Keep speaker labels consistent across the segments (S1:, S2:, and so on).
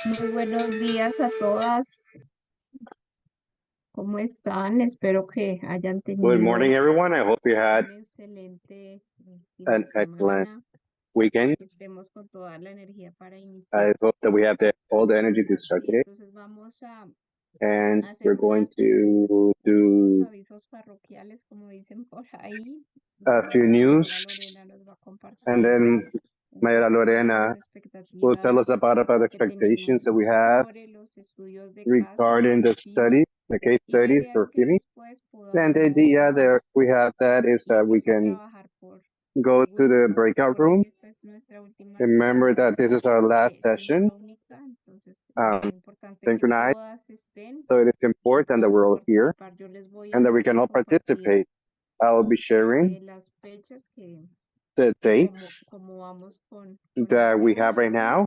S1: Muy buenos días a todas. ¿Cómo están? Espero que hayan
S2: Good morning,
S1: tenido
S2: everyone. I hope you had
S1: un excelente fin de
S2: an excellent
S1: semana.
S2: weekend.
S1: Que estemos con toda la energía para
S2: I
S1: iniciar.
S2: hope that we have all the energy to start today.
S1: Entonces vamos a
S2: And
S1: hacer
S2: we're going
S1: unos
S2: to do
S1: avisos parroquiales, como dicen por ahí.
S2: a few
S1: La
S2: news,
S1: maestra Lorena los va a
S2: and
S1: compartir
S2: then
S1: un
S2: Mayra
S1: poco sobre las
S2: Lorena will tell us
S1: expectativas
S2: about the
S1: que
S2: expectations
S1: tenemos
S2: that we have
S1: sobre los estudios de caso
S2: regarding
S1: por
S2: the
S1: FIMI.
S2: study, the case
S1: Y la
S2: studies
S1: idea es
S2: for
S1: que
S2: FIMI.
S1: después
S2: And the
S1: podamos
S2: idea that we have that is that we can
S1: trabajar por
S2: go to the
S1: grupos.
S2: breakout
S1: Recuerden
S2: room.
S1: que esta es nuestra última
S2: Remember
S1: sesión,
S2: that this is our last session,
S1: semana única, entonces es
S2: um,
S1: importante que
S2: synchronized.
S1: todas estén
S2: So it is
S1: y
S2: important that we're
S1: podamos
S2: all here
S1: participar. Yo les voy
S2: and that
S1: a
S2: we can all
S1: compartir
S2: participate. I will be sharing
S1: las fechas que
S2: the dates
S1: como vamos con
S2: that
S1: el
S2: we have
S1: tema
S2: right now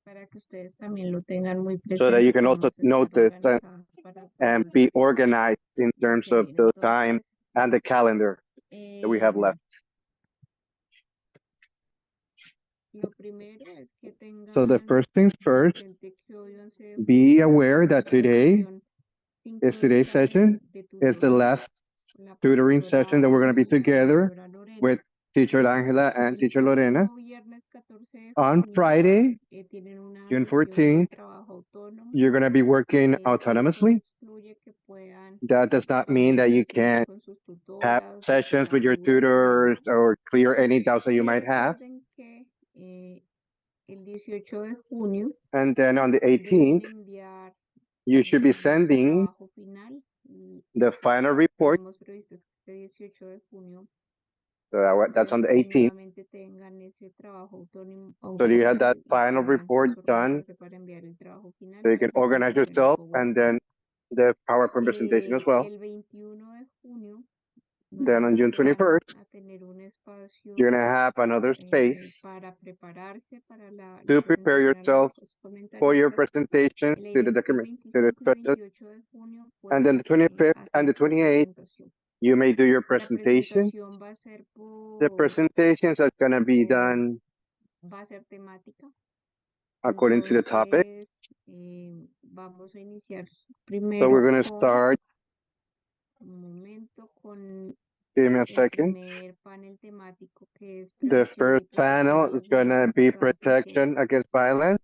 S1: para que ustedes también lo tengan muy
S2: so that
S1: presente
S2: you
S1: y
S2: can also
S1: podamos estar
S2: note this
S1: organizadas para todo
S2: and be organized in
S1: lo
S2: terms
S1: que
S2: of
S1: viene.
S2: the time
S1: Entonces,
S2: and the calendar that we have left.
S1: lo primero es que
S2: So the
S1: tengan
S2: first things first,
S1: presente que hoy 11 de
S2: be
S1: junio
S2: aware
S1: tenemos
S2: that
S1: nuestra
S2: today
S1: sesión
S2: today's
S1: sincrónica
S2: session
S1: de
S2: is the
S1: tutoría
S2: last
S1: con la
S2: tutoring session
S1: profesora
S2: that we're going to be
S1: Ángela y la
S2: together
S1: maestra Lorena.
S2: with Teacher Angela and
S1: El
S2: Teacher Lorena.
S1: próximo viernes 14 de
S2: On
S1: junio
S2: Friday,
S1: tienen una
S2: June
S1: sesión de
S2: 14th,
S1: trabajo autónomo.
S2: you're going to be working
S1: Esto no
S2: autonomously.
S1: excluye que puedan
S2: That does not mean
S1: hacer
S2: that you
S1: sesiones
S2: can't
S1: con sus
S2: have
S1: tutoras,
S2: sessions
S1: aclarar
S2: with your
S1: dudas y
S2: tutors
S1: demás.
S2: or clear any doubts that you
S1: Y
S2: might have.
S1: recuerden que el 18 de junio
S2: And then on the
S1: deben
S2: 18th,
S1: enviar
S2: you should be
S1: el
S2: sending
S1: trabajo final.
S2: the final report.
S1: Tenemos previsto este 18 de junio.
S2: So that's on the 18th.
S1: Nuevamente tengan ese trabajo autónomo.
S2: So you have that
S1: Y
S2: final
S1: puedan,
S2: report
S1: pues,
S2: done.
S1: organizarse para enviar el trabajo final
S2: So
S1: y
S2: you can organize
S1: presentarlo en el
S2: yourself and
S1: PowerPoint.
S2: then the PowerPoint presentation as well.
S1: El 21 de junio
S2: Then on June
S1: nuevamente van
S2: 21st,
S1: a tener un espacio
S2: you're going to have another space
S1: para prepararse para la
S2: to prepare
S1: presentación a
S2: yourself
S1: los
S2: for your
S1: comentaristas.
S2: presentation
S1: La
S2: to
S1: idea
S2: the
S1: es que el
S2: document, to
S1: 25
S2: the
S1: y
S2: special.
S1: 28 de junio
S2: And then
S1: puedan
S2: the 25th and
S1: hacer
S2: the
S1: su
S2: 28th,
S1: presentación.
S2: you may do your
S1: La
S2: presentation.
S1: presentación va a ser
S2: The presentations are going to be done
S1: va a ser temática.
S2: according to the topic.
S1: Vamos a iniciar
S2: So
S1: primero
S2: we're going to start.
S1: un momento con
S2: Give me a
S1: el
S2: second.
S1: primer panel temático que es
S2: The
S1: prevención
S2: first
S1: y protección
S2: panel
S1: de
S2: is
S1: las
S2: going
S1: mujeres
S2: to be
S1: embarazadas y
S2: protection against violence.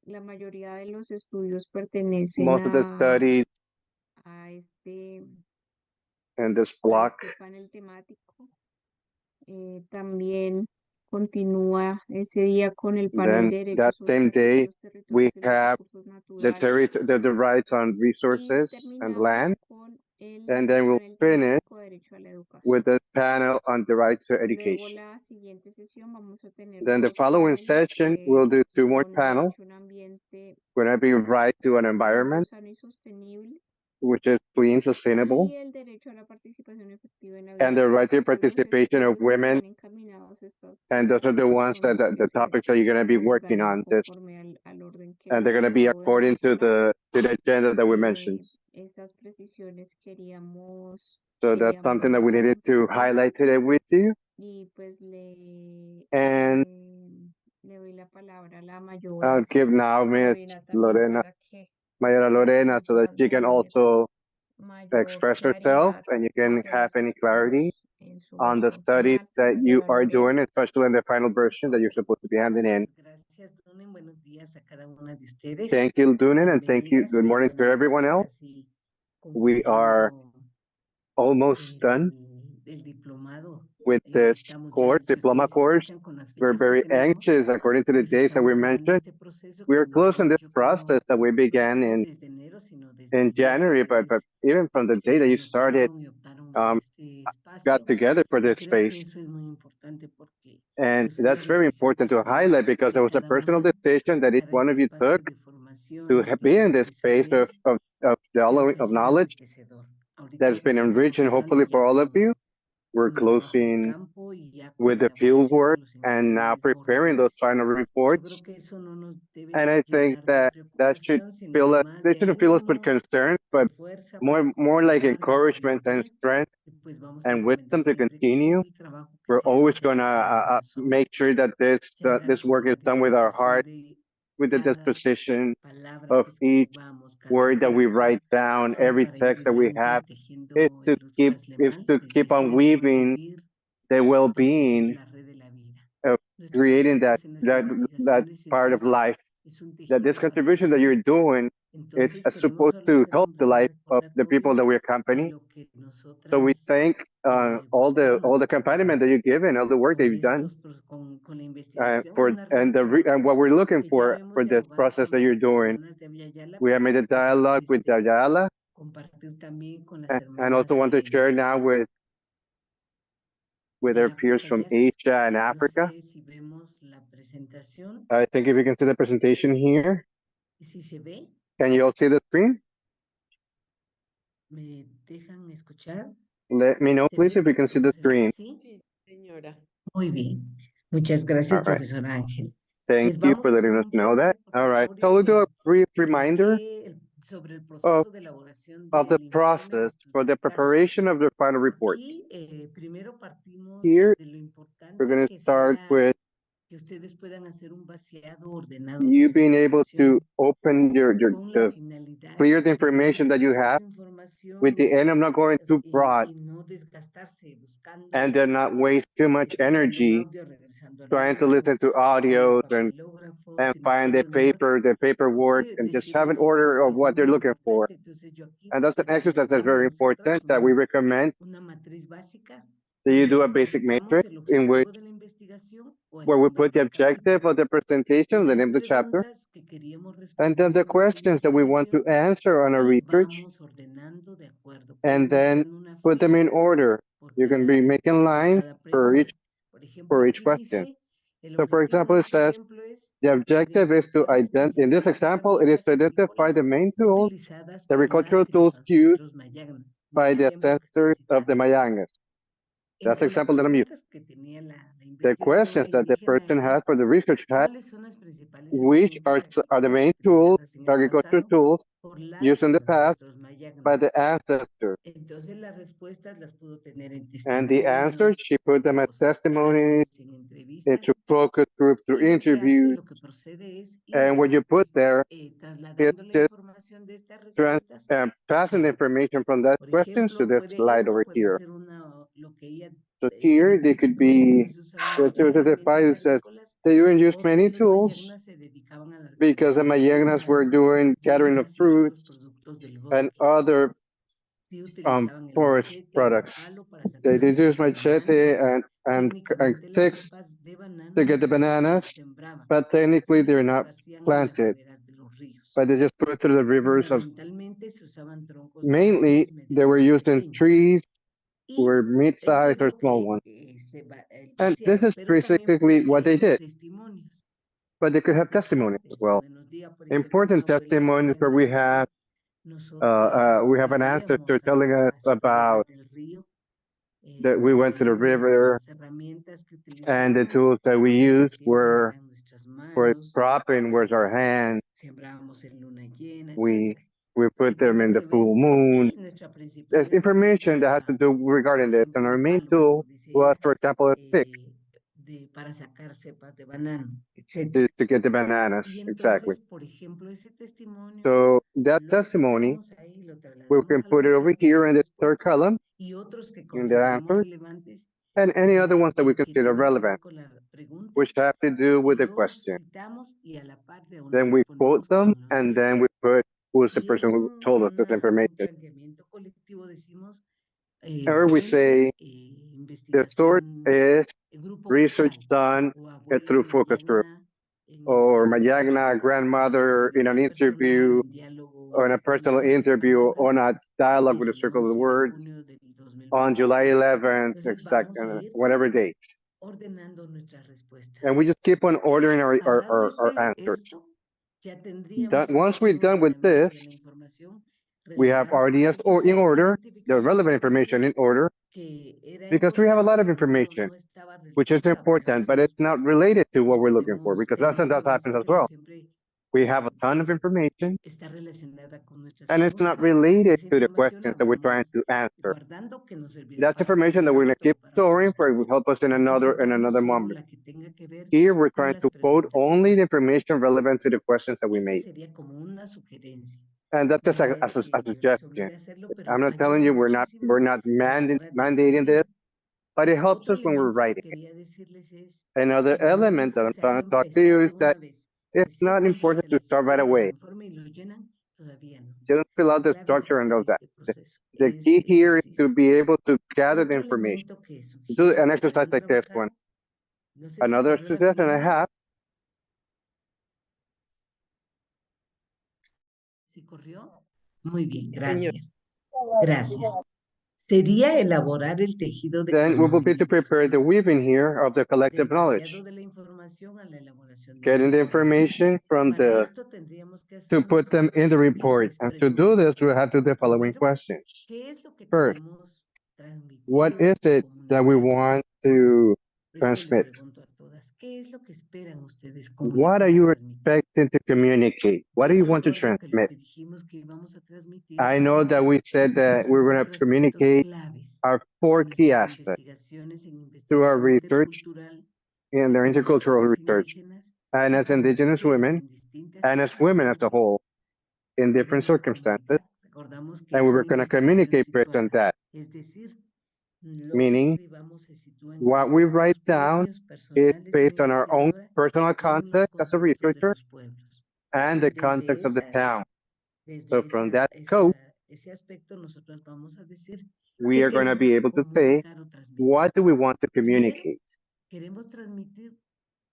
S1: La mayoría de los estudios pertenecen
S2: Most of the studies
S1: a este
S2: in this block.
S1: panel temático. También continúa ese día con el panel
S2: Then
S1: de
S2: that
S1: derechos
S2: same day,
S1: los
S2: we
S1: territorios y los
S2: have
S1: recursos
S2: the,
S1: naturales.
S2: the rights on
S1: Y
S2: resources and
S1: terminamos
S2: land.
S1: con el
S2: And then we'll
S1: panel
S2: finish
S1: temático de derecho a la educación.
S2: with the panel on the right to
S1: Luego
S2: education.
S1: la siguiente sesión vamos a tener
S2: Then the
S1: dos
S2: following
S1: paneles
S2: session,
S1: que
S2: we'll do 2 more
S1: son
S2: panels.
S1: derecho a un ambiente
S2: We're going to be right to an environment,
S1: sano y sostenible.
S2: which is clean, sustainable,
S1: Y el derecho a la participación efectiva en la vida
S2: and the right to
S1: pública. Entonces, los
S2: participation of
S1: estudios que
S2: women.
S1: están encaminados
S2: And those are the ones
S1: son los que
S2: the
S1: se
S2: topics that you're going to be working
S1: abordarán
S2: on this,
S1: conforme al orden que
S2: and they're
S1: les
S2: going to be
S1: acabo de
S2: according to
S1: mencionar.
S2: the agenda that we mentioned.
S1: Esas precisiones queríamos
S2: So that's something that we needed to highlight today with you.
S1: y pues
S2: And
S1: le doy la palabra a la mayor
S2: I'll give now Miss
S1: Lorena también
S2: Lorena,
S1: para que
S2: Mayora Lorena,
S1: nos
S2: so that she
S1: pueda
S2: can
S1: tener
S2: also
S1: mayor
S2: express herself
S1: claridad
S2: and you
S1: en
S2: can
S1: todos
S2: have
S1: los
S2: any clarity
S1: estudios en su
S2: on the
S1: versión
S2: studies
S1: final.
S2: that you
S1: Mayor
S2: are
S1: Lorena.
S2: doing, especially in the final version that you're supposed to be handing in.
S3: Gracias, Dunen. Buenos días a cada una de ustedes.
S2: Thank you, Dunan, and thank you.
S3: Bienvenidas
S2: Good
S3: y
S2: morning
S3: bueno,
S2: to everyone
S3: estamos
S2: else.
S3: casi
S2: We are
S3: concluyendo
S2: almost done
S3: el diplomado.
S2: with this
S3: Estamos
S2: course,
S3: ya, si
S2: Diploma
S3: ustedes
S2: course.
S3: escuchan con las
S2: We're
S3: fechas que
S2: very
S3: tenemos,
S2: anxious, according to the
S3: pues
S2: days that we
S3: estamos en
S2: mentioned.
S3: este proceso
S2: We
S3: que
S2: are close in
S3: inició,
S2: this
S3: yo creo,
S2: process that we
S3: pues
S2: began
S3: no desde enero, sino desde
S2: in
S3: el día que
S2: January, but
S3: ustedes
S2: even from the day that you started,
S3: seleccionaron y optaron a este espacio.
S2: got together for
S3: Y
S2: this
S3: creo que
S2: space.
S3: eso es muy importante porque
S2: And
S3: pues, fue una
S2: that's very
S3: decisión
S2: important to
S3: personal
S2: highlight because
S3: de
S2: there was a
S3: cada
S2: personal
S3: una
S2: decision that each
S3: dar
S2: one
S3: este
S2: of you
S3: espacio
S2: took
S3: de formación
S2: to
S3: y
S2: be in this space
S3: aprendizaje
S2: of
S3: creo
S2: following
S3: que ha
S2: of
S3: sido
S2: knowledge
S3: enriquecedor. Ahorita
S2: that's
S3: les
S2: been
S3: estamos
S2: enriching, hopefully,
S3: hablando
S2: for
S3: ya
S2: all of you. we're
S3: uno trabaja en
S2: closing
S3: campo y ya con
S2: with
S3: la
S2: the field
S3: elaboración de
S2: work
S3: los
S2: and now
S3: informes
S2: preparing those
S3: formales.
S2: final
S3: Yo
S2: reports.
S3: creo que eso no nos debe
S2: And I think
S3: llenar de
S2: that should
S3: preocupación, sino
S2: fill us,
S3: más
S2: they
S3: de
S2: shouldn't fill us with
S3: ánimo,
S2: concern,
S3: de
S2: but
S3: fuerza para
S2: more like
S3: continuar
S2: encouragement and
S3: desarrollando
S2: strength
S3: y pues vamos a
S2: and
S3: encomendar
S2: wisdom to
S3: siempre todo
S2: continue.
S3: el trabajo que
S2: We're
S3: se
S2: always
S3: hace
S2: gonna
S3: de corazón,
S2: make sure that
S3: se haga
S2: this work
S3: con
S2: is done with our
S3: disposición
S2: heart,
S3: de
S2: with the
S3: cada
S2: disposition
S3: palabra que
S2: of each
S3: escribamos, cada
S2: word that we
S3: texto,
S2: write down,
S3: sea
S2: every
S3: para ir
S2: text that we
S3: hilando,
S2: have, is
S3: tejiendo
S2: to
S3: el Rutras Lemal, es
S2: on
S3: decir,
S2: weaving
S3: convivir
S2: the
S3: y tejer
S2: well-being
S3: la red de la vida.
S2: of
S3: Nuestros
S2: creating
S3: aportes en las
S2: that
S3: investigaciones es
S2: part of
S3: eso,
S2: life.
S3: es un
S2: That this
S3: tejido para la
S2: contribution that
S3: vida.
S2: you're doing is
S3: Entonces queremos
S2: supposed
S3: solo
S2: to
S3: hacer
S2: help
S3: un
S2: the
S3: breve
S2: life of the people that
S3: recordatorio
S2: we
S3: de
S2: accompany.
S3: lo que
S2: So we
S3: nosotras
S2: thank all the
S3: buscamos
S2: accompaniment that you give and all the work that you've done
S3: con la investigación,
S2: for
S3: una red de
S2: and what
S3: acuerdos
S2: we're looking
S3: que ya lo hemos
S2: for this
S3: dialogado
S2: process
S3: con
S2: that you're
S3: las
S2: doing.
S3: hermanas de Avyayala,
S2: We have
S3: pero
S2: made a
S3: queremos
S2: dialogue with Dayala
S3: compartir también con las
S2: and also
S3: hermanas
S2: want to share now with
S3: de
S2: our peers
S3: África,
S2: from
S3: ya
S2: Asia and
S3: no
S2: Africa.
S3: sé si vemos la presentación
S2: I think if you can see the presentation here,
S3: y si se ve,
S2: can you all see the screen?
S3: ¿me dejan escuchar?
S2: Let me know,
S3: ¿Se
S2: please,
S3: ve?
S2: if you can see
S3: ¿No
S2: the
S3: se ve?
S2: screen.
S3: Sí.
S4: Sí, señora.
S3: Muy bien. Muchas
S2: All
S3: gracias,
S2: right.
S3: profesora Ángel.
S2: Thank
S3: Pues
S2: you
S3: vamos
S2: for
S3: a hacer
S2: letting us
S3: un
S2: know
S3: breve
S2: that. All right.
S3: recordatorio
S2: So we'll do a brief
S3: de
S2: reminder
S3: sobre el
S2: of,
S3: proceso de elaboración
S2: the
S3: del informe de
S2: process for
S3: estudio
S2: the
S3: de caso.
S2: preparation of the final report.
S3: Aquí primero partimos
S2: Here,
S3: de lo
S2: we're
S3: importante
S2: going to start with
S3: que ustedes puedan hacer un vaciado ordenado de
S2: you
S3: su
S2: being able to
S3: información
S2: open
S3: con la finalidad
S2: clear the
S3: de no
S2: information that you
S3: dispersar
S2: have
S3: su información
S2: with the end of not going too broad
S3: y no desgastarse buscando
S2: and then not waste too much
S3: escuchando un
S2: energy
S3: audio, regresando al
S2: trying to
S3: audio,
S2: listen to
S3: buscando el
S2: audios
S3: papelógrafo,
S2: and
S3: sino
S2: find
S3: todo en orden.
S2: the paperwork, and just have an
S3: Decirles eso,
S2: order
S3: que
S2: of
S3: es
S2: what they're
S3: muy
S2: looking for.
S3: importante. Entonces yo aquí
S2: And that's an exercise that's
S3: recomendamos
S2: very important
S3: nosotras
S2: that we recommend
S3: una matriz básica
S2: that you do a
S3: donde
S2: basic
S3: depositamos
S2: matrix
S3: el
S2: in which
S3: objetivo de la investigación o el
S2: where we
S3: nombre
S2: put the
S3: del
S2: objective
S3: capítulo.
S2: of the presentation, the
S3: Las
S2: name of the chapter,
S3: preguntas que queríamos
S2: and then
S3: responder
S2: the
S3: durante la
S2: questions that we want to
S3: investigación
S2: answer on a
S3: y
S2: research,
S3: vamos ordenando de acuerdo.
S2: and
S3: Pueden ir
S2: then
S3: dando una
S2: put them
S3: fila
S2: in order. You can be making
S3: por
S2: lines
S3: cada pregunta. Por ejemplo,
S2: for each
S3: aquí
S2: question.
S3: dice, el
S2: So for
S3: objetivo en
S2: example, it
S3: este
S2: says
S3: ejemplo es
S2: the objective is to
S3: identificar las
S2: in this
S3: principales
S2: example, it is
S3: herramientas
S2: to identify
S3: agrícolas
S2: the main tools,
S3: utilizadas
S2: the
S3: por
S2: agricultural
S3: las y los
S2: tools used
S3: ancestros mayagnas.
S2: by
S3: Mire el
S2: the
S3: ejemplo que estoy
S2: ancestors of the
S3: citando.
S2: Mayangas. That's the
S3: Entre las
S2: example that I'm using.
S3: preguntas que tenía la
S2: The
S3: investigadora
S2: questions that the
S3: indígena
S2: person
S3: era,
S2: has for the research hat,
S3: ¿cuáles son las principales
S2: which
S3: herramientas
S2: are the
S3: agrícolas
S2: main tools,
S3: utilizadas en el
S2: agricultural
S3: pasado
S2: tools
S3: por
S2: used
S3: las
S2: in
S3: y
S2: the
S3: los
S2: past
S3: ancestros
S2: by
S3: mayagnas?
S2: the ancestors.
S3: Entonces las respuestas las pudo tener en
S2: And the answers,
S3: testimonios,
S2: she put
S3: en
S2: them as
S3: grupos
S2: testimony,
S3: orales, en
S2: into
S3: entrevistas,
S2: focus group through
S3: y lo que hace,
S2: interviews.
S3: lo que procede es ir
S2: And what you put there is
S3: trasladando la
S2: just
S3: información de estas
S2: trans,
S3: respuestas
S2: passing the
S3: acá.
S2: information from that
S3: Por
S2: questions to
S3: ejemplo,
S2: this slide
S3: esto
S2: over
S3: puede
S2: here.
S3: ser lo que ella
S2: So here they could
S3: identificó es que no
S2: be,
S3: se usaban
S2: the
S3: muchas herramientas
S2: who says
S3: agrícolas
S2: they didn't use
S3: porque
S2: many
S3: los
S2: tools
S3: mayagnas se dedicaban a la
S2: because the
S3: recolección de
S2: Mayagnas were
S3: frutas,
S2: doing gathering of
S3: hierbas y otros
S2: fruits
S3: productos del
S2: and
S3: bosque.
S2: other
S3: Sí utilizaban el
S2: forest
S3: machete y el
S2: products.
S3: palo para
S2: They
S3: sacar
S2: did use
S3: cepas de banano.
S2: machete and
S3: Técnicamente las
S2: sticks
S3: cepas de
S2: to
S3: banano
S2: get the
S3: no se
S2: bananas,
S3: sembraban,
S2: but technically
S3: sino
S2: they're
S3: se
S2: not
S3: esparcían en las
S2: planted,
S3: riberas de los ríos.
S2: but they just put it through the rivers of,
S3: Fundamentalmente se usaban troncos de
S2: mainly
S3: árboles
S2: they were
S3: medianos y
S2: used in
S3: pequeños.
S2: trees, were
S3: Y esto es
S2: mid-sized or
S3: lo
S2: small
S3: que
S2: ones.
S3: el
S2: And this
S3: vaciado,
S2: is
S3: pero también
S2: basically
S3: puede
S2: what they
S3: tener
S2: did,
S3: testimonios
S2: but they could have testimonies as
S3: importantes,
S2: well.
S3: donde nos diga, por ejemplo, un
S2: Important
S3: abuelito
S2: testimonies
S3: que
S2: where
S3: nos dice, nosotras
S2: we have an ancestor
S3: íbamos
S2: telling us
S3: a
S2: about
S3: explorar el río
S2: that we went to the
S3: teníamos
S2: river
S3: las herramientas que
S2: and the
S3: utilizábamos
S2: tools that we
S3: para la
S2: used
S3: siembra,
S2: were
S3: eran nuestras
S2: for
S3: manos,
S2: cropping was our hands.
S3: sembrábamos en luna llena,
S2: We
S3: etcétera.
S2: we
S3: Que
S2: put them
S3: tiene
S2: in the
S3: que ver,
S2: full moon.
S3: y nuestra principal
S2: There's
S3: herramienta
S2: information that has to
S3: era,
S2: do regarding
S3: por
S2: this. And
S3: ejemplo,
S2: our
S3: un
S2: main
S3: palo, como
S2: tool
S3: dice
S2: was,
S3: ella,
S2: for example, a stick
S3: para sacar cepas de banano, etcétera.
S2: to get the
S3: Y
S2: bananas. Exactly.
S3: entonces, por ejemplo, ese testimonio
S2: So that
S3: lo
S2: testimony,
S3: citamos ahí, lo
S2: we
S3: trasladamos
S2: can
S3: al
S2: put it over
S3: vaciado de
S2: here
S3: las
S2: in the third
S3: respuestas
S2: column
S3: y otros que
S2: in the
S3: consideramos
S2: answers,
S3: relevantes,
S2: and
S3: pues
S2: any other ones that we
S3: que
S2: consider
S3: tienen que ver
S2: relevant,
S3: con la pregunta,
S2: which have to do with the
S3: los
S2: question.
S3: citamos y a la par de una
S2: Then
S3: vez
S2: we quote
S3: ponemos que
S2: them,
S3: son los
S2: and then we
S3: mayagnas.
S2: put who's the
S3: Y
S2: person
S3: es
S2: who told us this
S3: un
S2: information.
S3: planteamiento colectivo, decimos,
S2: Or we
S3: frente,
S2: say the source
S3: investigación,
S2: is
S3: grupo
S2: research
S3: focal,
S2: done
S3: o abuela
S2: through focus group,
S3: mayagna
S2: or
S3: en
S2: Mayagna grandmother in an
S3: entrevista personal o
S2: interview,
S3: en diálogo
S2: or in a
S3: acercando
S2: personal
S3: con la
S2: interview,
S3: palabra
S2: on a dialogue with a
S3: el
S2: circle of
S3: 11 de
S2: words
S3: junio del
S2: on July
S3: 2024.
S2: 11th,
S3: Entonces
S2: exact,
S3: vamos a ir
S2: whatever date.
S3: ordenando nuestras
S2: And
S3: respuestas.
S2: we just keep on ordering
S3: Pasado
S2: our answers.
S3: esto, ya
S2: That
S3: tendríamos un
S2: once we're
S3: buen
S2: done with
S3: ordenamiento de
S2: this,
S3: la información
S2: We have
S3: relevante,
S2: RDS or in order, the relevant information in order,
S3: que era
S2: because we have a lot
S3: importante,
S2: of
S3: pero
S2: information,
S3: no estaba
S2: which is
S3: relacionado, porque a
S2: important,
S3: veces
S2: but it's not related to what we're looking for, because that
S3: tenemos
S2: happens
S3: información
S2: as
S3: que no
S2: well.
S3: siempre
S2: We have a ton of information,
S3: está relacionada con nuestras
S2: and it's not
S3: preguntas.
S2: related
S3: Esa
S2: to the
S3: información
S2: questions
S3: la
S2: that we're trying
S3: vamos
S2: to answer.
S3: guardando, que nos servirá
S2: That's
S3: para un
S2: information that we're going to
S3: momento
S2: keep
S3: o para otro
S2: storing for it will
S3: instante.
S2: help us in
S3: Aquí
S2: another
S3: citamos solo
S2: moment.
S3: la que tenga que ver
S2: Here we're
S3: con
S2: trying
S3: las
S2: to quote
S3: preguntas
S2: only the
S3: hechas.
S2: information relevant to the questions that we
S3: Esta
S2: made.
S3: sería como una sugerencia.
S2: And that's just
S3: No es
S2: a
S3: que yo les obligue
S2: suggestion.
S3: a hacerlo,
S2: I'm
S3: pero
S2: not telling
S3: ayuda
S2: you we're
S3: muchísimo
S2: not
S3: a la hora de
S2: mandating this,
S3: escribir.
S2: but it helps
S3: Otro
S2: us when we're
S3: elemento que
S2: writing it.
S3: quería decirles es
S2: Another
S3: que no es
S2: element that I'm trying
S3: necesario
S2: to talk to you
S3: empezar
S2: is
S3: de
S2: that
S3: una vez. Si
S2: it's not
S3: sienten
S2: important
S3: porque
S2: to
S3: las
S2: start right
S3: ideas,
S2: away.
S3: su informe y lo llenan, todavía no.
S2: Just fill out
S3: La
S2: the
S3: clave es
S2: structure and
S3: hacer
S2: all that.
S3: este proceso,
S2: The
S3: es
S2: key
S3: el
S2: here is to
S3: ejercicio.
S2: be able to gather the
S3: Otro
S2: information.
S3: elemento que
S2: Do
S3: sugiero
S2: an
S3: que
S2: exercise
S3: puedan
S2: like this one.
S3: trabajar, no sé si
S2: Another
S3: corrió la
S2: suggestion I
S3: señora.
S2: have,
S3: ¿Sí corrió? Muy bien,
S4: Señor.
S3: gracias. Gracias. Sería elaborar el tejido de
S2: then we will be to
S3: conocimientos
S2: prepare the weaving here of the collective
S3: del
S2: knowledge,
S3: vaciado de la información a la elaboración del
S2: getting the
S3: informe.
S2: information from
S3: Para
S2: the
S3: esto tendríamos que
S2: to put
S3: hacernos
S2: them in the
S3: las
S2: report.
S3: siguientes
S2: And to do
S3: preguntas.
S2: this, we have to do the following
S3: Primero,
S2: questions.
S3: ¿qué es lo que
S2: First,
S3: queremos transmitir
S2: what is
S3: o
S2: it that we
S3: comunicar?
S2: want to
S3: Esto le
S2: transmit?
S3: pregunto a todas. ¿Qué es lo que esperan ustedes
S2: What are
S3: comunicar o
S2: you
S3: transmitir?
S2: expecting to communicate? What do
S3: Yo
S2: you want to
S3: recuerdo que lo
S2: transmit?
S3: que dijimos que íbamos a transmitir
S2: I know that we said that
S3: son
S2: we were going to
S3: 4 aspectos
S2: communicate
S3: claves
S2: our
S3: de
S2: four key
S3: nuestras
S2: assets
S3: investigaciones en
S2: through our
S3: investigación
S2: research
S3: intercultural
S2: in their
S3: como
S2: intercultural
S3: mujeres
S2: research
S3: indígenas
S2: and
S3: y
S2: as
S3: como
S2: Indigenous
S3: mujeres
S2: women
S3: en distintas
S2: and as women as a
S3: circunstancias
S2: whole in different
S3: debemos
S2: circumstances.
S3: comunicar. Recordamos que
S2: And we
S3: es
S2: were
S3: una
S2: going to
S3: investigación
S2: communicate based on
S3: situada,
S2: that,
S3: es decir, lo que
S2: meaning
S3: escribamos se sitúa en
S2: what we write
S3: contextos
S2: down
S3: propios,
S2: is
S3: personales de la
S2: based on our own
S3: investigadora
S2: personal
S3: y en los
S2: context as a
S3: contextos de
S2: researcher
S3: los pueblos.
S2: and
S3: Y
S2: the context of the town. So
S3: desde
S2: from that scope,
S3: ese aspecto nosotros vamos a decir
S2: we
S3: qué
S2: are going to be
S3: queremos
S2: able to say,
S3: comunicar o transmitir.
S2: what do we want to
S3: Primero,
S2: communicate?
S3: queremos transmitir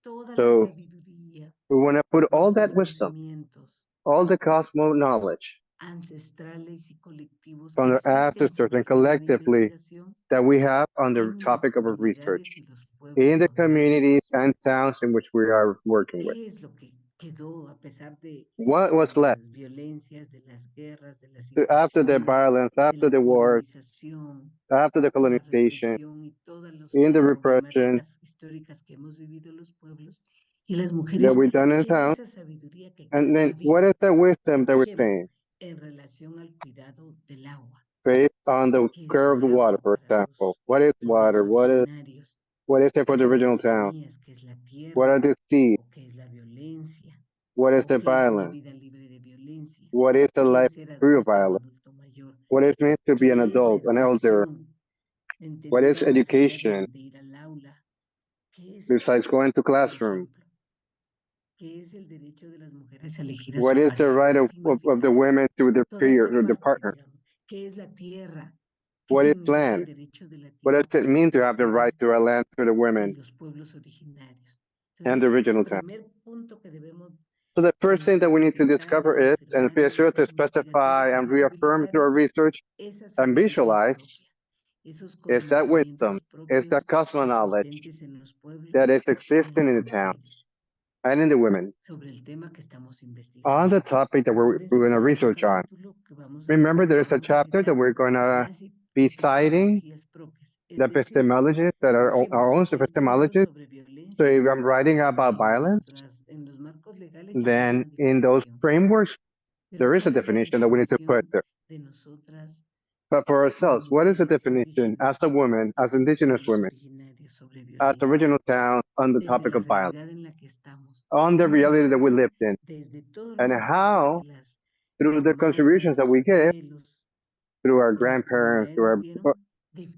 S3: toda la
S2: So
S3: sabiduría,
S2: we want to put
S3: los
S2: all that wisdom,
S3: conocimientos
S2: all the cosmo knowledge
S3: ancestrales y colectivos que
S2: from our
S3: existen
S2: ancestors
S3: sobre
S2: and
S3: el tema de
S2: collectively
S3: investigación
S2: that we have on the
S3: en las
S2: topic of our
S3: comunidades
S2: research
S3: y los pueblos
S2: in the
S3: donde
S2: communities
S3: estamos.
S2: and towns in which we are working with.
S3: ¿Qué es lo que quedó a pesar de
S2: What was left
S3: las violencias, de las guerras, de las
S2: after the
S3: invasiones,
S2: violence,
S3: de
S2: after
S3: la
S2: the wars,
S3: colonización,
S2: after the
S3: de la
S2: colonization,
S3: represión y todas las
S2: in the repression
S3: problemáticas históricas que hemos vivido los pueblos y las
S2: that
S3: mujeres?
S2: we've done in
S3: ¿Qué es
S2: town?
S3: esa sabiduría que aquí
S2: And then
S3: está
S2: what
S3: viva?
S2: is the wisdom that
S3: Por
S2: we're
S3: ejemplo,
S2: saying
S3: en relación al cuidado del agua.
S2: based on the
S3: ¿Qué es
S2: care of
S3: el
S2: the water,
S3: agua
S2: for
S3: para
S2: example?
S3: los
S2: What is
S3: pueblos
S2: water?
S3: originarios?
S2: What is it
S3: ¿Qué
S2: for the
S3: son
S2: original
S3: las
S2: town?
S3: semillas? ¿Qué es la
S2: What
S3: tierra?
S2: are the seeds?
S3: ¿O qué es la violencia?
S2: What is
S3: ¿O
S2: the
S3: qué es una
S2: violence?
S3: vida libre de violencia?
S2: What is the
S3: ¿Qué
S2: life
S3: es ser
S2: free of
S3: adulto o
S2: violence?
S3: adulto mayor?
S2: What it means to be an
S3: ¿Qué es la
S2: adult, an elder?
S3: educación?
S2: What is
S3: Entendida más allá
S2: education
S3: de ir al aula. ¿Qué es,
S2: besides going to
S3: por
S2: classroom?
S3: ejemplo, qué es el derecho de las mujeres a elegir a
S2: What
S3: su
S2: is the
S3: pareja?
S2: right
S3: ¿Qué
S2: of
S3: significa
S2: the
S3: eso?
S2: women to their
S3: Toda
S2: peer
S3: esa
S2: or their
S3: parte,
S2: partner?
S3: digamos. ¿Qué es la tierra? ¿Qué
S2: What is
S3: significa el
S2: land?
S3: derecho de la
S2: What
S3: tierra
S2: does it
S3: para
S2: mean
S3: las
S2: to have the right
S3: mujeres
S2: to our land to the
S3: y
S2: women
S3: los pueblos originarios?
S2: and the
S3: Entonces,
S2: original town?
S3: primer punto que debemos
S2: So the
S3: de
S2: first thing that we need to
S3: especificar y
S2: discover is and
S3: reafirmar
S2: be
S3: en
S2: sure to
S3: nuestras
S2: specify
S3: investigaciones y
S2: and reaffirm
S3: visibilizar
S2: through our
S3: es
S2: research
S3: esa
S2: and
S3: sabiduría
S2: visualize
S3: propia, esos
S2: is that wisdom,
S3: conocimientos
S2: is that
S3: propios
S2: cosmo knowledge
S3: existentes en los
S2: that
S3: pueblos
S2: is
S3: y en
S2: existing in
S3: las
S2: the towns
S3: mujeres
S2: and in the women
S3: sobre el tema que estamos investigando.
S2: on the topic that we're
S3: Acuérdense
S2: going
S3: que
S2: to
S3: hay un
S2: research on.
S3: capítulo que
S2: Remember, there is a
S3: vamos a
S2: chapter that
S3: citar
S2: we're going to
S3: las
S2: be citing
S3: epistemologías propias,
S2: the
S3: es decir,
S2: epistemologists that
S3: por
S2: are
S3: ejemplo,
S2: our own
S3: si yo escribo
S2: epistemologists.
S3: sobre
S2: So
S3: violencia,
S2: if I'm writing
S3: pues
S2: about violence,
S3: en los marcos legales ya hay
S2: then
S3: una
S2: in those
S3: definición.
S2: frameworks,
S3: Pero
S2: there is a
S3: ¿cuál es la
S2: definition that we need to put
S3: definición
S2: there.
S3: de nosotras
S2: But for
S3: como
S2: ourselves, what is the
S3: mujeres
S2: definition as a
S3: indígenas
S2: woman, as
S3: y
S2: Indigenous
S3: pueblos
S2: women,
S3: originarios sobre
S2: as
S3: violencia?
S2: original town on the
S3: Desde
S2: topic
S3: la
S2: of violence,
S3: realidad en la que estamos y
S2: on the
S3: cómo
S2: reality that we
S3: nosotras,
S2: lived in,
S3: desde todos
S2: and
S3: los aportes
S2: how
S3: que las
S2: through the
S3: grandmothers,
S2: contributions that
S3: los
S2: we give,
S3: abuelos
S2: through our
S3: y las
S2: grandparents,
S3: comunidades nos dieron,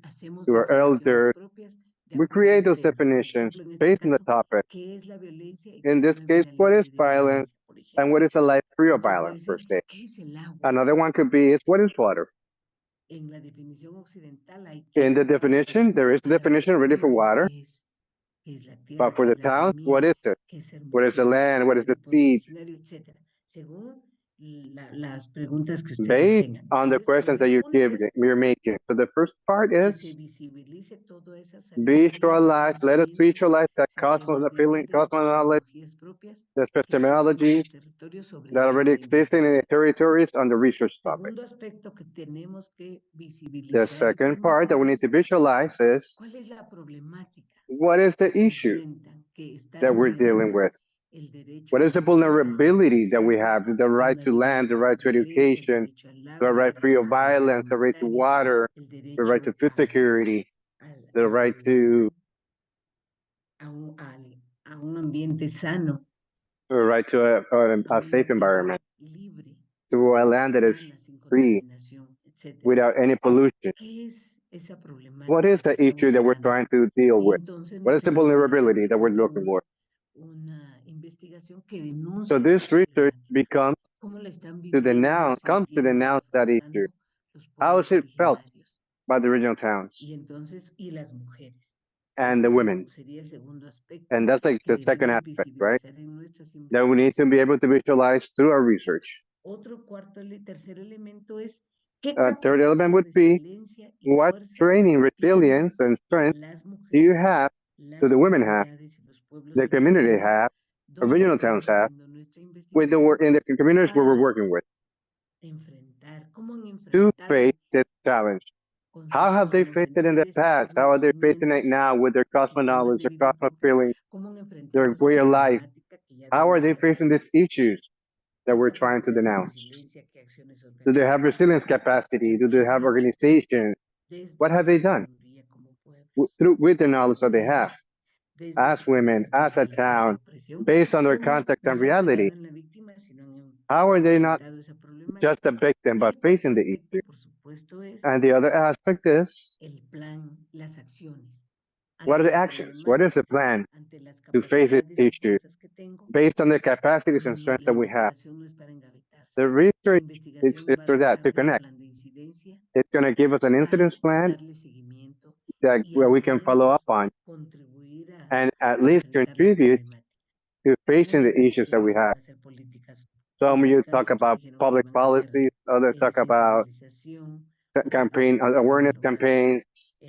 S3: hacemos
S2: to our
S3: definiciones
S2: elders,
S3: propias de
S2: we
S3: acuerdo
S2: create
S3: al
S2: those
S3: tema. Por
S2: definitions
S3: ejemplo, en este
S2: based on the
S3: caso,
S2: topic.
S3: ¿qué es la violencia y qué
S2: In
S3: es
S2: this
S3: una
S2: case,
S3: vida
S2: what is
S3: libre de
S2: violence
S3: violencia, por
S2: and
S3: ejemplo?
S2: what is a life free of
S3: Otro
S2: violence
S3: puede
S2: per
S3: ser,
S2: se?
S3: ¿qué es el agua?
S2: Another one could be is what is water?
S3: En la definición occidental hay
S2: In the
S3: 15,
S2: definition, there is a
S3: para los
S2: definition already for
S3: pueblos,
S2: water,
S3: qué es la
S2: but
S3: tierra,
S2: for
S3: qué
S2: the
S3: es la
S2: towns, what
S3: semilla,
S2: is it?
S3: qué es ser
S2: What is the
S3: mujer,
S2: land? What
S3: qué
S2: is
S3: es
S2: the
S3: el pueblo
S2: seed?
S3: originario, etcétera, según las preguntas que ustedes
S2: based
S3: tengan.
S2: on the
S3: Entonces,
S2: questions that
S3: primer punto
S2: you're making. So the first part
S3: que se
S2: is
S3: visibilice toda esa
S2: visualize, let us visualize that
S3: sistemas de
S2: feeling,
S3: vida,
S2: cosmos knowledge,
S3: cosmologías propias
S2: the
S3: que existen en
S2: epistemologies
S3: los territorios sobre
S2: that
S3: el tema
S2: already
S3: de
S2: exist in the
S3: investigación.
S2: territories on the research topic.
S3: Segundo aspecto que tenemos que
S2: The
S3: visibilizar y
S2: second part that we need to
S3: permitir
S2: visualize is
S3: cuál es la problemática
S2: what is the
S3: que
S2: issue
S3: enfrentan, que están
S2: that we're dealing
S3: vulnerando
S2: with?
S3: el derecho
S2: What
S3: a
S2: is the
S3: la vida, a la
S2: vulnerability that we
S3: educación,
S2: have? The
S3: a
S2: right
S3: una
S2: to
S3: vida
S2: land, the
S3: libre de
S2: right to
S3: violencia, el
S2: education,
S3: derecho al
S2: the
S3: agua, el
S2: right free
S3: derecho a
S2: of
S3: la salud
S2: violence, the right to
S3: comunitaria,
S2: water,
S3: el
S2: the right to
S3: derecho
S2: food security, the right to
S3: a un ambiente sano,
S2: a
S3: a una
S2: safe
S3: tierra
S2: environment,
S3: libre,
S2: to a land that is
S3: sana, sin
S2: free
S3: contaminación, etcétera.
S2: without any pollution.
S3: ¿Qué es esa
S2: What
S3: problemática
S2: is
S3: que
S2: the
S3: estamos
S2: issue that we're
S3: mirando?
S2: trying to deal
S3: Y
S2: with?
S3: entonces
S2: What is
S3: nuestra
S2: the
S3: investigación
S2: vulnerability
S3: se
S2: that we're
S3: vuelve
S2: looking for?
S3: una investigación que
S2: So
S3: denuncia esa
S2: this research
S3: problemática.
S2: becomes
S3: ¿Cómo la están
S2: to
S3: viviendo,
S2: denounce, comes to
S3: sintiendo,
S2: denounce that issue.
S3: enfrentando los
S2: How
S3: pueblos
S2: is it felt
S3: originarios?
S2: by the original towns
S3: Y entonces, y las mujeres.
S2: and the women?
S3: Sería el segundo aspecto
S2: And that's like
S3: que
S2: the second
S3: debemos
S2: aspect, right?
S3: visibilizar en nuestras
S2: That we need to be able
S3: investigaciones.
S2: to visualize through our research.
S3: Tercer elemento es qué
S2: Third element
S3: capacidad,
S2: would be
S3: resiliencia y
S2: what
S3: fuerza
S2: training,
S3: tienen
S2: resilience, and strength
S3: las
S2: do you
S3: mujeres,
S2: have, do
S3: las
S2: the women have,
S3: comunidades y los pueblos
S2: the community
S3: originarios
S2: have,
S3: donde
S2: original towns
S3: estamos
S2: have,
S3: haciendo nuestra
S2: with the work
S3: investigación
S2: in the communities where we're
S3: para
S2: working with
S3: cómo han
S2: to
S3: enfrentado
S2: face this challenge.
S3: con
S2: How
S3: sus
S2: have they faced it in the past? How are they facing it
S3: conocimientos
S2: now with their
S3: y
S2: cosmo
S3: sistemas
S2: knowledge,
S3: de
S2: their
S3: vida
S2: cosmos
S3: propios,
S2: feeling,
S3: cómo han
S2: their
S3: enfrentado esa
S2: way of life?
S3: problemática que ya
S2: How are they
S3: denunciaron,
S2: facing these issues that
S3: qué
S2: we're trying to
S3: capacidad de
S2: denounce?
S3: resiliencia, qué acciones
S2: Do they have resilience
S3: organizativas
S2: capacity? Do
S3: han
S2: they have
S3: hecho
S2: organization?
S3: desde
S2: What
S3: su
S2: have they done
S3: sabiduría como pueblos,
S2: with the knowledge that they have
S3: mujeres, desde
S2: as
S3: su
S2: women,
S3: contexto
S2: as
S3: de
S2: a
S3: relatos de
S2: town,
S3: opresión,
S2: based on their
S3: cómo
S2: context
S3: no
S2: and
S3: se han
S2: reality?
S3: quedado en la víctima, sino han
S2: How are they not
S3: enfrentado esa
S2: just
S3: problemática.
S2: a victim,
S3: Y
S2: but
S3: el cuarto
S2: facing the
S3: aspecto,
S2: issue?
S3: por supuesto, es
S2: And the other aspect is,
S3: el plan, las acciones
S2: what are
S3: ante
S2: the
S3: la
S2: actions? What is the
S3: problemática,
S2: plan
S3: ante las
S2: to face this
S3: capacidades y
S2: issue
S3: fuerzas que tengo.
S2: based on the capacities and strengths
S3: La
S2: that we have?
S3: investigación no es para engavetarse.
S2: The
S3: La
S2: research
S3: investigación
S2: is
S3: va a
S2: for that,
S3: dotar
S2: to
S3: de un
S2: connect.
S3: plan de incidencia
S2: It's going to give us an
S3: para
S2: incidence plan
S3: darle seguimiento
S2: that
S3: y
S2: where
S3: al
S2: we can follow up
S3: menos
S2: on
S3: contribuir
S2: and at
S3: a
S2: least
S3: enfrentar la
S2: contribute
S3: problemática.
S2: to facing the
S3: Muchos de
S2: issues that we
S3: ustedes van
S2: have.
S3: a hacer políticas
S2: Some of you talk
S3: públicas, otros
S2: about
S3: dijeron que
S2: public
S3: iban a hacer
S2: policies, others talk about
S3: sensibilización, otros
S2: campaign
S3: dijeron que iban a
S2: awareness
S3: lograr
S2: campaigns.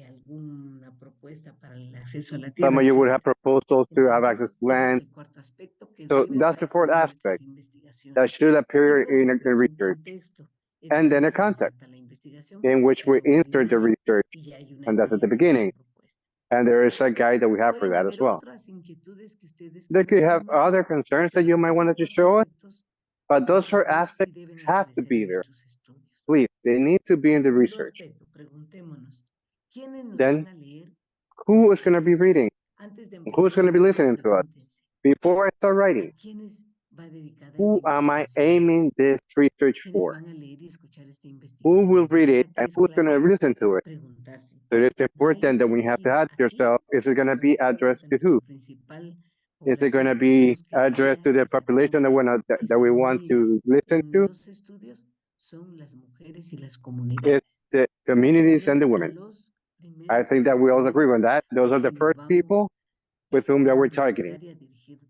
S3: alguna propuesta para el acceso a la
S2: Some
S3: tierra,
S2: of you would have
S3: etc.
S2: proposals to have
S3: Entonces,
S2: access to
S3: ese es
S2: land.
S3: el cuarto aspecto que
S2: So
S3: debe
S2: that's the
S3: aparecer
S2: fourth
S3: en nuestras
S2: aspect that
S3: investigaciones.
S2: should
S3: Y
S2: appear
S3: por
S2: in
S3: supuesto, un
S2: research.
S3: contexto en
S2: And then
S3: donde
S2: a
S3: se
S2: context
S3: inserta la investigación,
S2: in which we
S3: eso va al
S2: insert the
S3: inicio
S2: research.
S3: y ya hay una
S2: And that's at the
S3: guía, que es una
S2: beginning.
S3: propuesta.
S2: And there is a guide that we have for
S3: Pueden
S2: that as
S3: haber
S2: well.
S3: otras inquietudes que ustedes
S2: They could
S3: quieran
S2: have other
S3: comentar,
S2: concerns that you
S3: pero
S2: might
S3: esos
S2: want to
S3: cuatro
S2: show us,
S3: aspectos,
S2: but
S3: por
S2: those four
S3: favor, sí
S2: aspects
S3: deben
S2: have to
S3: aparecer
S2: be
S3: en
S2: there.
S3: nuestros estudios.
S2: Please, they need to be in the
S3: Segundo
S2: research.
S3: aspecto, preguntémonos, ¿quiénes nos
S2: Then
S3: van a leer y
S2: who is going to be
S3: escuchar?
S2: reading?
S3: Antes de
S2: Who's
S3: empezar a
S2: going to be
S3: escribir,
S2: listening to us?
S3: pregúntense,
S2: Before I start
S3: ¿a
S2: writing,
S3: quiénes va dedicada esta
S2: who am I
S3: investigación?
S2: aiming this research
S3: ¿Quiénes
S2: for?
S3: van a leer y escuchar esta
S2: Who
S3: investigación?
S2: will read
S3: Entonces
S2: it
S3: aquí
S2: and
S3: es
S2: who's going to
S3: clave
S2: listen to it?
S3: preguntarse,
S2: So it's
S3: ¿va a ir
S2: important that we have to
S3: dirigida
S2: ask
S3: a quién?
S2: yourself, is it going to be
S3: Recuerden
S2: addressed
S3: que
S2: to who?
S3: nuestra principal
S2: Is it going
S3: población
S2: to
S3: que
S2: be
S3: tenemos que
S2: addressed
S3: guiar,
S2: to the population
S3: que
S2: that
S3: se
S2: we want
S3: mueva
S2: to listen
S3: en
S2: to?
S3: los estudios son las mujeres y las
S2: It's
S3: comunidades.
S2: the communities and the women.
S3: Los
S2: I
S3: primeros y
S2: think that
S3: las
S2: we all agree
S3: primeras
S2: on that. Those
S3: a
S2: are the
S3: quienes
S2: first
S3: vamos
S2: people with whom that
S3: a
S2: we're targeting
S3: orientar y a dirigir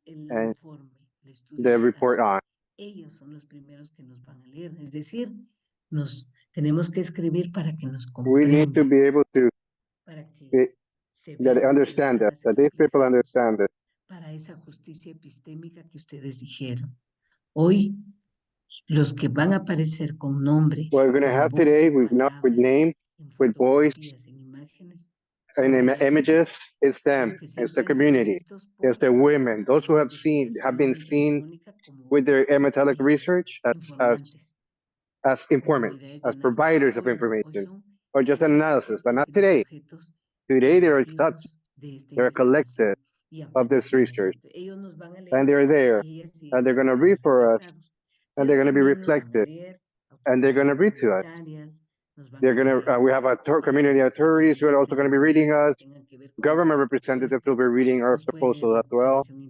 S3: el
S2: and
S3: informe, el estudio
S2: the
S3: de
S2: report
S3: caso.
S2: on.
S3: Ellos son los primeros que nos van a leer, es decir, nos tenemos que escribir para que nos
S2: We need to
S3: comprendan,
S2: be able to
S3: para que
S2: be,
S3: se
S2: that they
S3: vean
S2: understand this,
S3: reflejadas y
S2: that these people
S3: reflejados
S2: understand this.
S3: para esa justicia epistémica que ustedes dijeron. Hoy, los que van a aparecer con nombre,
S2: What we're going to
S3: en
S2: have
S3: voz
S2: today,
S3: y
S2: we've not with
S3: palabra,
S2: names,
S3: en
S2: with voice,
S3: fotografías, en imágenes,
S2: and
S3: son
S2: in
S3: ellas y
S2: images,
S3: ellos.
S2: it's
S3: Los
S2: them,
S3: que
S2: it's the
S3: siempre han sido
S2: community,
S3: vistos
S2: it's
S3: por
S2: the women, those who
S3: la
S2: have seen, have been
S3: investigación
S2: seen
S3: hegemónica como
S2: with their hematologic research
S3: informantes,
S2: as
S3: como
S2: informants,
S3: unidades de
S2: as
S3: análisis.
S2: providers of
S3: Hoy no, hoy
S2: information,
S3: son
S2: or just an
S3: los
S2: analysis, but
S3: sujetos
S2: not
S3: y los
S2: today.
S3: sujetos
S2: Today, they are subjects,
S3: colectivos de esta
S2: they're a collective
S3: investigación y
S2: of this
S3: aparecen allí.
S2: research,
S3: Entonces, ellos nos van a
S2: and
S3: leer
S2: they're there,
S3: y ellas y
S2: and
S3: ellos
S2: they're going
S3: van
S2: to
S3: a
S2: read
S3: ver
S2: for us,
S3: reflejados,
S2: and they're
S3: pero
S2: going to be
S3: también nos van a
S2: reflected,
S3: leer
S2: and they're going
S3: autoridades
S2: to read to us.
S3: comunitarias, nos van
S2: They're
S3: a
S2: gonna.
S3: leer
S2: We have community authorities who are also going to be reading
S3: documentos
S2: us.
S3: que tengan que ver con
S2: Government
S3: nuestra
S2: representatives
S3: propuesta,
S2: will be reading our
S3: nos pueden leer
S2: proposals
S3: de
S2: as well.
S3: cooperación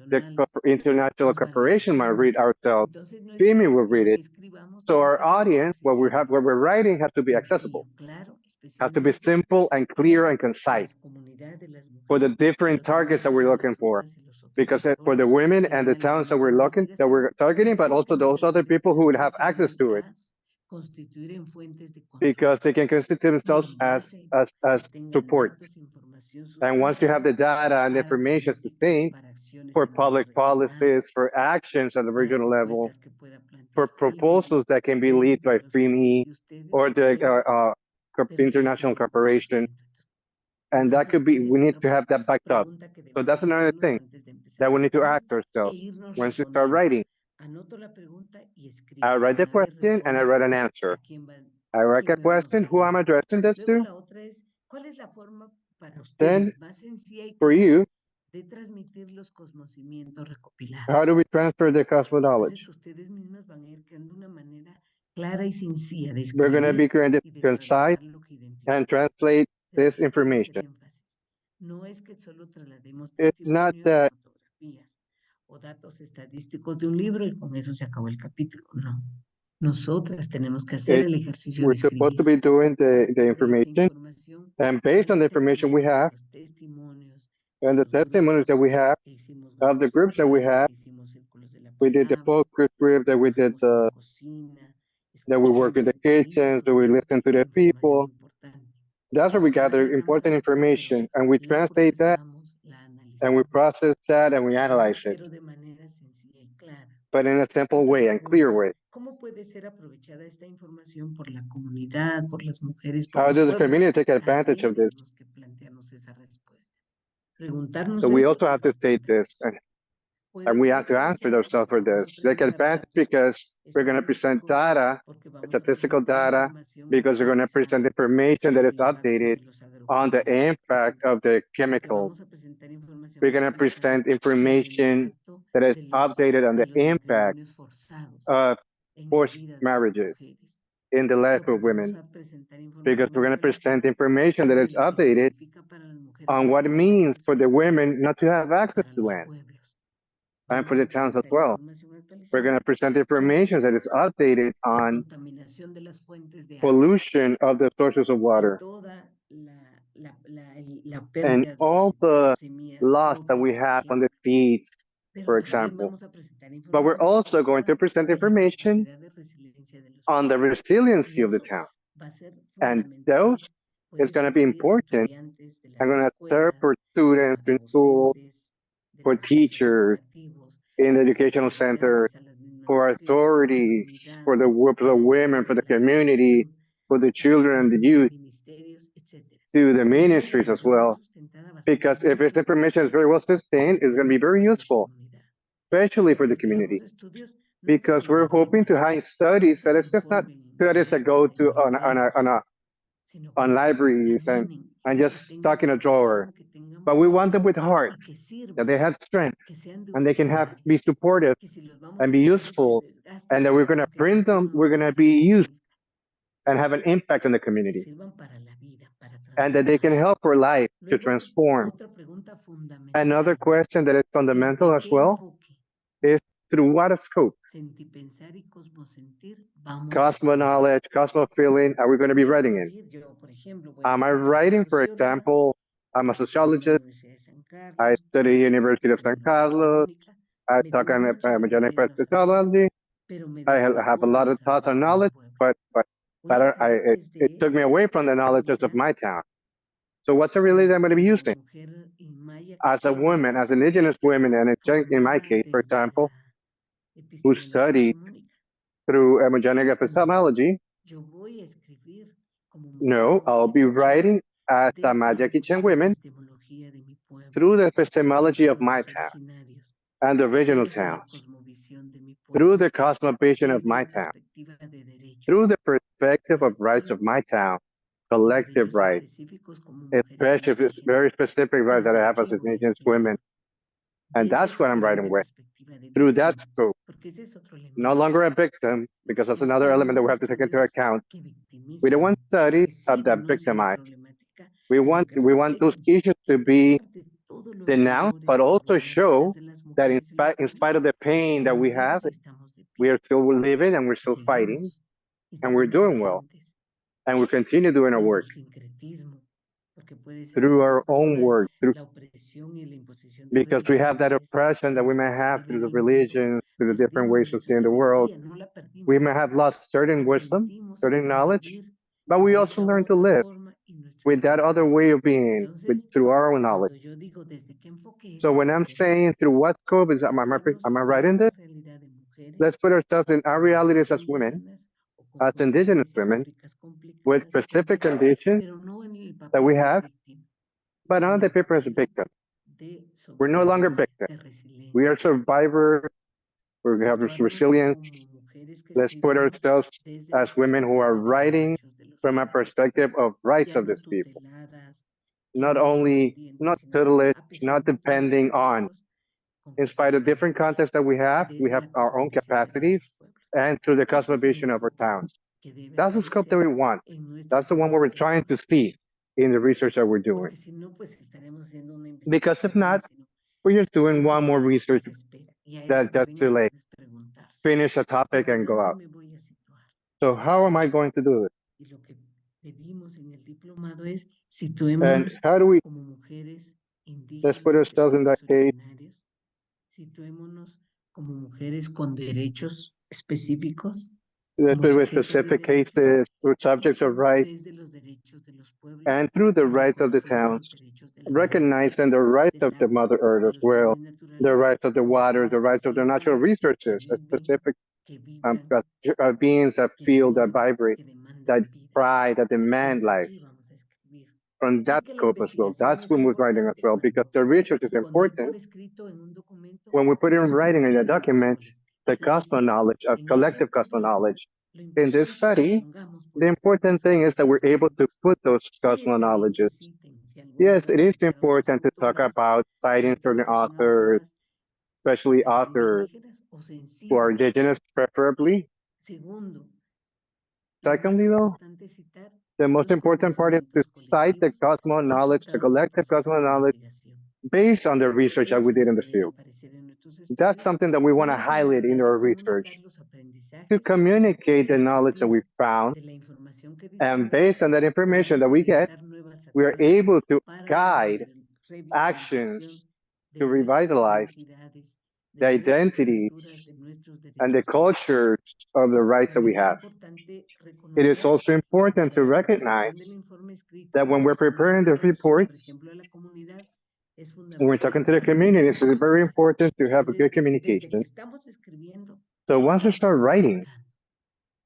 S2: The
S3: internacional,
S2: international
S3: nos va a leer
S2: cooperation might
S3: FIMI.
S2: read ourselves.
S3: Entonces,
S2: FIMI will read
S3: lo
S2: it.
S3: que escribamos
S2: So
S3: tiene
S2: our
S3: que ser muy
S2: audience,
S3: accesible,
S2: what we're writing, has to be accessible.
S3: sencillo, claro,
S2: Has to be
S3: especialmente
S2: simple and clear
S3: para
S2: and concise
S3: las comunidades, las
S2: for the
S3: mujeres y
S2: different
S3: los
S2: targets that we're
S3: municipios,
S2: looking
S3: las
S2: for.
S3: otras y los otros
S2: Because for the
S3: sectores
S2: women
S3: que
S2: and
S3: van
S2: the
S3: a leer
S2: towns that
S3: nuestra
S2: we're
S3: investigación
S2: targeting, but
S3: y que
S2: also those
S3: nuestras
S2: other people who would have
S3: investigaciones se
S2: access
S3: van
S2: to it,
S3: a constituir en fuentes de
S2: because
S3: consulta
S2: they can constitute
S3: y
S2: themselves
S3: en
S2: as
S3: base a
S2: as
S3: que tengan
S2: support.
S3: datos e información
S2: And once you have
S3: sustentada
S2: the data and the
S3: para
S2: information
S3: políticas,
S2: sustained
S3: para acciones
S2: for
S3: a nivel
S2: public
S3: regional,
S2: policies, for actions at the
S3: para
S2: regional level,
S3: propuestas que pueda
S2: for
S3: plantear FIMI
S2: proposals that can be led
S3: desde
S2: by
S3: los oídos
S2: FIMI
S3: de ustedes,
S2: or the
S3: de lo que
S2: international
S3: reciben
S2: cooperation.
S3: conocimiento.
S2: And that
S3: Entonces,
S2: could be,
S3: esa
S2: we
S3: es
S2: need
S3: otra
S2: to have that backed up.
S3: pregunta que
S2: So that's
S3: debemos
S2: another
S3: hacernos
S2: thing
S3: antes de empezar
S2: that
S3: a
S2: we need to
S3: escribir
S2: ask
S3: e
S2: ourselves
S3: irnos
S2: once we start
S3: respondiendo.
S2: writing.
S3: Anoto la pregunta y
S2: I
S3: escribo.
S2: write the
S3: Una vez
S2: question and I
S3: responda,
S2: write an answer.
S3: ¿a quién va,
S2: I write a
S3: quién me vamos
S2: question, who I'm
S3: dirigiendo?
S2: addressing this
S3: Luego
S2: to.
S3: la otra es, ¿cuál es la forma para
S2: Then
S3: ustedes más sencilla y
S2: for
S3: clara
S2: you,
S3: de transmitir los conocimientos
S2: how
S3: recopilados?
S2: do we transfer the cosmo
S3: Entonces,
S2: knowledge?
S3: ustedes mismas van a ir creando una manera clara y sencilla de
S2: We're going to be
S3: escribir y de
S2: concise
S3: relatar lo que
S2: and
S3: identifican.
S2: translate
S3: Pero
S2: this
S3: aquí quiero hacer
S2: information.
S3: énfasis. No es que solo traslademos
S2: It's not
S3: testimonios o
S2: that
S3: fotografías o datos estadísticos de un libro y con eso se acabó el capítulo. No. Nosotras tenemos que hacer
S2: it,
S3: el ejercicio
S2: we're
S3: de
S2: supposed to
S3: escribir.
S2: be doing the
S3: De esa
S2: information,
S3: información
S2: and based
S3: van
S2: on the
S3: a
S2: information we
S3: terminar
S2: have
S3: los testimonios
S2: and
S3: de
S2: the
S3: los
S2: testimonies that
S3: grupos,
S2: we have
S3: que hicimos
S2: of the
S3: grupos
S2: groups that we
S3: focales,
S2: have.
S3: que hicimos círculos de la
S2: We did the
S3: palabra,
S2: focus group, that we did
S3: trabajamos en la cocina,
S2: that we work in
S3: escuchando
S2: the
S3: y ahí
S2: kitchens, that we
S3: recopilamos
S2: listen to the
S3: información
S2: people.
S3: importante.
S2: That's where we
S3: La
S2: gather
S3: relatamos
S2: important
S3: al final, pero
S2: information and we
S3: la
S2: translate that
S3: procesamos, la
S2: and we
S3: analizamos.
S2: process that and we
S3: Entonces,
S2: analyze it,
S3: pero de manera sencilla y clara.
S2: but in a simple
S3: Otra
S2: way and clear
S3: pregunta,
S2: way.
S3: ¿cómo puede ser aprovechada esta información por la comunidad, por las mujeres, por
S2: How
S3: los
S2: does the
S3: pueblos?
S2: community take advantage
S3: También
S2: of this?
S3: tenemos que plantearnos esa respuesta. Preguntarnos
S2: So we
S3: eso
S2: also
S3: y
S2: have to state this,
S3: respondernos.
S2: and
S3: Puede
S2: we
S3: ser
S2: have to answer
S3: aprovechada
S2: ourselves
S3: porque
S2: for
S3: vamos a
S2: this. Take
S3: presentar
S2: advantage
S3: datos
S2: because we're going to present
S3: estadísticos,
S2: data,
S3: porque vamos a
S2: statistical
S3: presentar
S2: data,
S3: información
S2: because we're going to present
S3: actualizada
S2: information that
S3: sobre
S2: is
S3: el impacto
S2: updated
S3: de los
S2: on the
S3: agroquímicos, por
S2: impact
S3: ejemplo,
S2: of the
S3: porque
S2: chemicals.
S3: vamos a presentar información
S2: We're going to
S3: actualizada
S2: present
S3: sobre el
S2: information
S3: impacto
S2: that is
S3: de
S2: updated on the
S3: los
S2: impact
S3: matrimonios forzados
S2: of
S3: en la
S2: forced
S3: vida de las
S2: marriages
S3: mujeres,
S2: in the life
S3: porque
S2: of
S3: vamos
S2: women,
S3: a presentar
S2: because
S3: información
S2: we're going to present
S3: actualizada
S2: information that
S3: sobre
S2: is
S3: lo que
S2: updated
S3: significa para las mujeres
S2: on
S3: no
S2: what it
S3: tener
S2: means
S3: acceso
S2: for
S3: a
S2: the
S3: la tierra
S2: women not to have
S3: y
S2: access
S3: para
S2: to
S3: los
S2: land,
S3: pueblos.
S2: and for
S3: Vamos
S2: the
S3: a
S2: towns as
S3: presentar
S2: well.
S3: información
S2: We're going
S3: actualizada
S2: to present
S3: sobre
S2: information that is updated
S3: la
S2: on
S3: contaminación de las fuentes de agua
S2: pollution of the sources of
S3: y
S2: water
S3: toda la
S2: and
S3: pérdida de las
S2: all the
S3: semillas
S2: loss that
S3: polio,
S2: we
S3: por
S2: have on the
S3: ejemplo.
S2: seeds,
S3: Pero
S2: for
S3: también
S2: example.
S3: vamos a presentar
S2: But we're
S3: información
S2: also going to
S3: actualizada
S2: present
S3: de la
S2: information
S3: capacidad de resiliencia de los
S2: on the
S3: pueblos.
S2: resiliency
S3: Y
S2: of the
S3: eso
S2: town.
S3: va a ser
S2: And
S3: fundamental.
S2: those is
S3: Puede
S2: going to be
S3: servir a
S2: important.
S3: estudiantes de
S2: I'm
S3: las
S2: going to serve
S3: escuelas,
S2: for students
S3: para
S2: in school,
S3: docentes, de
S2: for
S3: los centros
S2: teachers,
S3: educativos,
S2: in the
S3: a las
S2: educational center,
S3: autoridades, a las mismas
S2: for
S3: mujeres, a la
S2: authorities,
S3: comunidad,
S2: for the
S3: a
S2: for the
S3: la
S2: women, for
S3: niñez,
S2: the
S3: a la
S2: community,
S3: juventud,
S2: for the children and the
S3: a
S2: youth,
S3: ministerios, etcétera.
S2: to the
S3: Si es
S2: ministries as
S3: información bien
S2: well.
S3: sustentada, va a ser
S2: Because if this
S3: muy
S2: information is
S3: útil,
S2: very well sustained, it's going to be
S3: especialmente
S2: very
S3: para la
S2: useful,
S3: comunidad.
S2: especially for
S3: Porque
S2: the
S3: esperamos
S2: community.
S3: estudios no que se
S2: Because we're hoping to
S3: inventen,
S2: hide studies
S3: no que
S2: that
S3: se
S2: it's just not
S3: informen
S2: studies that go
S3: letras en
S2: to
S3: libreros, sino que
S2: on libraries
S3: animen,
S2: and
S3: que
S2: just stuck
S3: tengan
S2: in a drawer.
S3: corazón, que tengan
S2: But we want
S3: fuerza
S2: them with heart,
S3: y que
S2: that they
S3: sirvan,
S2: have strength,
S3: que sean de
S2: and they can
S3: utilidad,
S2: be supportive
S3: que si los vamos
S2: and
S3: a
S2: be
S3: imprimir se
S2: useful, and
S3: desgasten
S2: that we're going to
S3: porque
S2: print them,
S3: continúen
S2: we're
S3: con
S2: going to
S3: esa
S2: be used
S3: polémica,
S2: and have an impact on the
S3: que
S2: community,
S3: sirvan para la vida, para
S2: and that they can
S3: transformar.
S2: help for life to
S3: Luego,
S2: transform.
S3: otra pregunta
S2: Another
S3: fundamental,
S2: question that is fundamental
S3: ¿desde
S2: as
S3: qué
S2: well
S3: enfoque,
S2: is through what scope?
S3: sentipensar y cosmosentir vamos a
S2: Cosmo
S3: escribir?
S2: knowledge, cosmo feeling, are we going to be
S3: Voy a
S2: writing in?
S3: escribir yo, por ejemplo, voy a
S2: Am I
S3: decir, yo soy
S2: writing, for
S3: socióloga,
S2: example, I'm a
S3: estudié en la
S2: sociologist,
S3: Universidad de San
S2: I
S3: Carlos,
S2: study
S3: especializo en
S2: University of San
S3: epistemología
S2: Carlos,
S3: hegemónica,
S2: I
S3: me
S2: talk
S3: gusta
S2: on
S3: mucho
S2: Magellanic
S3: escribir en los autores,
S2: technology,
S3: pero me
S2: I have a
S3: desligó de
S2: lot of
S3: los
S2: thoughts on
S3: autores de mi
S2: knowledge,
S3: pueblo.
S2: but
S3: Voy a escribir
S2: it
S3: desde
S2: took me
S3: esa
S2: away from the knowledge of
S3: realidad
S2: my town. So what's the
S3: como,
S2: religion I'm going to be
S3: como
S2: using?
S3: mujer maya
S2: As a
S3: quichua
S2: woman, as
S3: huacho,
S2: indigenous women, and in my
S3: formada
S2: case, for
S3: desde
S2: example,
S3: la
S2: who
S3: epistemología
S2: studied
S3: hegemónica.
S2: through Magellanic
S3: No,
S2: epistemology,
S3: yo voy a escribir como mujer
S2: no, I'll
S3: maya
S2: be
S3: quichua
S2: writing as a
S3: desde
S2: Maya Kichan
S3: la
S2: women
S3: epistemología de mi pueblo,
S2: through the
S3: de mis
S2: epistemology of my
S3: pueblos
S2: town
S3: originarios,
S2: and the regional
S3: desde la
S2: towns,
S3: cosmovisión de mi
S2: through
S3: pueblo,
S2: the cosmovision of
S3: desde
S2: my
S3: la
S2: town,
S3: perspectiva de
S2: through
S3: derechos
S2: the perspective of rights of my
S3: colectivos
S2: town,
S3: y
S2: collective
S3: derechos
S2: rights,
S3: específicos como mujeres
S2: especially very
S3: indígenas.
S2: specific rights that I
S3: Desde
S2: have as
S3: allí voy a
S2: indigenous
S3: escribir.
S2: women. And
S3: desde
S2: that's
S3: su
S2: what I'm writing
S3: propia
S2: with.
S3: perspectiva de
S2: Through that
S3: víctima,
S2: scope,
S3: porque ese es otro
S2: no
S3: elemento.
S2: longer a victim, because that's
S3: No
S2: another element that we
S3: queremos
S2: have to take into
S3: estudios
S2: account.
S3: que
S2: We don't
S3: victimizan,
S2: want studies
S3: que
S2: of
S3: sí
S2: that
S3: denuncian la
S2: victimized.
S3: problemática
S2: We
S3: de
S2: want those
S3: degradación,
S2: issues to
S3: a
S2: be
S3: pesar de todos los
S2: denounced,
S3: dolores
S2: but
S3: por
S2: also
S3: pérdidas
S2: show
S3: de las
S2: that
S3: mujeres en el
S2: in
S3: país,
S2: spite of the pain that we have,
S3: seguimos y estamos de
S2: we
S3: pie,
S2: are still living and we're
S3: y
S2: still fighting
S3: seguimos y
S2: and we're
S3: seguimos
S2: doing well
S3: vigentes
S2: and we continue doing our
S3: desde el
S2: work
S3: sincretismo, porque puede ser que
S2: through
S3: por
S2: our own
S3: toda
S2: work, through
S3: la opresión y la imposición de
S2: because we have that
S3: religiones,
S2: oppression that
S3: de
S2: we may
S3: modos
S2: have
S3: de
S2: through
S3: ver
S2: the
S3: el mundo,
S2: religion, through the different
S3: perdimos
S2: ways of
S3: mucha
S2: seeing the world.
S3: sabiduría, no la
S2: We
S3: perdimos,
S2: may have lost certain wisdom,
S3: aprendimos
S2: certain
S3: a
S2: knowledge,
S3: vivir
S2: but we
S3: de
S2: also
S3: esa
S2: learn to
S3: otra
S2: live
S3: forma y nuestras
S2: with that other
S3: comunidades.
S2: way of being
S3: Entonces,
S2: through our own knowledge.
S3: cuando yo digo desde qué enfoque
S2: So
S3: esto
S2: when
S3: va a
S2: I'm
S3: ser,
S2: saying through what scope is,
S3: situémonos
S2: am I
S3: en
S2: right in
S3: esta
S2: this?
S3: realidad de
S2: Let's
S3: mujeres,
S2: put ourselves in our
S3: de
S2: realities
S3: mujeres
S2: as women,
S3: indígenas o con
S2: as indigenous
S3: condiciones
S2: women,
S3: históricas
S2: with
S3: complicadas y
S2: specific
S3: complejas,
S2: conditions
S3: pero no en el
S2: that
S3: papel
S2: we
S3: de la
S2: have,
S3: víctima,
S2: but
S3: en
S2: on the
S3: el
S2: paper as a
S3: papel
S2: victim.
S3: de
S2: We're no longer
S3: sobrevivencia,
S2: victims.
S3: de
S2: We are
S3: resiliencia.
S2: survivors. We have this
S3: Situarnos
S2: resilience.
S3: como mujeres que
S2: Let's put
S3: escribimos
S2: ourselves
S3: desde la
S2: as women who are
S3: perspectiva de
S2: writing
S3: derechos de los
S2: from a
S3: pueblos,
S2: perspective of rights
S3: ya
S2: of
S3: no
S2: these people,
S3: tuteladas, ya
S2: not
S3: no
S2: only, not
S3: dependientes, sino
S2: tutelage,
S3: a pesar
S2: not
S3: de todos los
S2: depending on.
S3: contextos, con
S2: In spite of different
S3: capacidades,
S2: contexts that we
S3: desde
S2: have
S3: la
S2: our own
S3: cosmovisión de nuestros
S2: capacities
S3: pueblos.
S2: and through the
S3: Este es el
S2: cosmovision of our
S3: enfoque
S2: towns.
S3: que debe
S2: That's the scope that
S3: aparecer
S2: we want.
S3: en
S2: That's
S3: nuestras
S2: the one where we're trying to
S3: investigaciones,
S2: see in the research that we're doing.
S3: porque si no, pues estaremos haciendo una
S2: Because if
S3: investigación
S2: not,
S3: más, sino
S2: we're just
S3: ¿qué
S2: doing
S3: es
S2: one
S3: lo
S2: more
S3: que
S2: research
S3: se espera? Y a eso
S2: that
S3: le
S2: just to
S3: vengo
S2: like
S3: es preguntarse,
S2: finish a topic
S3: ¿desde
S2: and go
S3: dónde
S2: out.
S3: me voy a situar?
S2: So how am I going to do it?
S3: Y lo que pedimos en el diplomado es
S2: And
S3: situémonos
S2: how do we,
S3: como mujeres
S2: let's put
S3: indígenas de
S2: ourselves in that
S3: pueblos
S2: case,
S3: originarios, situémonos como mujeres con derechos específicos,
S2: let's
S3: como
S2: put with
S3: sujetos de
S2: specific
S3: derechos
S2: cases, with
S3: y
S2: subjects of
S3: como
S2: rights,
S3: desde los derechos de los pueblos
S2: and through the
S3: el
S2: rights of the
S3: reconocimiento de
S2: towns,
S3: los derechos de la vida,
S2: recognizing the rights
S3: del
S2: of the
S3: agua,
S2: Mother Earth
S3: de
S2: as
S3: los
S2: well,
S3: bienes
S2: the
S3: naturales,
S2: rights of the
S3: de los
S2: water, the
S3: seres que
S2: rights of the natural
S3: sienten, que
S2: resources, as
S3: viven,
S2: specific
S3: que vibran,
S2: beings that
S3: que
S2: feel, that
S3: lloran,
S2: vibrate,
S3: que
S2: that
S3: demandan vida.
S2: cry, that demand
S3: Desde
S2: life.
S3: allí vamos a escribir.
S2: From that
S3: Porque la
S2: scope as well.
S3: investigación
S2: That's
S3: es
S2: when we're writing as
S3: importante
S2: well, because
S3: cuando,
S2: the research is
S3: cuando hay por
S2: important
S3: escrito en un documento
S2: when we put in
S3: los
S2: writing in a
S3: conocimientos
S2: document the
S3: colectivos. Es
S2: cosmo
S3: decir,
S2: knowledge of
S3: en este
S2: collective cosmo
S3: estudio
S2: knowledge.
S3: lo
S2: In this
S3: importante es que
S2: study,
S3: pongamos por
S2: the
S3: escrito
S2: important
S3: esos
S2: thing is that we're able to
S3: conocimientos.
S2: put those
S3: Sí
S2: cosmo
S3: está bien que
S2: knowledges.
S3: citen, si alguna
S2: Yes,
S3: vez
S2: it is
S3: necesitaron a las
S2: important to talk
S3: autoras,
S2: about citing
S3: sobre todo
S2: certain
S3: que sean
S2: authors,
S3: autoras
S2: especially authors
S3: indígenas o
S2: who are
S3: sensibles.
S2: indigenous, preferably.
S3: Segundo, lo más
S2: Secondly, though,
S3: importante es citar
S2: the most
S3: los
S2: important part is to
S3: conocimientos
S2: cite the
S3: colectivos,
S2: cosmo knowledge, the
S3: resultado del
S2: collective
S3: proceso
S2: cosmo
S3: de
S2: knowledge,
S3: investigación.
S2: based on the research that we
S3: Eso es
S2: did
S3: lo
S2: in the
S3: que debe
S2: field.
S3: aparecer en nuestros
S2: That's
S3: estudios
S2: something that we want
S3: con
S2: to
S3: la
S2: highlight in
S3: finalidad de
S2: our
S3: comunicar
S2: research,
S3: los
S2: to
S3: aprendizajes y
S2: communicate
S3: que
S2: the
S3: a
S2: knowledge that we
S3: partir
S2: found.
S3: de la información que
S2: And based
S3: disponemos
S2: on that information that
S3: podamos
S2: we get,
S3: orientar nuevas
S2: we are
S3: acciones
S2: able to
S3: para la
S2: guide actions
S3: revitalización de
S2: to
S3: nuestras
S2: revitalize
S3: identidades,
S2: the
S3: de nuestras culturas,
S2: identities
S3: de nuestros
S2: and the
S3: derechos humanos.
S2: cultures of the rights that we
S3: También es
S2: have.
S3: importante
S2: It is
S3: reconocer
S2: also
S3: que
S2: important
S3: para
S2: to
S3: la preparación del
S2: recognize
S3: informe escrito,
S2: that
S3: la
S2: when we're
S3: sesión de
S2: preparing the
S3: introducción, por
S2: reports,
S3: ejemplo, a la comunidad, es
S2: when we're talking to
S3: fundamental
S2: the
S3: tener una
S2: community, it's
S3: buena
S2: very
S3: base.
S2: important to have a good
S3: Entonces, desde que
S2: communication.
S3: estamos escribiendo,
S2: So once we
S3: estamos
S2: start writing,
S3: comunicando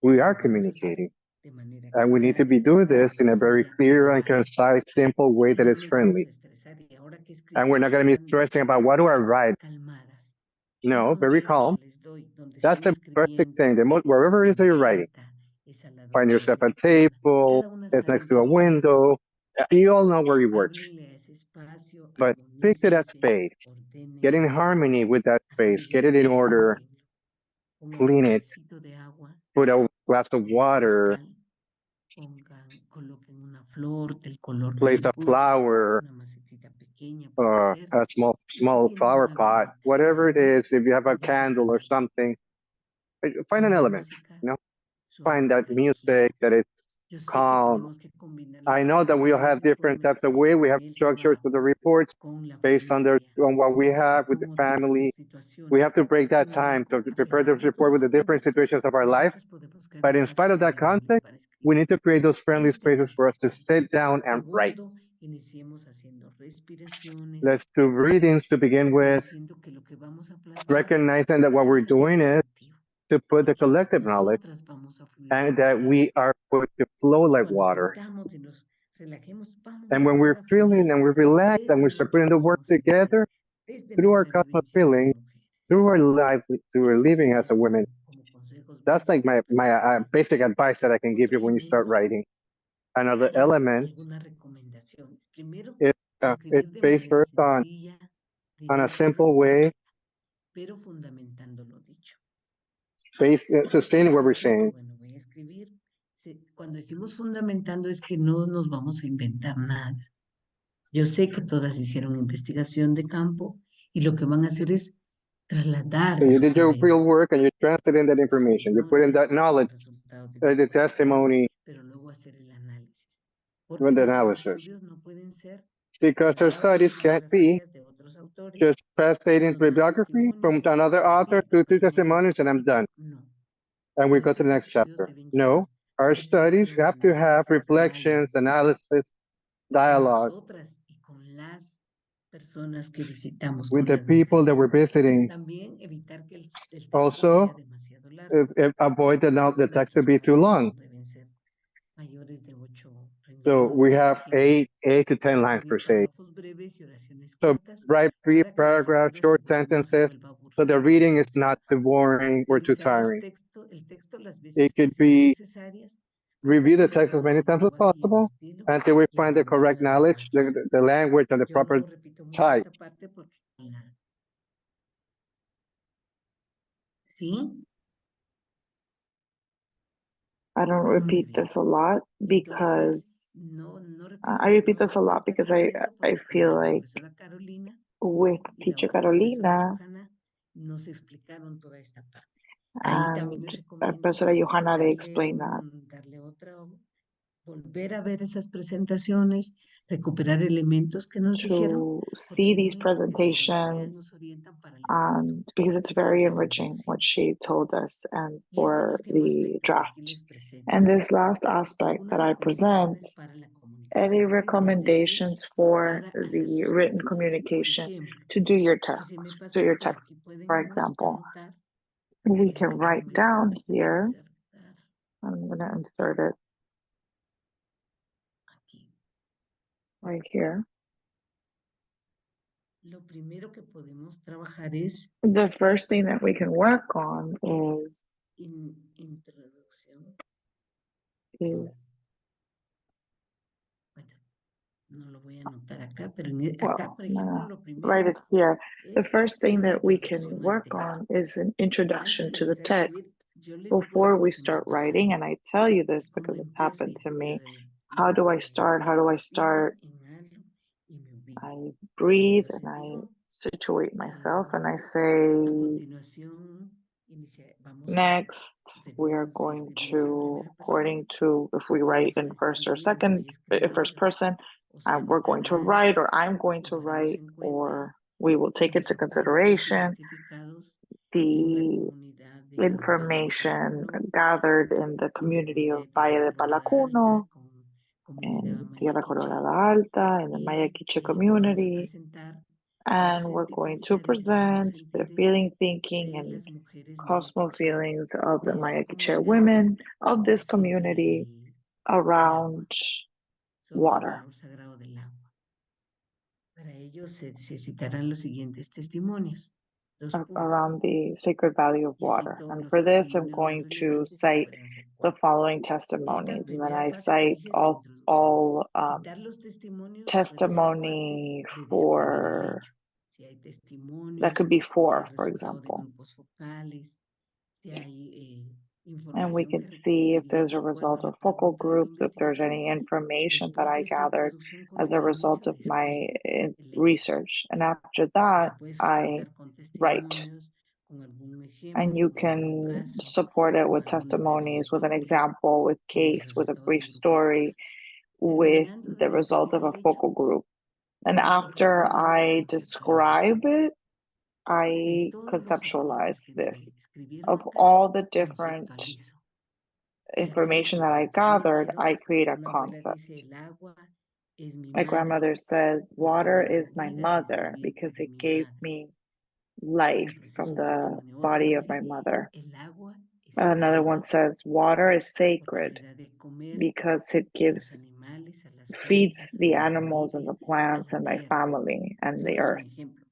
S2: we
S3: y lo
S2: are
S3: vamos a hacer
S2: communicating.
S3: de manera
S2: And we need to
S3: clara,
S2: be doing this in a very
S3: sencilla,
S2: clear and
S3: amable.
S2: concise, simple way
S3: Y
S2: that
S3: no
S2: is
S3: nos vamos
S2: friendly.
S3: a estresar. Y ahora que
S2: And we're
S3: escribir,
S2: not going to be
S3: lean
S2: stressing about what do I write.
S3: calmadas. Un
S2: No, very
S3: consejo que
S2: calm.
S3: les doy, donde
S2: That's
S3: estén
S2: the basic
S3: escribiendo,
S2: thing.
S3: en su
S2: Wherever it is that you're writing,
S3: mesita, es al lado
S2: find
S3: de la
S2: yourself a
S3: ventana.
S2: table,
S3: Cada una
S2: it's
S3: sabe
S2: next
S3: en
S2: to
S3: qué
S2: a
S3: espacio.
S2: window. You all know where you work,
S3: Háblenle a ese espacio,
S2: but speak to that
S3: armonícense,
S2: space. Get in
S3: ordénenlo,
S2: harmony with that space. Get it
S3: arréglenlo,
S2: in order.
S3: limpienlo. Pongan un
S2: Clean it.
S3: vasito de agua,
S2: Put a glass of
S3: de
S2: water.
S3: cristal, coloquen una flor del color que
S2: Place
S3: les
S2: a
S3: guste,
S2: flower.
S3: una macetita pequeña puede ser.
S2: A
S3: Y si
S2: small
S3: tienen
S2: flower
S3: una
S2: pot.
S3: velita,
S2: Whatever
S3: si
S2: it
S3: no,
S2: is. If you have a candle
S3: dibujen
S2: or
S3: algo.
S2: something, find an
S3: Una
S2: element.
S3: música
S2: You know, find
S3: suave,
S2: that music
S3: tranquila.
S2: that is
S3: Yo sé que
S2: calm.
S3: tenemos que combinar la
S2: I know that
S3: estructura
S2: we'll
S3: de los
S2: have different
S3: informes
S2: types of way. We
S3: con
S2: have
S3: el
S2: structures to the
S3: trabajo,
S2: reports
S3: con la
S2: based on
S3: familia,
S2: on what we have with the
S3: con otras
S2: family. We have
S3: situaciones.
S2: to break that
S3: Sin
S2: time to
S3: embargo, a
S2: prepare
S3: pesar
S2: this
S3: de todo
S2: report with
S3: ese
S2: the different
S3: contexto,
S2: situations of our life.
S3: nosotros podemos crear
S2: But in spite
S3: espacios
S2: of that
S3: agradables
S2: context,
S3: para
S2: we
S3: escribir.
S2: need to create those friendly
S3: Este es
S2: spaces
S3: el
S2: for us to
S3: primero.
S2: sit down and write.
S3: Segundo, iniciemos haciendo respiraciones,
S2: Let's do breathings to begin with,
S3: reconociendo que lo que vamos a plasmar
S2: recognizing that what
S3: es el
S2: we're
S3: saber
S2: doing is
S3: colectivo
S2: to put
S3: y
S2: the
S3: que
S2: collective knowledge
S3: nosotras vamos a fluir
S2: and
S3: como
S2: that we
S3: agua.
S2: are put to flow like
S3: Cuando
S2: water.
S3: sintamos y nos relajemos, vamos a
S2: And when
S3: empezar
S2: we're
S3: a
S2: feeling
S3: fluir
S2: and we're relaxed and
S3: desde
S2: we start
S3: nuestro
S2: putting the work
S3: cosmos-sentir,
S2: together
S3: desde
S2: through our
S3: nuestra
S2: cosmos
S3: vivencia como
S2: feeling,
S3: mujeres.
S2: through our life, through our
S3: Ese
S2: living as
S3: sería
S2: a woman,
S3: como consejos
S2: that's like
S3: básicos para
S2: my
S3: escribir.
S2: basic advice that I can give
S3: Otro
S2: you when you start
S3: elemento
S2: writing. Another
S3: es
S2: element
S3: algunas recomendaciones. Primero,
S2: is it's
S3: escribir de
S2: based
S3: manera
S2: first on
S3: sencilla,
S2: on a
S3: Primero
S2: simple way,
S3: pero fundamentando lo dicho.
S2: sustaining what we're saying.
S3: Bueno, voy a escribir. Cuando decimos fundamentando es que no nos vamos a inventar nada. Yo sé que todas hicieron investigación de campo y lo que van a hacer es trasladar
S2: So you
S3: esos
S2: did your
S3: saberes.
S2: field work and you translated in that information. You put in that knowledge,
S3: Resultados de
S2: the testimony,
S3: pero luego hacer el análisis.
S2: and
S3: Porque
S2: the
S3: muchos
S2: analysis.
S3: estudios no pueden ser
S2: Because our studies can't be
S3: bibliografías de otros autores,
S2: just translating
S3: unos más
S2: bibliography from
S3: testimonios,
S2: another
S3: en
S2: author
S3: fin,
S2: to two
S3: pasemos
S2: testimonios and I'm
S3: rápido.
S2: done.
S3: No.
S2: And we go to the
S3: Nuestros
S2: next
S3: estudios
S2: chapter.
S3: deben
S2: No,
S3: llevar
S2: our studies
S3: reflexión,
S2: have to have
S3: análisis,
S2: reflections,
S3: diálogo
S2: analysis,
S3: con
S2: dialogue
S3: nosotras y con las personas que visitamos,
S2: with
S3: con
S2: the
S3: las
S2: people that
S3: mujeres.
S2: we're visiting.
S3: También evitar que el texto
S2: Also,
S3: sea demasiado largo.
S2: avoid the text to
S3: Documentos
S2: be too long.
S3: no deben ser mayores de 8
S2: So
S3: renglones,
S2: we
S3: por
S2: have
S3: ejemplo.
S2: 8 to 10 lines per
S3: Escribir
S2: se.
S3: párrafos breves y oraciones
S2: So
S3: cortas
S2: write brief
S3: para que la
S2: paragraphs,
S3: lectura
S2: short
S3: no se
S2: sentences,
S3: vuelva
S2: so the
S3: aburrida o
S2: reading is
S3: cansada.
S2: not too boring or too
S3: Revisar
S2: tiring.
S3: el texto las
S2: It
S3: veces que
S2: could
S3: sean
S2: be
S3: necesarias hasta
S2: review
S3: que
S2: the text as
S3: logremos
S2: many
S3: un
S2: times as
S3: lenguaje y un
S2: possible
S3: estilo
S2: until we
S3: y el
S2: find the
S3: tamaño
S2: correct knowledge,
S3: adecuados.
S2: the language, and the proper
S3: Yo repito mucho
S2: type.
S3: esta parte porque ¿sí?
S4: I don't
S3: Muy
S4: repeat
S3: bien.
S4: this a lot
S3: Entonces,
S4: because
S3: no
S4: I repeat this a lot because I feel
S3: la
S4: like
S3: profesora Carolina
S4: with
S3: y la
S4: teacher
S3: otra profesora
S4: Carolina
S3: Johanna nos explicaron toda esta parte. Ahí también
S4: and
S3: les recomiendo
S4: Professor Johanna, they
S3: darle,
S4: explain that.
S3: darle otra, volver a ver esas presentaciones, recuperar elementos que nos dijeron,
S4: To
S3: porque
S4: see
S3: es
S4: these
S3: muy enriquecedor, porque ellas
S4: presentations
S3: nos orientan para la escritura
S4: because it's very
S3: y la
S4: enriching what
S3: redacción.
S4: she told us and
S3: Y este
S4: for
S3: último
S4: the
S3: aspecto que aquí
S4: draft.
S3: les presento,
S4: And this last aspect
S3: algunas
S4: that I present,
S3: recomendaciones para la comunicación
S4: any
S3: escrita, es decir,
S4: recommendations for
S3: para hacer
S4: the
S3: sus
S4: written
S3: tesis. Por
S4: communication
S3: ejemplo,
S4: to do your
S3: que se me
S4: tests, do
S3: pasó,
S4: your
S3: pero
S4: text.
S3: aquí
S4: For
S3: podemos
S4: example,
S3: anotar,
S4: we can write
S3: permítame,
S4: down
S3: voy a
S4: here.
S3: insertar
S4: I'm going to insert it
S3: aquí.
S4: right here.
S3: Lo primero que podemos trabajar es
S4: The first thing that we can work on
S3: introducción.
S4: is
S3: Bueno, no lo voy a anotar acá, pero acá,
S4: well,
S3: por ejemplo, lo
S4: write
S3: primero
S4: it here. The
S3: es
S4: first thing
S3: una
S4: that we can
S3: introducción al
S4: work
S3: texto.
S4: on is an
S3: Y
S4: introduction
S3: antes de
S4: to the
S3: empezar a escribir,
S4: text
S3: yo les digo
S4: before
S3: esto
S4: we
S3: porque me ha
S4: start writing.
S3: pasado.
S4: And I tell you this because
S3: Cuando
S4: it's
S3: empiezo
S4: happened
S3: y
S4: to me.
S3: de,
S4: How do I start? How do I
S3: respiro,
S4: start?
S3: inhalo y me ubico.
S4: I breathe and
S3: Entonces
S4: I
S3: digo,
S4: situate myself and I
S3: a
S4: say,
S3: continuación, vamos
S4: next, we are
S3: según si
S4: going
S3: escribimos en
S4: to,
S3: primera persona,
S4: according to if we write
S3: vamos a
S4: in first
S3: estar
S4: or
S3: viendo,
S4: second,
S3: voy a escribir,
S4: first person,
S3: o se
S4: we're going to
S3: anotarán
S4: write, or I'm going
S3: o
S4: to
S3: tomaremos
S4: write,
S3: en cuenta
S4: or we will take
S3: los
S4: into
S3: aportes
S4: consideration
S3: identificados en la
S4: the
S3: comunidad de Valle de
S4: information
S3: Palacuno,
S4: gathered in the
S3: en la
S4: community of
S3: comunidad de Tierra
S4: Valle de
S3: Colorada Alta,
S4: Palacuno
S3: con comunidad
S4: and
S3: Maya
S4: Tierra
S3: Quiche,
S4: Colorada Alta and the Maya
S3: y
S4: Quiche
S3: vamos a
S4: community.
S3: presentar los
S4: And we're
S3: sentires
S4: going to
S3: y cosmos
S4: present the
S3: sentires
S4: feeling, thinking,
S3: de
S4: and
S3: las mujeres Maya
S4: cosmo
S3: Quiche
S4: feelings of the
S3: de esta
S4: Maya Quiche
S3: comunidad
S4: women of this
S3: sobre
S4: community
S3: el agua,
S4: around
S3: sobre el
S4: water,
S3: valor sagrado del agua. Para ello se necesitarán los siguientes testimonios. Dos puntos.
S4: around the sacred value of
S3: Y
S4: water.
S3: cito
S4: And
S3: los
S4: for this, I'm
S3: testimonios más
S4: going to
S3: relevantes que
S4: cite
S3: puedan ser
S4: the
S3: 4.
S4: following
S3: Esta
S4: testimonies, and then
S3: primera
S4: I
S3: fase que
S4: cite
S3: dije es la introducción.
S4: all
S3: Citar los testimonios puede ser parte
S4: testimony
S3: de describir el
S4: for
S3: hecho. Si hay
S4: that
S3: testimonios,
S4: could be
S3: si hay
S4: 4, for
S3: resultado de
S4: example.
S3: grupos focales, si hay
S4: And we
S3: información
S4: can
S3: que
S4: see if
S3: recopilé
S4: there's
S3: de
S4: a
S3: acuerdo a
S4: result
S3: la
S4: of focal
S3: pregunta de la
S4: groups, if there's
S3: investigación.
S4: any information that
S3: Después de
S4: I
S3: esta
S4: gathered
S3: introducción,
S4: as a
S3: colocar el
S4: result
S3: inicio,
S4: of my
S3: describo el hecho.
S4: research. And after
S3: Se
S4: that,
S3: puede
S4: I
S3: sustentar con
S4: write.
S3: testimonios, con algún
S4: And
S3: ejemplo,
S4: you
S3: con algún
S4: can
S3: caso,
S4: support it
S3: con
S4: with
S3: alguna breve
S4: testimonies, with an
S3: historia,
S4: example, with
S3: con el
S4: case, with a
S3: resultado de
S4: brief
S3: un grupo focal.
S4: story, with
S3: Terminando de
S4: the result
S3: describir
S4: of a
S3: el hecho,
S4: focal group. And after
S3: incorporo
S4: I describe
S3: conceptualización.
S4: it,
S3: De
S4: I
S3: todos los aportes
S4: conceptualize
S3: que
S4: this.
S3: escribieron
S4: Of
S3: acá,
S4: all the different
S3: conceptualizo. Y acá lo
S4: information that I gathered,
S3: conceptualizo.
S4: I create a
S3: Una abuela
S4: concept.
S3: dice, el agua es mi
S4: My
S3: madre,
S4: grandmother said,
S3: porque
S4: water
S3: me da
S4: is my
S3: vida desde el
S4: mother
S3: vientre
S4: because
S3: de
S4: it
S3: mi
S4: gave
S3: madre.
S4: me
S3: Bueno,
S4: life
S3: ese es
S4: from
S3: un
S4: the
S3: testimonio. Otro
S4: body of
S3: dice,
S4: my mother.
S3: el agua es
S4: Another
S3: sagrada
S4: one says, water is
S3: porque le
S4: sacred
S3: da de comer
S4: because it
S3: a los
S4: gives,
S3: animales, a las
S4: feeds
S3: plantas, a
S4: the
S3: mi
S4: animals and
S3: familia,
S4: the
S3: a
S4: plants
S3: la
S4: and my
S3: tierra.
S4: family and the
S3: Solo es un
S4: earth.
S3: ejemplo.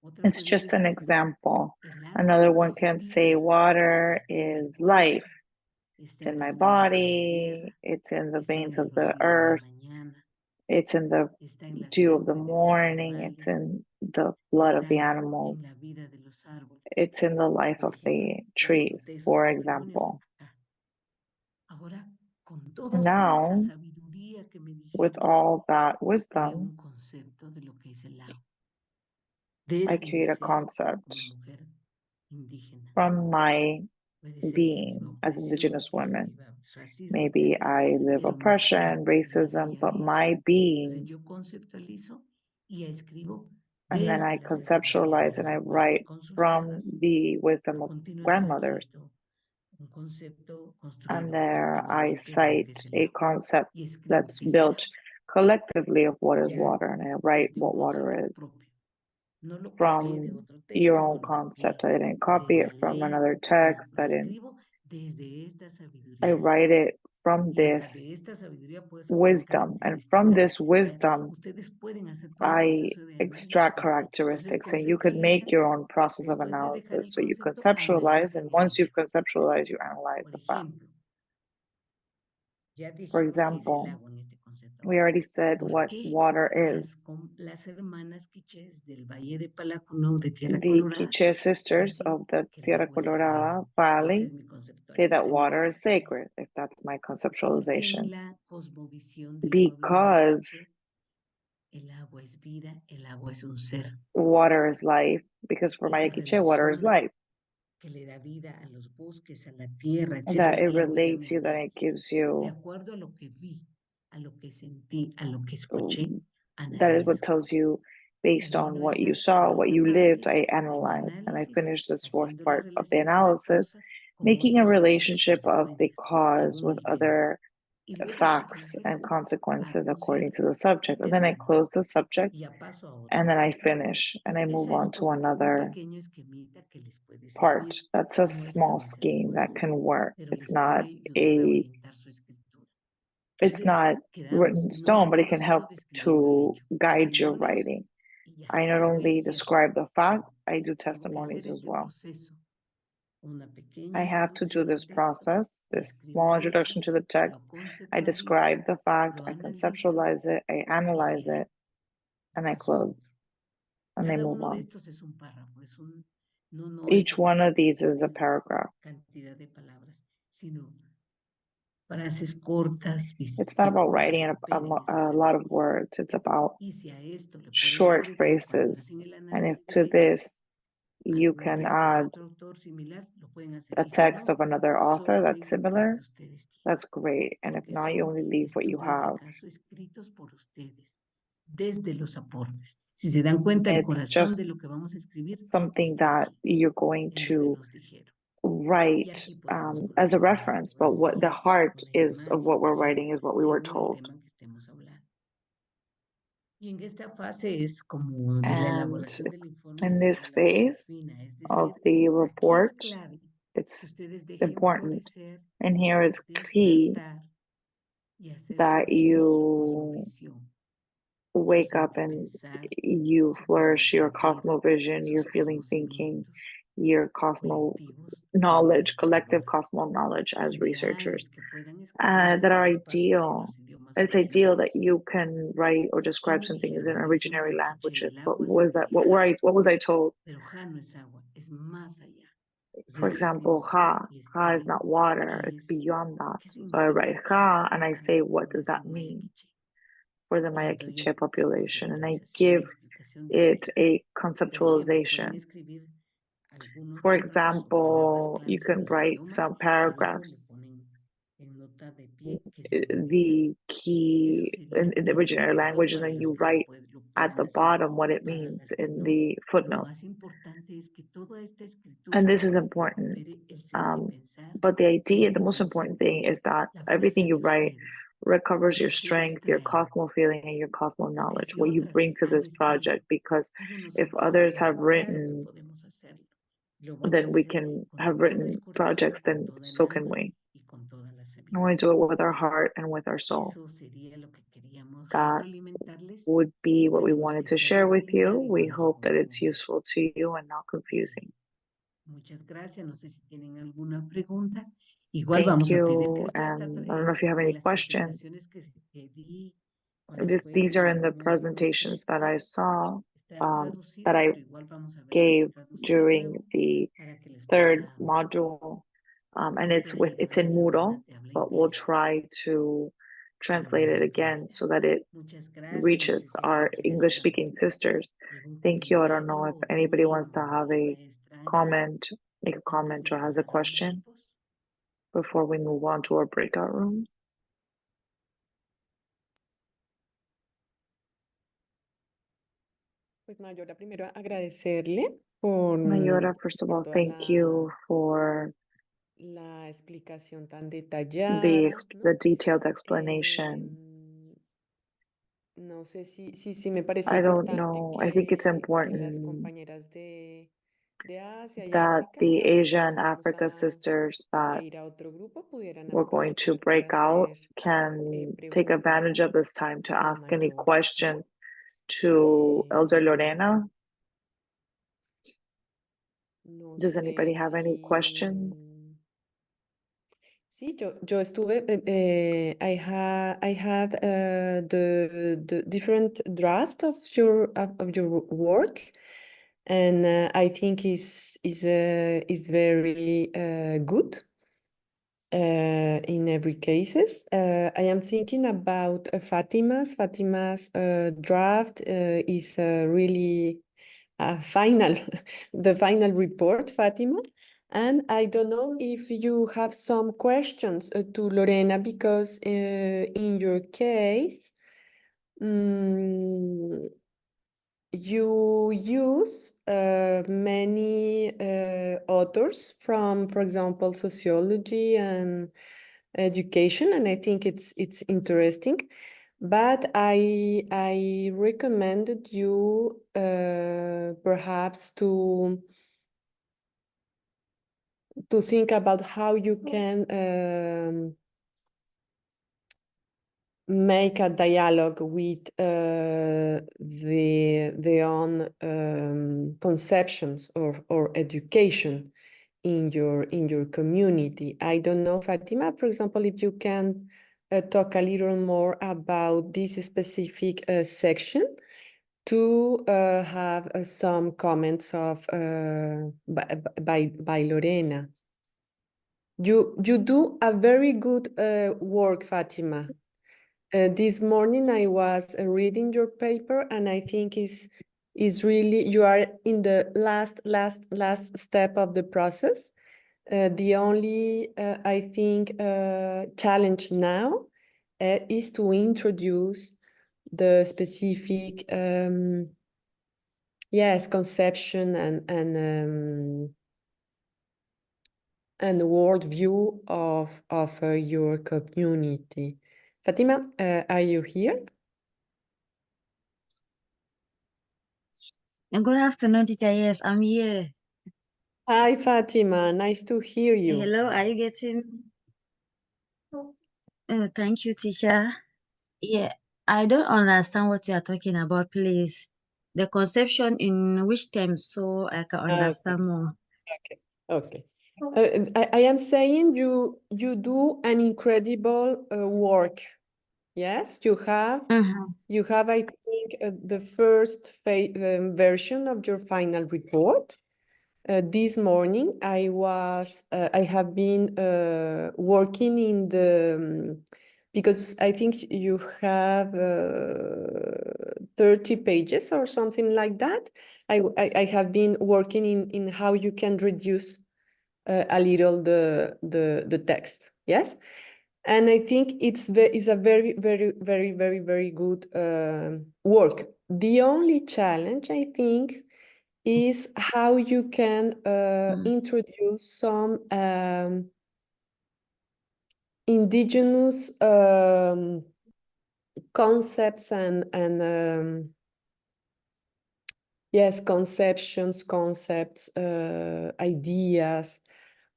S3: Otra
S4: It's
S3: puede
S4: just an
S3: decir,
S4: example.
S3: el agua
S4: Another one
S3: es
S4: can say,
S3: vida,
S4: water
S3: está en el
S4: is
S3: cuerpo,
S4: life.
S3: está
S4: It's
S3: en
S4: in my
S3: las venas de la
S4: body,
S3: tierra,
S4: it's in the
S3: está en
S4: veins
S3: el
S4: of the
S3: rocío de la
S4: earth,
S3: mañana,
S4: It's in the
S3: está en la
S4: dew of the
S3: sangre de los
S4: morning. It's
S3: animales,
S4: in the blood of
S3: está
S4: the animals.
S3: en la vida de los árboles.
S4: It's in the life
S3: Por
S4: of the
S3: ejemplo, ya
S4: trees,
S3: conté esos
S4: for
S3: testimonios
S4: example.
S3: acá. Ahora, con toda esa
S4: Now,
S3: sabiduría que me
S4: with
S3: dijeron,
S4: all that
S3: creo
S4: wisdom,
S3: un concepto de lo que es el agua.
S4: I
S3: Desde mi
S4: create a
S3: ser como
S4: concept
S3: mujer indígena.
S4: from my
S3: Puede ser que viva
S4: being as
S3: opresión,
S4: Indigenous
S3: que
S4: women.
S3: viva racismo,
S4: Maybe
S3: etcétera,
S4: I live
S3: pero mi ser
S4: oppression,
S3: va más
S4: racism,
S3: allá
S4: but
S3: de eso.
S4: my
S3: Entonces
S4: being,
S3: yo conceptualizo y escribo
S4: and then I
S3: desde la sabiduría de
S4: conceptualize and
S3: las
S4: I
S3: abuelas
S4: write from
S3: consultadas.
S4: the
S3: A
S4: wisdom of
S3: continuación
S4: grandmothers.
S3: cito un concepto
S4: And
S3: construido
S4: there I
S3: colectivamente de lo que
S4: cite
S3: es el
S4: a
S3: agua.
S4: concept
S3: Y escribo
S4: that's
S3: qué es el
S4: built
S3: agua
S4: collectively of what is
S3: ya
S4: water, and I write
S3: desde un
S4: what water
S3: concepto
S4: is
S3: propio. No lo copié de
S4: from
S3: otro
S4: your
S3: texto,
S4: own
S3: no lo copié
S4: concept. I didn't
S3: de
S4: copy
S3: la
S4: it from
S3: ley,
S4: another
S3: no,
S4: text.
S3: lo escribo desde esta
S4: I
S3: sabiduría.
S4: write it from
S3: Y hasta de
S4: this
S3: esta sabiduría puedo sacar
S4: wisdom, and from this
S3: características. O sea,
S4: wisdom,
S3: ustedes pueden hacer todo un
S4: I
S3: proceso de
S4: extract
S3: análisis. Entonces
S4: characteristics, and you could make
S3: conceptualizan
S4: your own process of
S3: después de dejar
S4: analysis.
S3: el
S4: So you
S3: concepto,
S4: conceptualize, and
S3: analizan el
S4: once
S3: hecho.
S4: you've conceptualized, you analyze
S3: Por
S4: the fact.
S3: ejemplo, ya
S4: For
S3: dijimos qué es el
S4: example,
S3: agua en este concepto.
S4: we already said
S3: ¿Por
S4: what
S3: qué
S4: water is.
S3: las hermanas quichés del Valle de Palacunó de Tierra
S4: The
S3: Colorada
S4: Quiche sisters
S3: dicen
S4: of the
S3: que el
S4: Tierra
S3: agua es
S4: Colorada
S3: sagrado? Si esa
S4: Valley
S3: es mi
S4: say that
S3: conceptualización
S4: water
S3: ahora
S4: is
S3: que les
S4: sacred, if that's my
S3: porque en
S4: conceptualization.
S3: la cosmovisión del pueblo
S4: Because
S3: mapuche, el agua es vida, el agua es un ser.
S4: water is life, because for my
S3: Esa
S4: Quiche, water is life.
S3: que le da vida a los bosques, a la tierra,
S4: That
S3: etcétera.
S4: it
S3: El agua ya me
S4: relates you,
S3: dio
S4: that it
S3: análisis.
S4: gives
S3: De
S4: you,
S3: acuerdo a lo que vi, a lo que sentí, a lo que escuché,
S4: that is
S3: analizo.
S4: what tells you based on
S3: Termino
S4: what you
S3: esta
S4: saw, what
S3: cuarta
S4: you lived,
S3: parte
S4: I
S3: del
S4: analyze. And I
S3: análisis,
S4: finish this fourth
S3: haciendo la
S4: part of the
S3: relación con la
S4: analysis,
S3: causa, con
S4: making a
S3: otros hechos y
S4: relationship of the
S3: consecuencias,
S4: cause
S3: según
S4: with
S3: el tema.
S4: other
S3: Y luego cierro el
S4: facts and
S3: texto,
S4: consequences
S3: hago un
S4: according
S3: cierre
S4: to the subject.
S3: y
S4: And then I
S3: termino.
S4: close the subject,
S3: Y ya paso a otro.
S4: and then I finish, and I move
S3: Ese es
S4: on to
S3: como un
S4: another
S3: pequeño esquemita que les puede
S4: part.
S3: servir.
S4: That's a
S3: No es
S4: small
S3: camisa de
S4: scheme that
S3: fuerza,
S4: can work.
S3: pero
S4: It's
S3: les puede
S4: not
S3: ayudar a orientar su escritura.
S4: it's
S3: Entonces,
S4: not written
S3: quedamos,
S4: in
S3: no me
S4: stone, but it
S3: quedo
S4: can help
S3: solo describiendo el
S4: to
S3: hecho.
S4: guide your
S3: Testimonios
S4: writing.
S3: y ya.
S4: I not
S3: Y voy al
S4: only
S3: cierre.
S4: describe the fact, I do
S3: Tengo que hacer
S4: testimonies as
S3: este
S4: well.
S3: proceso. Una pequeña
S4: I have to do
S3: introducción al
S4: this
S3: texto.
S4: process, this
S3: Describo
S4: small
S3: el hecho,
S4: introduction to the text.
S3: lo
S4: I
S3: conceptualizo,
S4: describe the fact,
S3: lo
S4: I
S3: analizo
S4: conceptualize it, I
S3: y
S4: analyze
S3: cierro.
S4: it, and I
S3: Paso a
S4: close,
S3: otro.
S4: and I
S3: Cada
S4: move
S3: uno de
S4: on.
S3: estos es un párrafo, no es
S4: Each one of these is a
S3: gran
S4: paragraph.
S3: cantidad de palabras, sino frases cortas,
S4: It's not about writing
S3: pueden
S4: a lot of words. It's about
S3: y si a esto le pueden
S4: short
S3: agregar cuando hacen
S4: phrases.
S3: el
S4: And if
S3: análisis del
S4: to
S3: hecho
S4: this you
S3: algún
S4: can
S3: texto de
S4: add
S3: otro autor similar, lo pueden hacer.
S4: a
S3: Y si
S4: text
S3: no,
S4: of another author
S3: solo
S4: that's
S3: dejen lo que
S4: similar,
S3: ustedes tienen.
S4: that's great. And if
S3: Porque
S4: not, you
S3: son
S4: only leave what you
S3: estudios de
S4: have.
S3: caso escritos por ustedes, desde los aportes. Si se dan cuenta, el
S4: It's
S3: corazón
S4: just
S3: de lo que vamos a escribir
S4: something
S3: está
S4: that
S3: aquí,
S4: you're going
S3: en lo que
S4: to
S3: nos dijeron. Y
S4: write
S3: aquí podemos
S4: as a
S3: colocar una
S4: reference, but what the
S3: fotografía,
S4: heart
S3: una
S4: is of what
S3: imagen,
S4: we're
S3: etcétera,
S4: writing is what we were
S3: según el
S4: told.
S3: tema que estemos hablando. Y en esta fase es como de la
S4: And
S3: elaboración del informe,
S4: in
S3: es
S4: this
S3: como la cosa
S4: phase
S3: fina, es
S4: of
S3: decir,
S4: the
S3: aquí es
S4: report,
S3: clave que
S4: it's
S3: ustedes dejen
S4: important.
S3: florecer,
S4: And here it's key
S3: despertar y hacer
S4: that
S3: florecer su
S4: you
S3: cosmovisión, su
S4: wake up
S3: sentir
S4: and
S3: pensar,
S4: you
S3: su
S4: flourish your
S3: cosmosentir,
S4: cosmovision, your
S3: sus
S4: feeling thinking,
S3: cosmocimientos
S4: your cosmo
S3: colectivos como
S4: knowledge, collective
S3: investigadores,
S4: cosmo knowledge as researchers
S3: ideales que puedan escribir en
S4: that are
S3: todas partes y en
S4: ideal.
S3: los idiomas
S4: It's ideal that
S3: originarios.
S4: you can write or describe
S3: Me
S4: something as in
S3: dijeron, por ejemplo,
S4: originary
S3: en quiché,
S4: languages.
S3: el
S4: But
S3: agua se
S4: was that
S3: dice
S4: what
S3: ja,
S4: what was I told?
S3: pero ja no es agua, es más allá.
S4: For
S3: Entonces yo
S4: example,
S3: escribo ja y
S4: ha is not
S3: escribo
S4: water,
S3: qué
S4: it's
S3: es,
S4: beyond that.
S3: qué
S4: So I
S3: significa
S4: write
S3: ja
S4: ha and I
S3: para la
S4: say, what does that
S3: población maya
S4: mean
S3: quiché.
S4: for the
S3: Y
S4: Maya
S3: les doy
S4: Quiche
S3: la
S4: population? And I
S3: conceptualización
S4: give
S3: y explicación desde
S4: it
S3: allá.
S4: a
S3: Por ejemplo, pueden
S4: conceptualization.
S3: escribir algunos
S4: For
S3: párrafos o palabras
S4: example, you
S3: claves en
S4: can
S3: los
S4: write
S3: idiomas
S4: some
S3: y luego le
S4: paragraphs,
S3: ponen en nota de pie qué significa.
S4: the
S3: Eso
S4: key
S3: sería
S4: in the
S3: un
S4: original
S3: requisito
S4: language, and
S3: para
S4: then
S3: los
S4: you
S3: que
S4: write
S3: lo
S4: at
S3: quieran
S4: the
S3: hacer.
S4: bottom what it
S3: Para
S4: means
S3: las que
S4: in
S3: no,
S4: the
S3: lo
S4: footnote.
S3: más importante es que toda esta
S4: And
S3: escritura
S4: this is important.
S3: recupere el sentir pensar,
S4: But the idea,
S3: el
S4: the most important
S3: concepto,
S4: thing is that
S3: la
S4: everything
S3: fuerza
S4: you
S3: de
S4: write
S3: ustedes,
S4: recovers
S3: lo que
S4: your
S3: ustedes
S4: strength, your
S3: crearon.
S4: cosmo feeling, and your cosmo
S3: Porque
S4: knowledge,
S3: si
S4: what you bring
S3: otras
S4: to
S3: han
S4: this
S3: escrito,
S4: project. Because
S3: ¿cómo no se
S4: if
S3: puede
S4: others
S3: hacer?
S4: have
S3: Claro que
S4: written,
S3: podemos hacerlo. Lo vamos a
S4: then we
S3: hacer
S4: can
S3: con
S4: have
S3: todo el
S4: written
S3: corazón,
S4: projects,
S3: con
S4: then
S3: toda el
S4: so can
S3: alma
S4: we.
S3: y con toda la
S4: And we
S3: sabiduría.
S4: do it with our heart and with our soul.
S3: Eso sería lo que queríamos
S4: That
S3: retroalimentarles.
S4: would be what we
S3: Esperemos
S4: wanted
S3: que
S4: to
S3: sea
S4: share with you.
S3: utilidad y no
S4: We
S3: les
S4: hope that it's
S3: confunda.
S4: useful to you and not confusing.
S3: Muchas gracias. No sé si tienen alguna pregunta. Igual
S4: Thank
S3: vamos a pedir que
S4: you.
S3: esto está
S4: And I don't know if you have
S3: de
S4: any
S3: las
S4: questions.
S3: presentaciones que di
S4: These are in the presentations that I saw, that
S3: traducido,
S4: I
S3: pero igual vamos a ver si se
S4: gave
S3: traduce de
S4: during
S3: nuevo
S4: the
S3: para que les
S4: third
S3: pueda
S4: module. And
S3: les
S4: it's
S3: pueda
S4: it's
S3: llegar a
S4: in
S3: esa manera
S4: Moodle,
S3: de habla
S4: but we'll
S3: inglesa.
S4: try to translate it again so that it
S3: Muchas gracias. No sé
S4: reaches
S3: si
S4: our
S3: alguien quiere hacer
S4: English-speaking sisters.
S3: algún
S4: Thank you. I don't know
S3: comentario
S4: if
S3: o
S4: anybody
S3: duda
S4: wants to have
S3: o
S4: a
S3: maestra Ángela,
S4: comment, make a
S3: antes
S4: comment
S3: de
S4: or has a
S3: pasar a los
S4: question
S3: grupos.
S4: before we move on to our breakout room.
S5: Pues Mayora, primero agradecerle por,
S4: Mayora, first of
S5: por
S4: all,
S5: toda
S4: thank you for
S5: la explicación tan detallada, ¿no?
S4: the detailed explanation.
S5: No sé si me parece
S4: I don't
S5: importante
S4: know. I think it's
S5: que las
S4: important
S5: compañeras de Asia y
S4: that
S5: África,
S4: the
S5: que ahora
S4: Asia and
S5: vamos
S4: Africa sisters
S5: a
S4: that
S5: ir a otro grupo, pudieran
S4: we're going to
S5: aprovechar para
S4: break out
S5: hacer
S4: can take
S5: preguntas
S4: advantage of this time to
S5: a la
S4: ask any
S5: mayor, ¿no?
S4: questions to Elder Lorena.
S5: No
S4: Does anybody
S5: sé
S4: have any questions?
S5: Sí, yo estuve, I had the different draft of your work, and I think is very good in every cases. I am thinking about Fatima's draft is really final, the final report, Fatima. And I don't know if you have some questions to Lorena, because in your case, you use many authors from, for example, sociology and education, and I think it's interesting. But I recommended you perhaps to think about how you can make a dialogue with the own conceptions or education in your community. I don't know, Fatima, for example, if you can talk a little more about this specific section to have some comments of by Lorena. You do a very good work, Fatima. This morning I was reading your paper, and I think is really, you are in the last step of the process. The only I think challenge now is to introduce the specific yes, conception and worldview of your community. Fatima, are you here?
S6: And good afternoon, teacher. Yes, I'm here.
S5: Hi, Fatima. Nice to hear you.
S6: Hello, are you getting me? Thank you, teacher. Yeah, I don't understand what you are talking about, please. The conception in which terms, so I can understand more.
S5: Okay. I am saying you do an incredible work. Yes, you have. You have, I think, the first version of your final report. This morning, I have been working in the, because I think you have 30 pages or something like that. I have been working in how you can reduce a little the text. Yes. And I think it's a very good work. The only challenge, I think, is how you can introduce some indigenous concepts and yes, concepts, ideas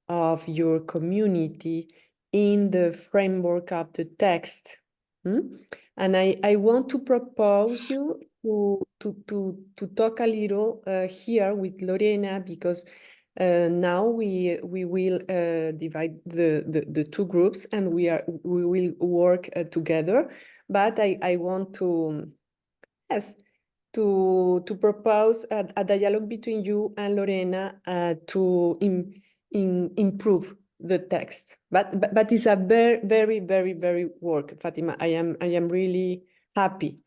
S5: of your community in the framework of the text. And I want to propose you to talk a little here with Lorena, because now we will divide the two groups, and we will work together. but I want to, yes, to propose a dialogue between you and Lorena to improve the text. But it's a very work, Fatima. I am really happy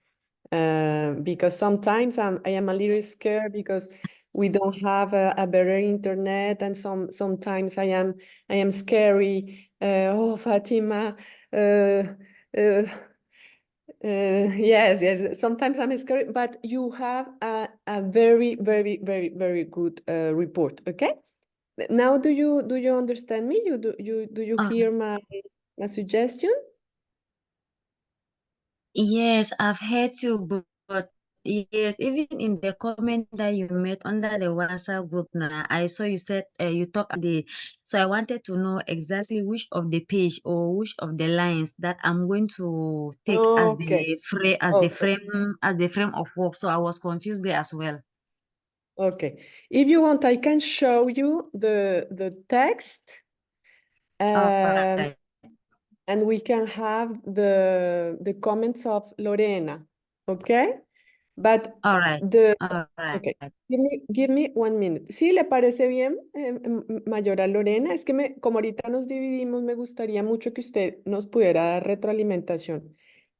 S5: because sometimes I am a little scared because we don't have a better internet, and sometimes I am scary. Oh, Fatima. Yes. Sometimes I'm scared, but you have a very good report. Okay. Now, do you understand me? Do you
S6: Oh,
S5: hear my suggestion?
S6: yes, I've heard you, but yes, even in the comment that you made under the WhatsApp group now, I saw you said you talk so I wanted to know exactly which of the page or which of the lines that I'm going to take as
S5: Okay.
S6: the frame
S5: Okay.
S6: as the frame of work. So I was confused there as well.
S5: Okay. If you want, I can show you the text,
S6: All right.
S5: and we can have the comments of Lorena. Okay. But
S6: All right.
S5: the
S6: All right.
S5: okay, give me 1 minute. ¿Sí le parece bien, Mayora Lorena? Es que como ahorita nos dividimos, me gustaría mucho que usted nos pudiera dar retroalimentación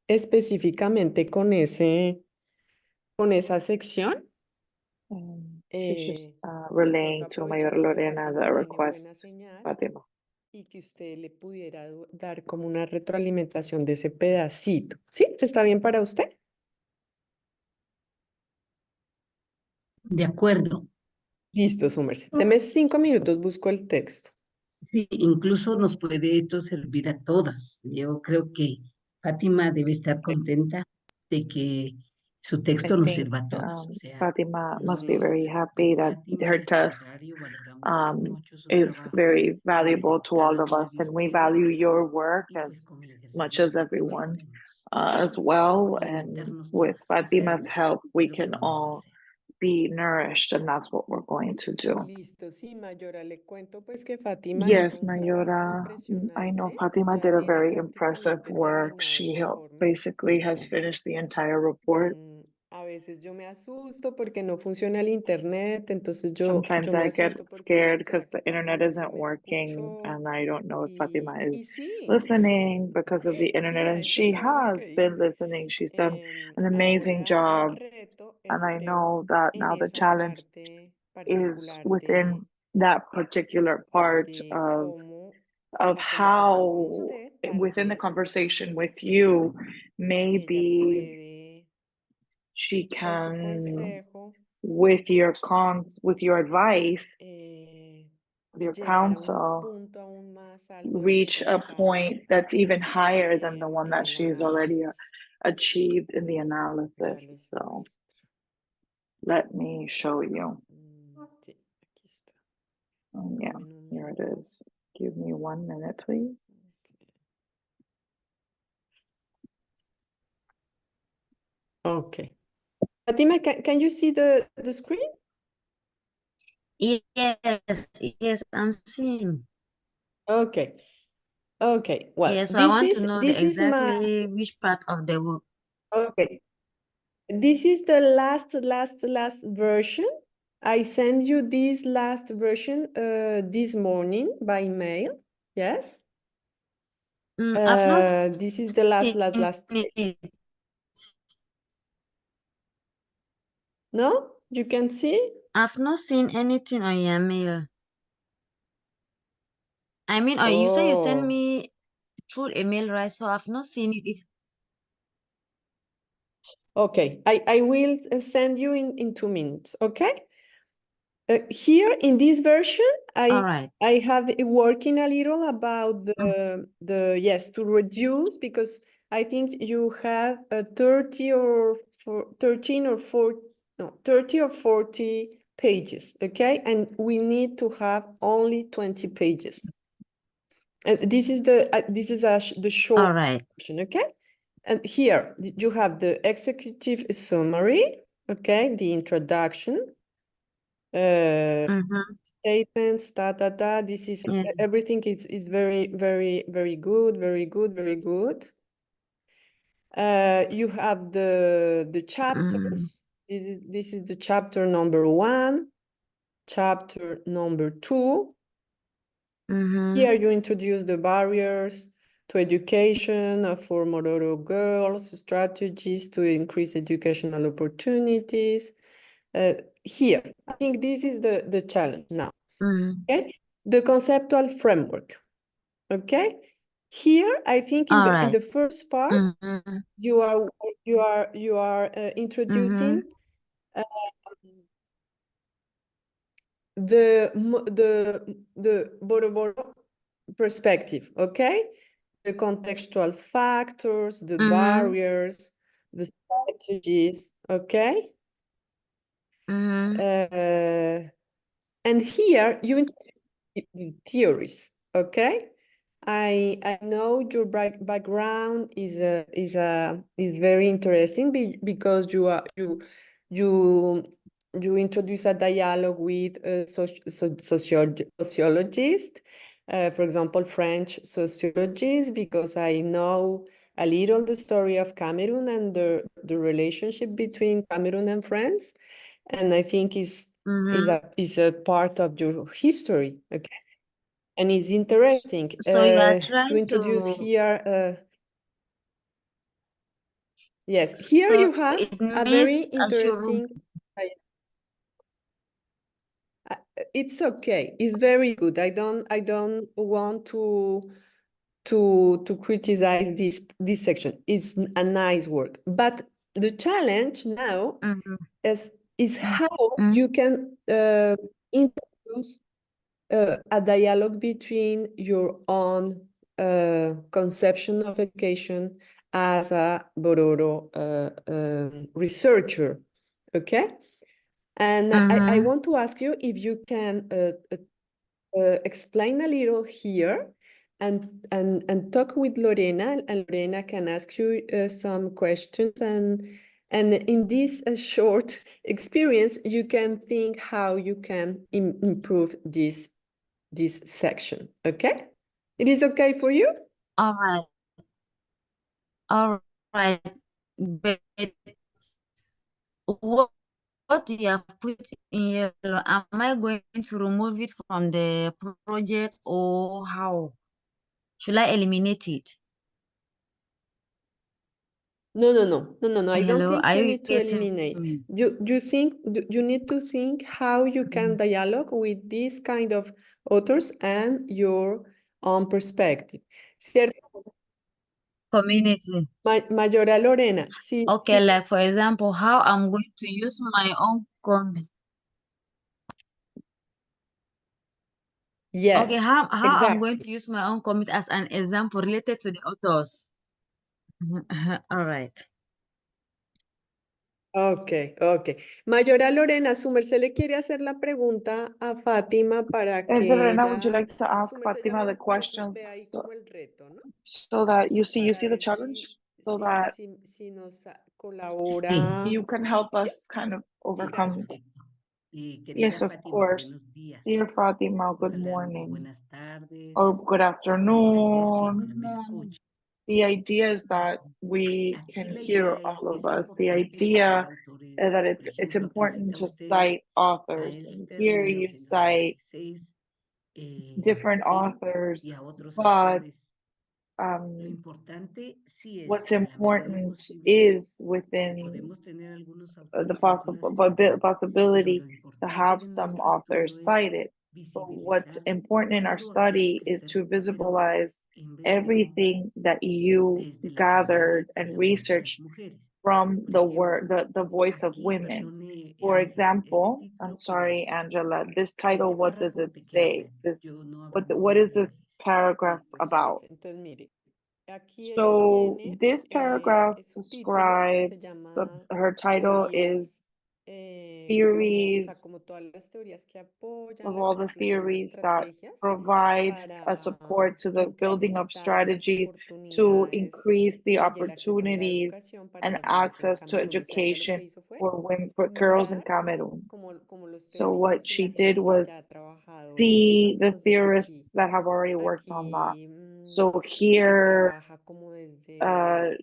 S5: específicamente con esa sección.
S4: She's just
S5: De pronto
S4: relaying to Mayor
S5: aprovechando que
S4: Lorena
S5: Fátima
S4: the
S5: tiene
S4: request,
S5: buena señal
S4: Fatima.
S5: y que usted le pudiera dar como una retroalimentación de ese pedacito. ¿Sí? ¿Está bien para usted?
S3: De acuerdo.
S5: Listo, su merced. Deme 5 minutos, busco el texto.
S3: Sí, incluso nos puede esto servir a todas. Yo creo que Fátima debe estar contenta de que su
S4: I
S3: texto nos
S4: think
S3: sirva a todas. O sea,
S4: Fatima
S3: no
S4: must be
S3: nos
S4: very
S3: atrae por
S4: happy that
S3: Fátima,
S4: her
S3: al
S4: test
S3: contrario, valoramos mucho su
S4: is
S3: trabajo,
S4: very valuable to all
S3: cada
S4: of
S3: una
S4: us,
S3: de
S4: and we
S3: ustedes.
S4: value your work
S3: Y pues
S4: as
S3: con el
S4: much
S3: ejercicio de
S4: as
S3: Fátima
S4: everyone
S3: logramos
S4: as well. And
S3: alimentarnos
S4: with
S3: todas. Así
S4: Fatima's
S3: es
S4: help, we
S3: lo que
S4: can
S3: vamos a
S4: all
S3: hacer.
S4: be nourished, and that's what we're going to do.
S5: Listo, sí, Mayora, le cuento pues que Fátima hizo
S4: Yes,
S5: un trabajo
S4: Mayora, I know
S5: impresionante,
S4: Fatima
S5: ya
S4: did a
S5: tiene
S4: very impressive
S5: prácticamente
S4: work.
S5: terminado el
S4: She
S5: informe.
S4: basically has finished the entire report.
S5: A veces yo me asusto porque no funciona el internet, entonces
S4: Sometimes
S5: yo me
S4: I get
S5: asusto porque
S4: scared
S5: digo, ¿será
S4: because
S5: que
S4: the internet
S5: Fátima sí
S4: isn't
S5: me
S4: working,
S5: escuchó?
S4: and I don't know if Fatima
S5: Y
S4: is
S5: sí,
S4: listening because of the
S5: sí,
S4: internet.
S5: ha
S4: And
S5: hecho
S4: she
S5: todo lo
S4: has
S5: que
S4: been
S5: dijo.
S4: listening. She's done an amazing
S5: Ahora el
S4: job.
S5: reto
S4: And
S5: es,
S4: I
S5: creo,
S4: know that
S5: en
S4: now the
S5: esa
S4: challenge
S5: parte
S4: is
S5: particular
S4: within that particular part
S5: de cómo en
S4: of
S5: la conversación con
S4: how
S5: usted, tal
S4: within the
S5: vez
S4: conversation with you,
S5: ella
S4: maybe
S5: puede,
S4: she
S5: con su
S4: can,
S5: consejo,
S4: with your advice, your
S5: llegar a un
S4: counsel,
S5: punto aún más alto del
S4: reach a
S5: que
S4: point that's even higher than the one
S5: en
S4: that
S5: el
S4: she's already
S5: análisis.
S4: achieved in the
S5: Ya
S4: analysis.
S5: les
S4: So
S5: muestro.
S4: let me show you.
S5: Sí, aquí está.
S4: Yeah,
S5: Dame un
S4: here it
S5: minuto.
S4: is. Give me 1 minute, please.
S5: Okay. Fatima, can you see the screen?
S6: Yes, I'm seeing.
S5: Okay. Okay. Well,
S6: Yeah, so I want to know
S5: this is my
S6: exactly which part of the work.
S5: okay. This is the last version. I sent you this last version this morning by mail. Yes.
S6: I've not
S5: This is the last
S6: seen
S5: page.
S6: it.
S5: No, you can see.
S6: I've not seen anything on your mail. I mean, you say you send
S5: Oh,
S6: me through a mail, right? So I've not seen it.
S5: okay. I will send you in 2 minutes. Okay. Here in this version,
S6: All right.
S5: I have working a little about the yes, to reduce, because I think you have 30 or 13 or 4 no 30 or 40 pages, okay, and we need to have only 20 pages. And this is the short
S6: All right.
S5: version, okay. And here you have the executive summary, okay, the introduction, statements, this is
S6: Yes.
S5: everything is very good, very good, very good. You have the chapters. This is the chapter number 1, chapter number 2. Here you introduce the barriers to education for Mororo girls, strategies to increase educational opportunities. Here, I think this is the challenge now. Okay, the conceptual framework. Okay, here I think in the first part you are introducing the Boro perspective. Okay, the contextual factors, the barriers, the strategies. Okay. And here you introduce the theories, okay? I know your background is very interesting because you introduce a dialogue with a sociologist, for example, French sociologist, because I know a little the story of Cameroon and the relationship between Cameroon and France, and I think is a part of your history, okay? And it's interesting.
S6: So you are
S5: You
S6: trying
S5: introduce
S6: to,
S5: here, yes, here
S6: so
S5: you have
S6: it
S5: a
S6: means
S5: very
S6: I should,
S5: interesting, it's okay, it's very good. I don't want to criticize this section. It's a nice work, but the challenge now is how you can introduce a dialogue between your own conception of education as a Bororo researcher, okay? And I want to ask you if you can explain a little here and talk with Lorena, and Lorena can ask you some questions, and in this short experience you can think how you can improve this section. Okay, it is okay for you?
S6: all right, all right. But what you have put in yellow, am I going to remove it from the project or how? Should I eliminate it?
S5: No. I don't
S6: Hello,
S5: think
S6: are
S5: you
S6: you
S5: need to
S6: getting
S5: eliminate.
S6: me?
S5: You need to think how you can dialogue with this kind of authors and your own perspective. ¿Cierto?
S6: Community.
S5: Mayora Lorena, sí,
S6: Okay,
S5: sí,
S6: like for example, how I'm going to use my own comment. Okay,
S5: yes,
S6: how I'm going
S5: exactly.
S6: to use my own comment as an example related to the authors. All right.
S5: Ok. Mayora Lorena, su merced le quiere hacer la pregunta a Fátima para que
S4: Lorena, would you
S5: ella,
S4: like to ask
S5: su merced ya
S4: Fatima the questions
S5: ve ahí como el reto, ¿no?
S4: so that you see
S5: Para
S4: the
S5: ver
S4: challenge, so that
S5: si nos
S3: Sí,
S5: colabora.
S4: you can help
S5: ¿Sí?
S4: us kind of
S3: sí,
S4: overcome.
S3: perfecto. Querida
S4: Yes, of
S3: Fátima,
S4: course.
S3: buenos días.
S4: Dear Fatima, good
S3: Ojalá muy
S4: morning
S3: buenas tardes.
S4: or good
S3: La idea es que
S4: afternoon.
S3: ahora me escuchen.
S4: The idea is that we
S3: Aquí
S4: can
S3: la
S4: hear
S3: idea es
S4: all
S3: que
S4: of
S3: es
S4: us. The
S3: importante citar
S4: idea
S3: autores.
S4: that
S3: Por
S4: it's
S3: ejemplo, aquí
S4: important
S3: cita
S4: to
S3: usted
S4: cite
S3: a
S4: authors. And
S3: Esther
S4: here you cite
S3: 1976
S4: different
S3: y a
S4: authors,
S3: otros
S4: but
S3: autores. Lo
S4: um,
S3: importante sí
S4: what's
S3: es, en la medida de lo
S4: important
S3: posible,
S4: is
S3: si
S4: within
S3: podemos tener algunos
S4: the
S3: autores, algunas citas, pero
S4: possibility
S3: lo
S4: to
S3: importante
S4: have
S3: de
S4: some
S3: nuestro
S4: authors
S3: estudio es
S4: cited. But what's
S3: visibilizar
S4: important in our
S3: todo aquello
S4: study
S3: que
S4: is
S3: usted
S4: to
S3: recogió
S4: visualize
S3: e investigó
S4: everything that you
S3: desde la
S4: gathered
S3: voz y
S4: and
S3: la voz de las
S4: researched
S3: mujeres.
S4: from
S3: Por
S4: the
S3: ejemplo,
S4: word, the voice of
S3: aquí,
S4: women.
S3: perdone,
S4: For
S3: Ángela, este
S4: example, I'm
S3: título que
S4: sorry,
S3: dice,
S4: Angela, this title,
S3: este
S4: what does
S3: párrafo
S4: it
S3: de qué habla,
S4: say? This,
S3: yo no hablo muy
S4: what
S3: bien
S4: is
S3: el
S4: this
S3: inglés.
S4: paragraph
S5: Listo,
S4: about?
S5: Entonces, mire, aquí ella
S4: So
S5: tiene
S4: this paragraph
S5: su título, se
S4: describes,
S5: llama
S4: her title
S5: teorías,
S4: is
S5: como
S4: theories
S5: todas las teorías que apoyan
S4: of
S5: la
S4: all the
S5: construcción de
S4: theories that
S5: estrategias
S4: provides a
S5: para
S4: support to the building of
S5: incrementar las
S4: strategies to
S5: oportunidades
S4: increase the
S5: y el acceso a la
S4: opportunities
S5: educación para
S4: and
S5: las mujeres en
S4: access to
S5: Camerún. O sea, ella lo que
S4: education
S5: hizo fue
S4: for women, for girls in
S5: mirar
S4: Cameroon.
S5: como los
S4: So what
S5: teóricos y
S4: she
S5: la
S4: did
S5: gente
S4: was
S5: ya ha trabajado eso.
S4: see the
S5: Entonces
S4: theorists that have already worked on that.
S5: aquí
S4: So
S5: que
S4: here,
S5: trabaja como desde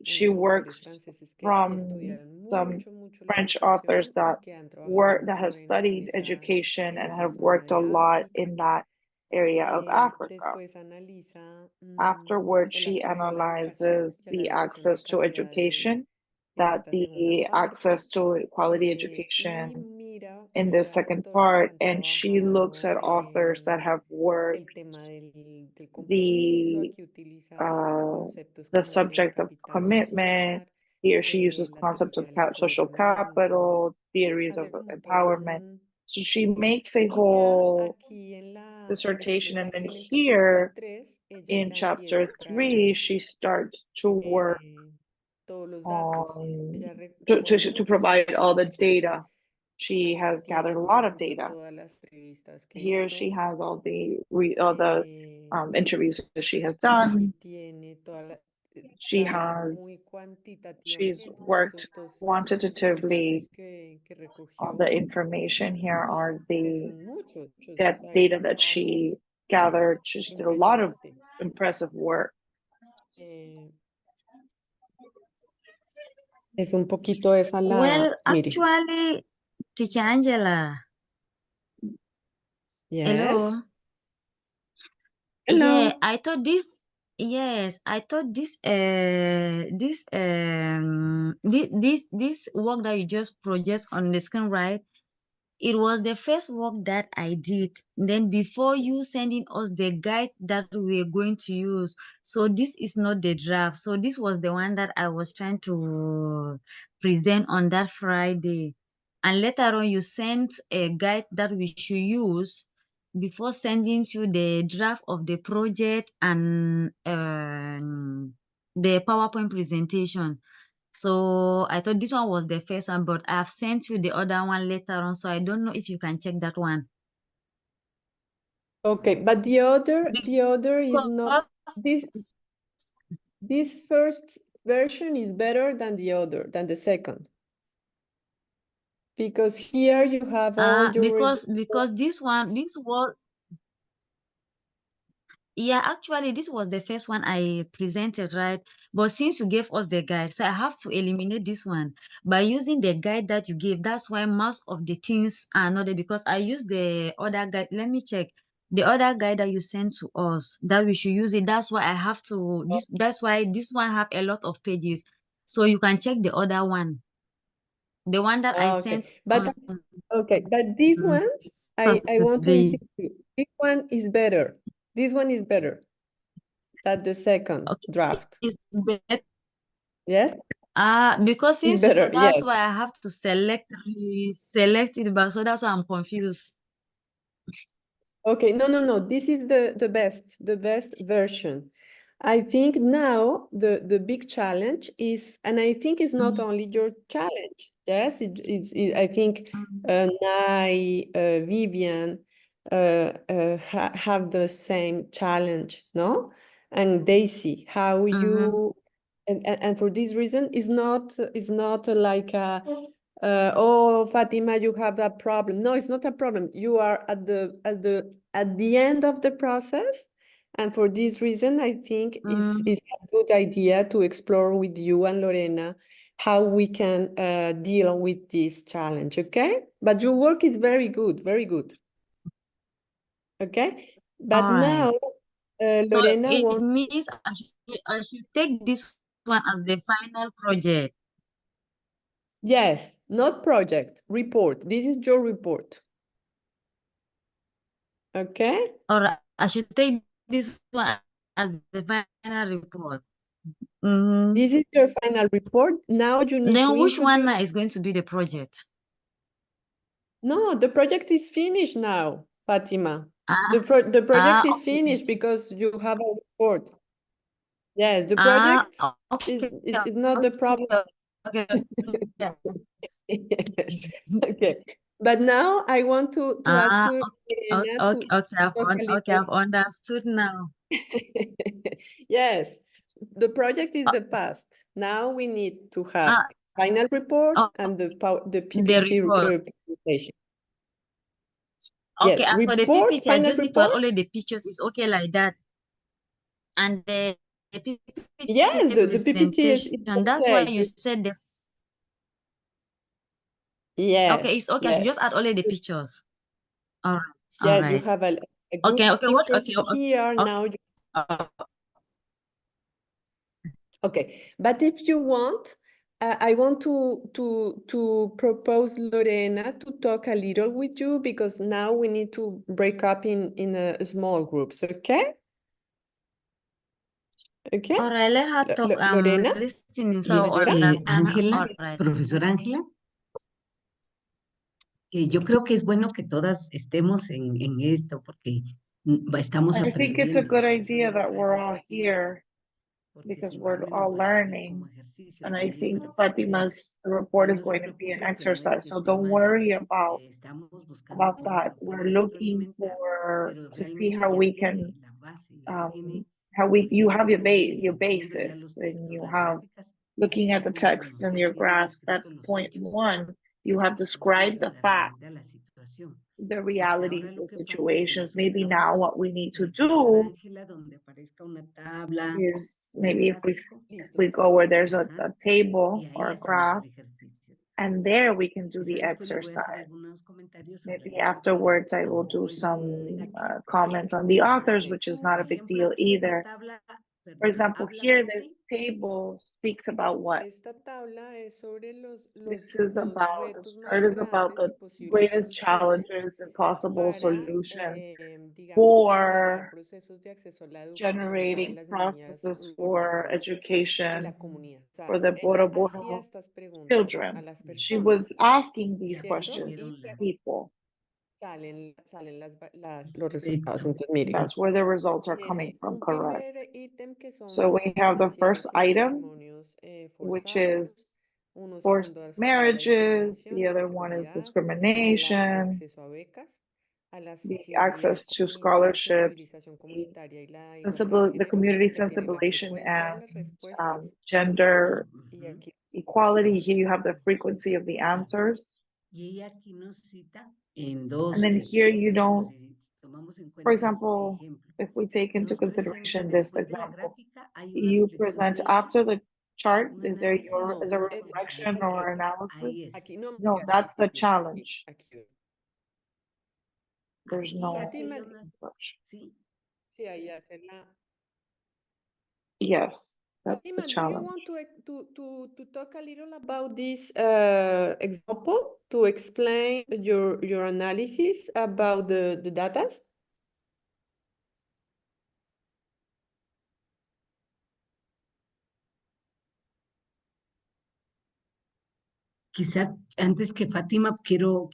S4: she
S5: unos autores
S4: works
S5: franceses que
S4: from
S5: estudiaron
S4: some
S5: mucho la
S4: French authors
S5: educación y
S4: that
S5: que han trabajado
S4: have
S5: mucho
S4: studied education
S5: en
S4: and
S5: esa
S4: have
S5: zona
S4: worked
S5: de
S4: a lot
S5: África.
S4: in that area of Africa.
S5: Después analiza
S4: Afterwards,
S5: el
S4: she
S5: acceso a la educación,
S4: analyzes
S5: ya la
S4: the
S5: educación de
S4: access to
S5: calidad
S4: education,
S5: en
S4: that
S5: esta segunda
S4: the
S5: parte.
S4: access to quality
S5: Y
S4: education
S5: mira,
S4: in the
S5: mira
S4: second
S5: autores que
S4: part,
S5: han
S4: and she looks
S5: trabajado
S4: at authors that have worked
S5: el tema del compromiso.
S4: the
S5: Aquí utiliza
S4: uh,
S5: conceptos
S4: the
S5: como el
S4: subject of
S5: capital
S4: commitment.
S5: social,
S4: Here she uses
S5: la
S4: concept of
S5: teoría del
S4: social
S5: empoderamiento.
S4: capital, theories of
S5: Hace como todo
S4: empowerment. So she makes a
S5: Y ya
S4: whole
S5: aquí por ejemplo,
S4: dissertation,
S5: ya
S4: and then
S5: aquí en el capítulo
S4: here
S5: 3, ella
S4: in
S5: ya empieza
S4: chapter
S5: a
S4: 3,
S5: traer
S4: she starts to work
S5: todos los datos.
S4: on
S5: Ella
S4: to,
S5: recoge
S4: to
S5: muchos
S4: provide all the
S5: datos. Entonces,
S4: data. She has
S5: aquí
S4: gathered
S5: tiene,
S4: a
S5: por
S4: lot of
S5: ejemplo,
S4: data.
S5: todas las entrevistas que
S4: Here she
S5: hizo.
S4: has all the
S5: eh,
S4: interviews that she has
S5: Aquí
S4: done.
S5: tiene toda la,
S4: She
S5: trabaja muy
S4: has she's
S5: cuantitativamente.
S4: worked
S5: Todos estos son como los
S4: quantitatively.
S5: datos que
S4: All
S5: recogió,
S4: the information here are
S5: que
S4: the
S5: son muchos, o
S4: that
S5: sea, es
S4: data
S5: un
S4: that
S5: trabajo
S4: she gathered. She did a lot of
S5: impresionante.
S4: impressive work.
S5: Es un poquito esa
S6: Well,
S5: mire.
S6: actually, Teacher Angela,
S5: Yes.
S6: hello.
S5: Hello.
S6: Yeah, I thought this. Yes, I thought this work that you just project on the screen, right? It was the first work that I did. Then before you sending us the guide that we're going to use. So this is not the draft. So this was the one that I was trying to present on that Friday. And later on, you sent a guide that we should use before sending you the draft of the project and the PowerPoint presentation. So I thought this one was the first one, but I've sent you the other one later on. So I don't know if you can check that one.
S5: Okay, but the other is not this first version is better than the second. Because here you have all your
S6: because this was yeah, actually this was the first one I presented, right? But since you gave us the guide, so I have to eliminate this one by using the guide that you gave. That's why most of the things are not there, because I used the other guide. Let me check the other guide that you sent to us that we should use it. That's why I have to that's why this one have a lot of pages, so you can check the other one, the one that I sent
S5: but this one I want to
S6: Saturday.
S5: insist you. This one is better. This one is better than the second draft.
S6: It's better.
S5: Yes?
S6: Because
S5: It's
S6: since you said
S5: better,
S6: that's
S5: yes.
S6: why I have to select it, but so that's why I'm confused.
S5: Okay, no. This is the best version. I think now the big challenge is, and I think it's not only your challenge. Yes, I think Nai, Vivian have the same challenge, no? And Daisy, how you and for this reason, it's not like a oh, Fatima, you have that problem. No, it's not a problem. You are at the end of the process. And for this reason, I think it's a good idea to explore with you and Lorena how we can deal with this challenge, okay? But your work is very good, very good. Okay? But
S6: All right.
S5: now,
S6: So
S5: Lorena
S6: it
S5: wants...
S6: means I should take this one as the final project.
S5: Yes, not project, report. This is your report. Okay?
S6: Or I should take this one as the final report.
S5: This is your final report. Now you need to
S6: Then which
S5: introduce...
S6: one is going to be the project?
S5: No, the project is finished now, Fatima.
S6: Ah,
S5: The project is
S6: okay.
S5: finished because you have a report. Yes, the
S6: Ah,
S5: project
S6: okay.
S5: is not the problem.
S6: Okay.
S5: Okay. But now I want to ask you, Elena,
S6: okay,
S5: to talk a
S6: okay,
S5: little.
S6: I've understood now.
S5: Yes, the project is the past. Now we need to have final report and the PPT
S6: report.
S5: presentation.
S6: Okay,
S5: Yes,
S6: as for the
S5: report,
S6: PPT, I
S5: final
S6: just need to add
S5: report.
S6: only the pictures. It's okay like that. And the PPT
S5: Yes, the PPT is
S6: presentation, that's why
S5: okay.
S6: you said the, okay,
S5: Yes,
S6: it's okay. You
S5: yes,
S6: just add only the pictures. All right, all
S5: yes. You
S6: right.
S5: have a group
S6: Okay,
S5: of
S6: okay, what?
S5: pictures
S6: Okay,
S5: here
S6: okay,
S5: now.
S6: okay.
S5: Okay, but if you want, I want to propose Lorena to talk a little with you because now we need to break up in a small groups. Okay, okay.
S6: All right, let her talk.
S5: Lorena
S6: Listening.
S5: y
S6: So, all
S5: Mayora.
S6: right,
S3: Ángela,
S6: all right.
S3: profesora Ángela, yo creo que es bueno que todas estemos en esto porque estamos
S4: I think it's a
S3: aprendiendo.
S4: good
S3: Por eso
S4: idea
S3: doy
S4: that we're
S3: gracias,
S4: all
S3: Fátima,
S4: here
S3: porque
S4: because
S3: su
S4: we're
S3: informe nos
S4: all
S3: va a servir como
S4: learning.
S3: ejercicio
S4: And I
S3: también
S4: think
S3: para aprender.
S4: Fatima's report is
S3: No se
S4: going to be an
S3: preocupe que no es
S4: exercise.
S3: de
S4: So
S3: usted,
S4: don't
S3: Mari.
S4: worry about
S3: Estamos buscando que nos
S4: that.
S3: lo
S4: We're
S3: pueda
S4: looking
S3: retroalimentar, pero
S4: to see
S3: realmente
S4: how
S3: ya
S4: we
S3: tiene
S4: can
S3: la base, ya tiene,
S4: you have your
S3: viendo
S4: your
S3: ya
S4: basis
S3: los
S4: and
S3: textos,
S4: you
S3: las
S4: have
S3: gráficas. Ese
S4: looking
S3: es
S4: at the
S3: el punto
S4: text
S3: uno,
S4: and
S3: ya
S4: your
S3: tiene
S4: graphs.
S3: descritos
S4: That's
S3: los
S4: point
S3: hechos.
S4: one. You have
S3: Entonces
S4: described
S3: eso
S4: the
S3: le realienta
S4: facts,
S3: la situación.
S4: the
S3: Entonces
S4: reality
S3: ahora
S4: of
S3: lo
S4: the
S3: que falta es si
S4: situations.
S3: nos
S4: Maybe now
S3: ubicamos,
S4: what we need to
S3: profesora
S4: do
S3: Ángela, donde aparezca una tabla
S4: is
S3: o un
S4: maybe if
S3: gráfico.
S5: Listo.
S4: we go where there's
S3: Ajá.
S4: a table
S3: Y ahí
S4: or a
S3: hacemos el
S4: graph,
S3: ejercicio.
S4: and there we can do
S3: Quizá
S4: the
S3: después le voy a hacer
S4: exercise.
S3: algunos comentarios sobre
S4: Maybe
S3: los autores,
S4: afterwards I
S3: que
S4: will do
S3: tampoco es
S4: some
S3: negativo.
S4: comments on the authors,
S3: Porque,
S4: which is
S3: por
S4: not a big
S3: ejemplo,
S4: deal
S3: aquí esta
S4: either.
S3: tabla,
S4: For
S3: perdón,
S4: example,
S3: habla
S4: here this
S3: sobre
S4: table speaks about what?
S5: Esta tabla es sobre
S4: This is
S5: los
S4: about,
S5: retos
S4: this
S5: más
S4: part is about
S5: grandes y
S4: the
S5: posibles
S4: greatest
S5: soluciones
S4: challenges and possible
S5: para,
S4: solutions
S5: digamos, generar
S4: for
S5: procesos de acceso a la educación para
S4: generating
S5: las niñas
S4: processes for
S5: en
S4: education
S5: la comunidad. O sea,
S4: for the
S5: ella hacía
S4: Boro
S5: estas preguntas a
S4: children.
S5: las
S4: She
S5: personas,
S4: was asking these
S3: y aquí
S5: ¿cierto?
S4: questions
S5: Y
S3: tuvieron
S4: to
S3: las
S4: people.
S5: salen los resultados.
S3: perfecto.
S5: Entonces, mire,
S4: That's where the results are coming
S5: tiene
S4: from,
S5: un
S4: correct?
S5: primer ítem que
S4: So
S5: son
S4: we have the first
S5: ancianatos y
S4: item,
S5: matrimonios
S4: which
S5: forzados,
S4: is
S5: uno
S4: forced
S5: segundo sobre la
S4: marriages.
S5: discriminación,
S4: The
S5: a la
S4: other one is
S5: seguridad, al
S4: discrimination,
S5: acceso a becas, a la
S4: the access to scholarships,
S5: sensibilización
S4: the
S5: comunitaria y la igualdad de
S4: the
S5: género.
S4: community
S5: Ahí tiene la
S4: sensibilization
S5: frecuencia de
S4: and
S5: las respuestas
S4: gender
S5: y aquí
S4: equality. Here you have the frequency of the answers.
S3: Y ella aquí nos cita en
S4: And
S3: dos
S4: then
S3: que,
S4: here you
S3: digamos,
S4: don't,
S3: si tomamos en
S4: for
S3: cuenta este
S4: example,
S3: ejemplo,
S4: if we take into
S3: nos presenta
S4: consideration this
S3: después de la
S4: example,
S3: gráfica, hay una
S4: you
S3: reflexión
S4: present
S3: de ella,
S4: after the chart,
S3: un
S4: is there
S3: análisis
S4: is a
S3: sobre su
S4: reflection
S3: ejemplo.
S4: or
S3: Ahí
S4: analysis?
S3: es.
S5: aquí no,
S4: No, that's the
S5: aquí,
S4: challenge.
S5: aquí.
S4: There's
S3: Aquí
S4: no
S3: hace
S5: Fátima,
S3: ella una,
S4: reflection.
S3: sí,
S5: sí, ahí hace la.
S4: Yes, that's the
S5: Fatima, do you
S4: challenge.
S5: want to talk a little about this example to explain your analysis about the data?
S3: quizá antes que Fátima quiero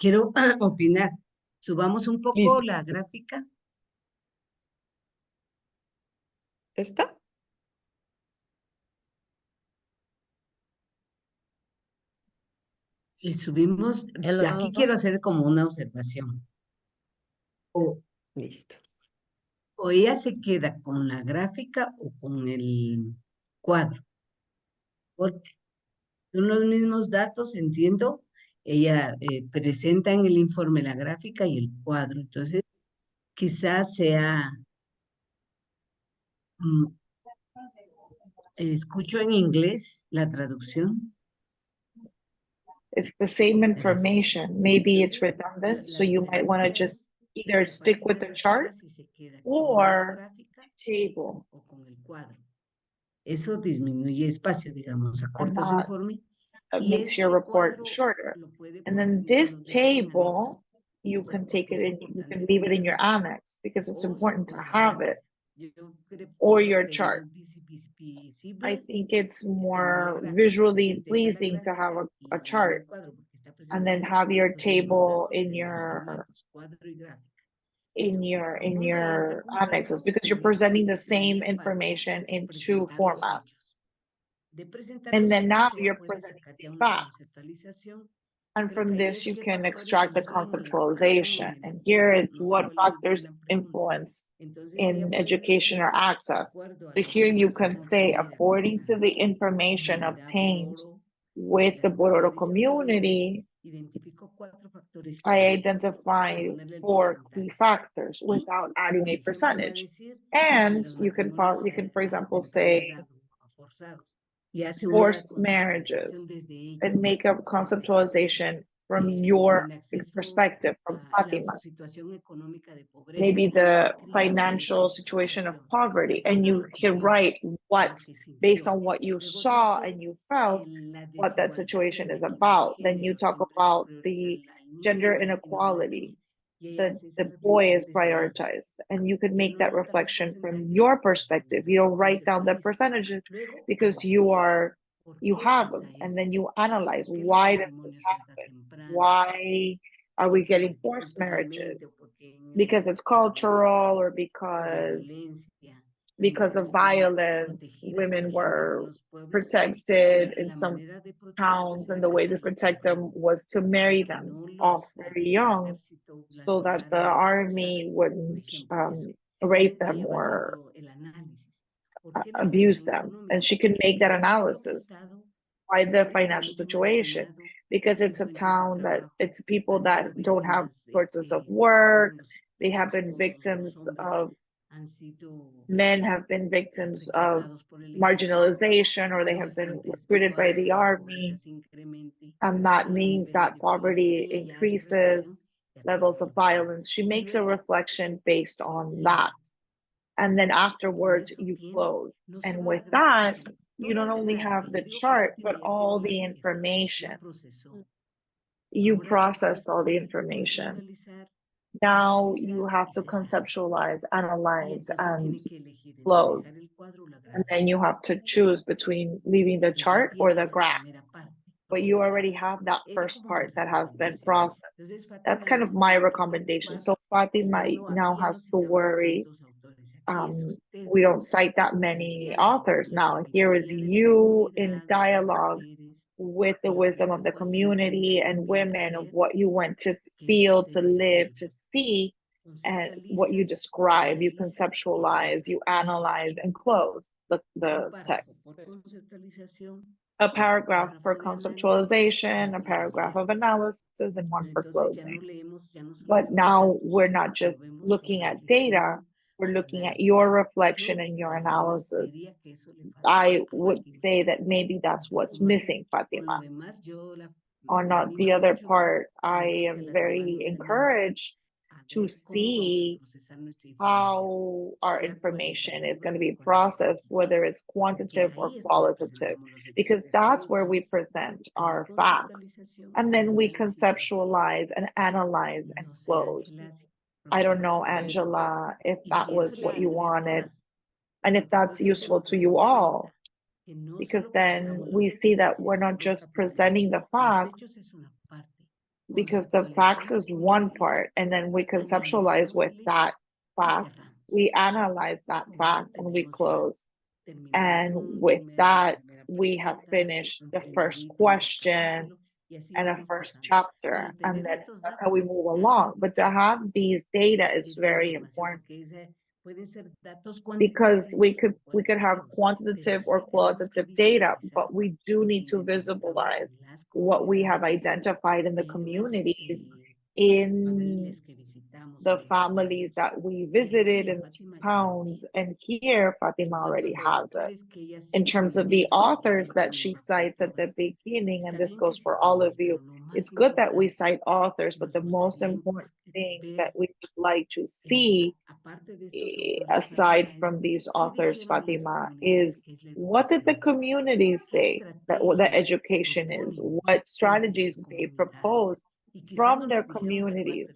S3: opinar. Subamos un poco
S5: Listo.
S3: la gráfica.
S5: ¿Está?
S3: Y subimos,
S6: Hello.
S3: aquí quiero hacer como una observación. O,
S5: Listo.
S3: o ella se queda con la gráfica o con el cuadro. Porque son los mismos datos, entiendo. Ella presenta en el informe la gráfica y el cuadro. Entonces, quizás sea, escucho en inglés la traducción.
S4: It's the same information. Maybe it's redundant, so you might want to just either stick with the chart or table.
S3: O con el cuadro. Eso disminuye espacio, digamos, acorta su
S4: that
S3: informe.
S4: It
S3: Y
S4: makes your report
S3: cuadro
S4: shorter.
S3: lo puede
S4: And
S3: poner,
S4: then this
S3: bueno, dejarlo en anexo.
S4: table, you
S3: O sea,
S4: can take
S3: porque
S4: it
S3: es
S4: in, you can
S3: importante
S4: leave it in your
S3: tenerlo.
S4: annex because it's
S3: O
S4: important to
S3: la
S4: have it,
S3: gráfica. Yo
S4: or
S3: creo
S4: your
S3: que
S4: chart.
S3: visible
S4: I think it's
S3: tener la
S4: more
S3: gráfica.
S4: visually
S3: Entonces, deja la
S4: pleasing to have
S3: gráfica y
S4: a
S3: agarra el
S4: chart
S3: cuadro porque está
S4: and then
S3: presentando
S4: have your
S3: los mismos
S4: table
S3: datos en dos formatos, cuadro y gráfica. Eso,
S4: in
S3: como ella está
S4: your annexes
S3: cumpliendo
S4: because you're
S3: con esa
S4: presenting the same
S3: primera parte
S4: information
S3: de
S4: in two
S3: presentar los
S4: formats.
S3: hechos. De presentar
S4: And
S3: los
S4: then now
S3: hechos, ella
S4: you're
S3: puede
S4: presenting
S3: sacar
S4: the
S3: ya una
S4: facts.
S3: conceptualización.
S4: And
S3: Creo que
S4: from
S3: ahí es
S4: this, you
S3: qué
S4: can
S3: factores
S4: extract the
S3: influyen
S4: conceptualization.
S3: en el
S4: And
S3: acceso.
S4: here it's
S3: No sé
S4: what
S3: cuál es
S4: factors
S3: la pregunta.
S4: influence
S3: Entonces ella
S4: in
S3: puede
S4: education
S3: decir,
S4: or
S3: de
S4: access.
S3: acuerdo a
S4: So
S3: la
S4: here you can
S3: información
S4: say,
S3: obtenida con
S4: according to
S3: la
S4: the information
S3: comunidad
S4: obtained
S3: Bororo,
S4: with the
S3: las
S4: Bororo
S3: mujeres y apellidos,
S4: community, I identify 4 key factors without adding a percentage. And you can, for example, say forced marriages and make a conceptualization from your perspective, from Fatima. Maybe the financial situation of poverty, and you can write what, based on what you saw and you felt, what that situation is about. Then you talk about the gender inequality, the boy is prioritized, and you can make that reflection from your perspective. You don't write down the percentages because you have them, and then you analyze, why does this happen? Why are we getting forced marriages? Because it's cultural, or because of violence. Women were protected in some towns, and the way to protect them was to marry them off very young so that the army wouldn't rape them or abuse them. And she can make that analysis by the financial situation, because it's a town that it's people that don't have sources of work. They have been victims of, men have been victims of marginalization, or they have been recruited by the army. And that means that poverty increases, levels of violence. She makes a reflection based on that. And then afterwards, you close. And with that, you don't only have the chart, but all the information. You processed all the information. Now you have to conceptualize, analyze, and close. And then you have to choose between leaving the chart or the graph. But you already have that first part that has been processed. That's kind of my recommendation. So Fatima now has to worry. We don't cite that many authors now. Here is you in dialogue with the wisdom of the community and women, of what you went to feel, to live, to see, and what you describe, you conceptualize, you analyze, and close the text. A paragraph for conceptualization, a paragraph of analysis, and one for closing. But now we're not just looking at data, we're looking at your reflection and your analysis. I would say that maybe that's what's missing, Fatima. On not the other part, I am very encouraged to see how our information is going to be processed, whether it's quantitative or qualitative, because that's where we present our facts. And then we conceptualize and analyze and close. I don't know, Angela, if that was what you wanted, and if that's useful to you all, because then we see that we're not just presenting the facts, because the facts is one part, and then we conceptualize with that fact, we analyze that fact, and we close. And with that, we have finished the first question and a first chapter, and then that's how we move along. But to have these data is very important, because we could have quantitative or qualitative data, but we do need to visualize what we have identified in the communities, in the families that we visited, in towns. And here Fatima already has it. In terms of the authors that she cites at the beginning, and this goes for all of you, it's good that we cite authors, but the most important thing that we would like to see, aside from these authors, Fatima, is what did the community say that what the education is, what strategies they propose from their communities.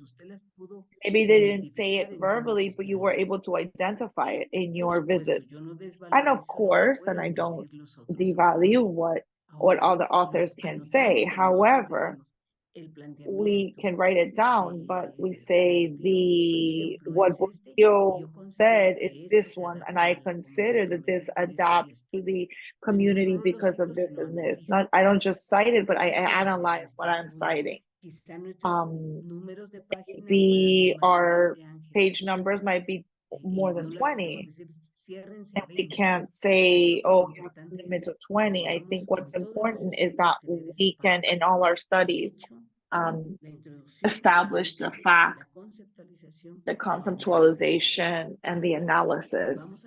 S4: Maybe they didn't say it verbally, but you were able to identify it in your visits. And of course, and I don't devalue what other authors can say. However, we can write it down, but we say what Bourdieu said is this one, and I consider that this adapts to the community because of this and this. Not, I don't just cite it, but I analyze what I'm citing. Our page numbers might be more than 20. And we can't say, oh, you have a limit of 20. I think what's important is that we can, in all our studies, establish the fact, the conceptualization, and the analysis.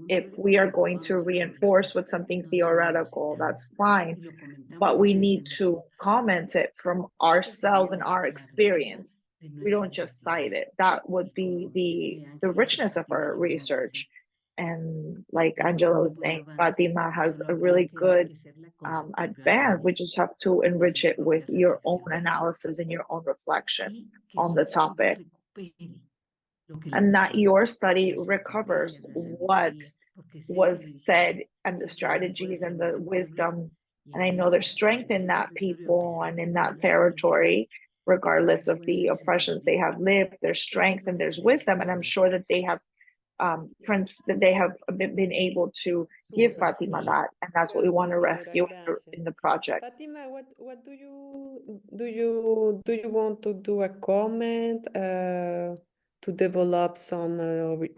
S4: If we are going to reinforce with something theoretical, that's fine, but we need to comment it from ourselves and our experience. We don't just cite it. That would be the richness of our research. And like Angela was saying, Fatima has a really good advance. We just have to enrich it with your own analysis and your own reflections on the topic. And that your study recovers what was said and the strategies and the wisdom. And I know there's strength in that people and in that territory, regardless of the oppressions they have lived, there's strength and there's wisdom. And I'm sure that they have been able to give Fatima that, and that's what we want to rescue in the project.
S5: Fatima, what do you want to do a comment to develop some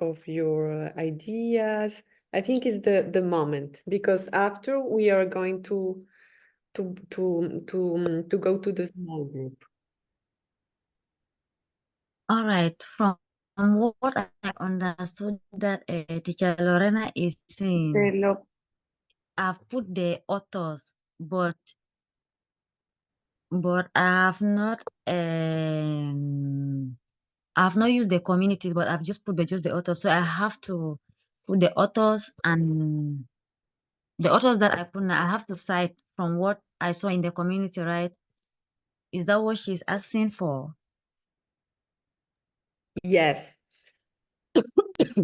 S5: of your ideas? I think it's the moment, because after we are going to go to the small group.
S6: All right, from what I understood that teacher Lorena is saying, I've put the authors, but I've not used the community, but I've just put just the authors. So I have to put the authors, and the authors that I put now, I have to cite from what I saw in the community, right? Is that what she's asking for?
S5: Yes.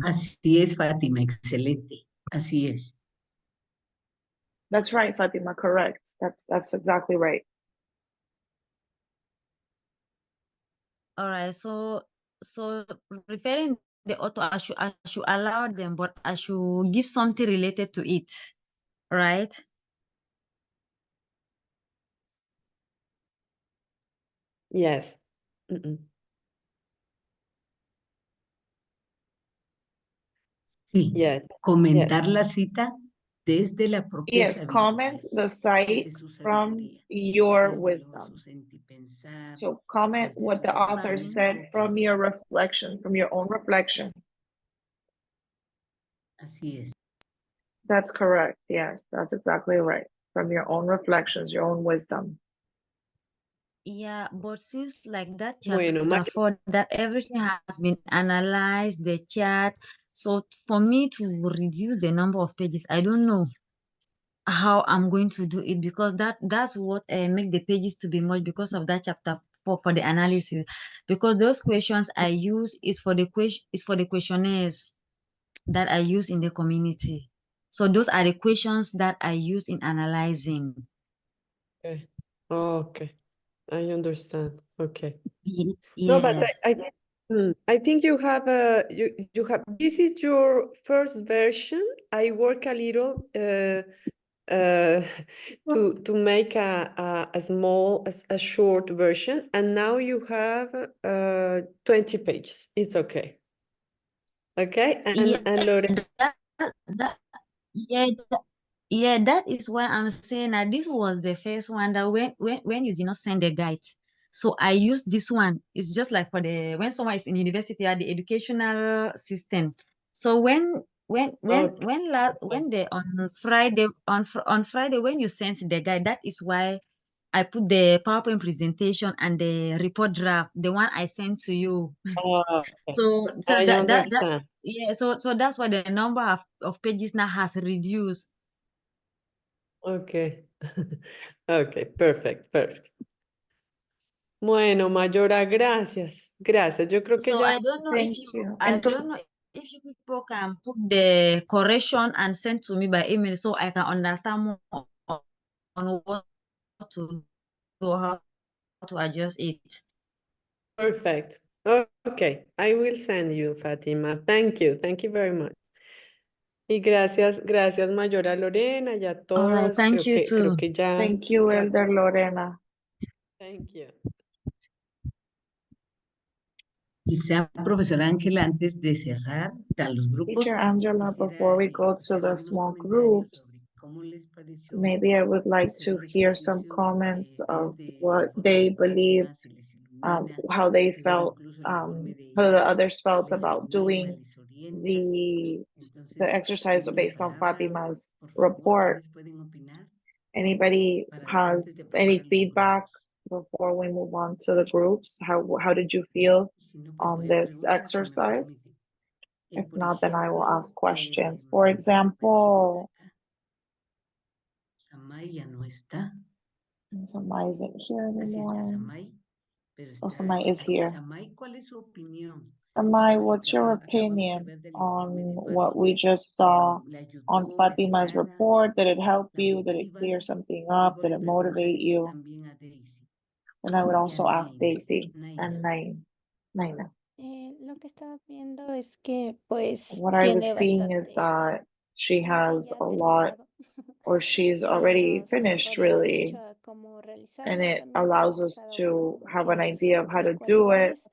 S3: Así es, Fátima, excelente. Así es.
S4: That's right, Fatima, correct. That's exactly right.
S6: All right, so referring the author, I should allow them, but I should give something related to it, right?
S5: Yes.
S3: Sí.
S5: Yes.
S3: Comentar la cita desde la propia
S4: Yes, comment the site from your wisdom. So comment what the author said from your reflection, from your own reflection.
S3: Así es.
S4: That's correct. Yes, that's exactly right. From your own reflections, your own wisdom.
S6: Yeah, but since like that
S5: Bueno,
S6: chapter 4, that everything has been analyzed, the chat. So for me to reduce the number of pages, I don't know how I'm going to do it, because that's what make the pages to be much, because of that chapter 4 for the analysis. Because those questions I use is for the questionnaires that I use in the community. So those are the questions that I use in analyzing.
S5: Okay. Okay. I understand. Okay.
S6: Yes.
S5: No, but I think you have you have, this is your first version. I work a little to make a small, a short version, and now you have 20 pages. It's okay. Okay, and Lorena.
S6: That is why I'm saying that this was the first one that when you did not send the guide. So I used this one. It's just like for when someone is in university at the educational system. So when they on Friday when you sent the guide, that is why I put the PowerPoint presentation and the report draft, the one I sent to you.
S5: Okay.
S6: So
S5: I understand.
S6: So that's why the number of pages now has reduced.
S5: Okay. Okay, perfect. Bueno, Mayora, gracias. Yo creo que
S6: So
S5: ya.
S6: I don't know
S4: Thank you.
S6: I don't know if you people can put the correction and send to me by email so I can understand more on what to do, how to adjust it.
S5: Perfect. Okay, I will send you, Fatima. Thank you very much. Y gracias Mayora Lorena y a
S6: All right,
S5: todos.
S6: thank you too.
S5: Creo que ya.
S4: Thank you, Elder Lorena.
S5: Thank you.
S3: Quizá, profesora Ángela, antes de cerrar a los grupos.
S4: Teacher Angela, before we go to the small groups, maybe I would like to hear some comments of what they believed, how they felt, how the others felt about doing the exercise based on Fatima's report. Anybody has any feedback before we move on to the groups? How did you feel on this exercise? If not, then I will ask questions. For example, Samai isn't here anymore. Oh, Samai is here. Samai, what's your opinion on what we just saw on Fatima's report? Did it help you? Did it clear something up? Did it motivate you? And I would also ask Daisy and Naina.
S7: Lo que estaba viendo es que pues
S4: What I was
S7: tiene
S4: seeing is
S7: bastante
S4: that she
S7: margen
S4: has
S7: ya
S4: a lot,
S7: terminado
S4: or she's
S7: que
S4: already
S7: nos
S4: finished
S7: orienta
S4: really,
S7: mucho a cómo
S4: and
S7: realizarlo.
S4: it
S7: También
S4: allows us
S7: cada
S4: to
S7: uno
S4: have an
S7: tiene sus
S4: idea of how
S7: propias
S4: to do it.
S7: cualidades.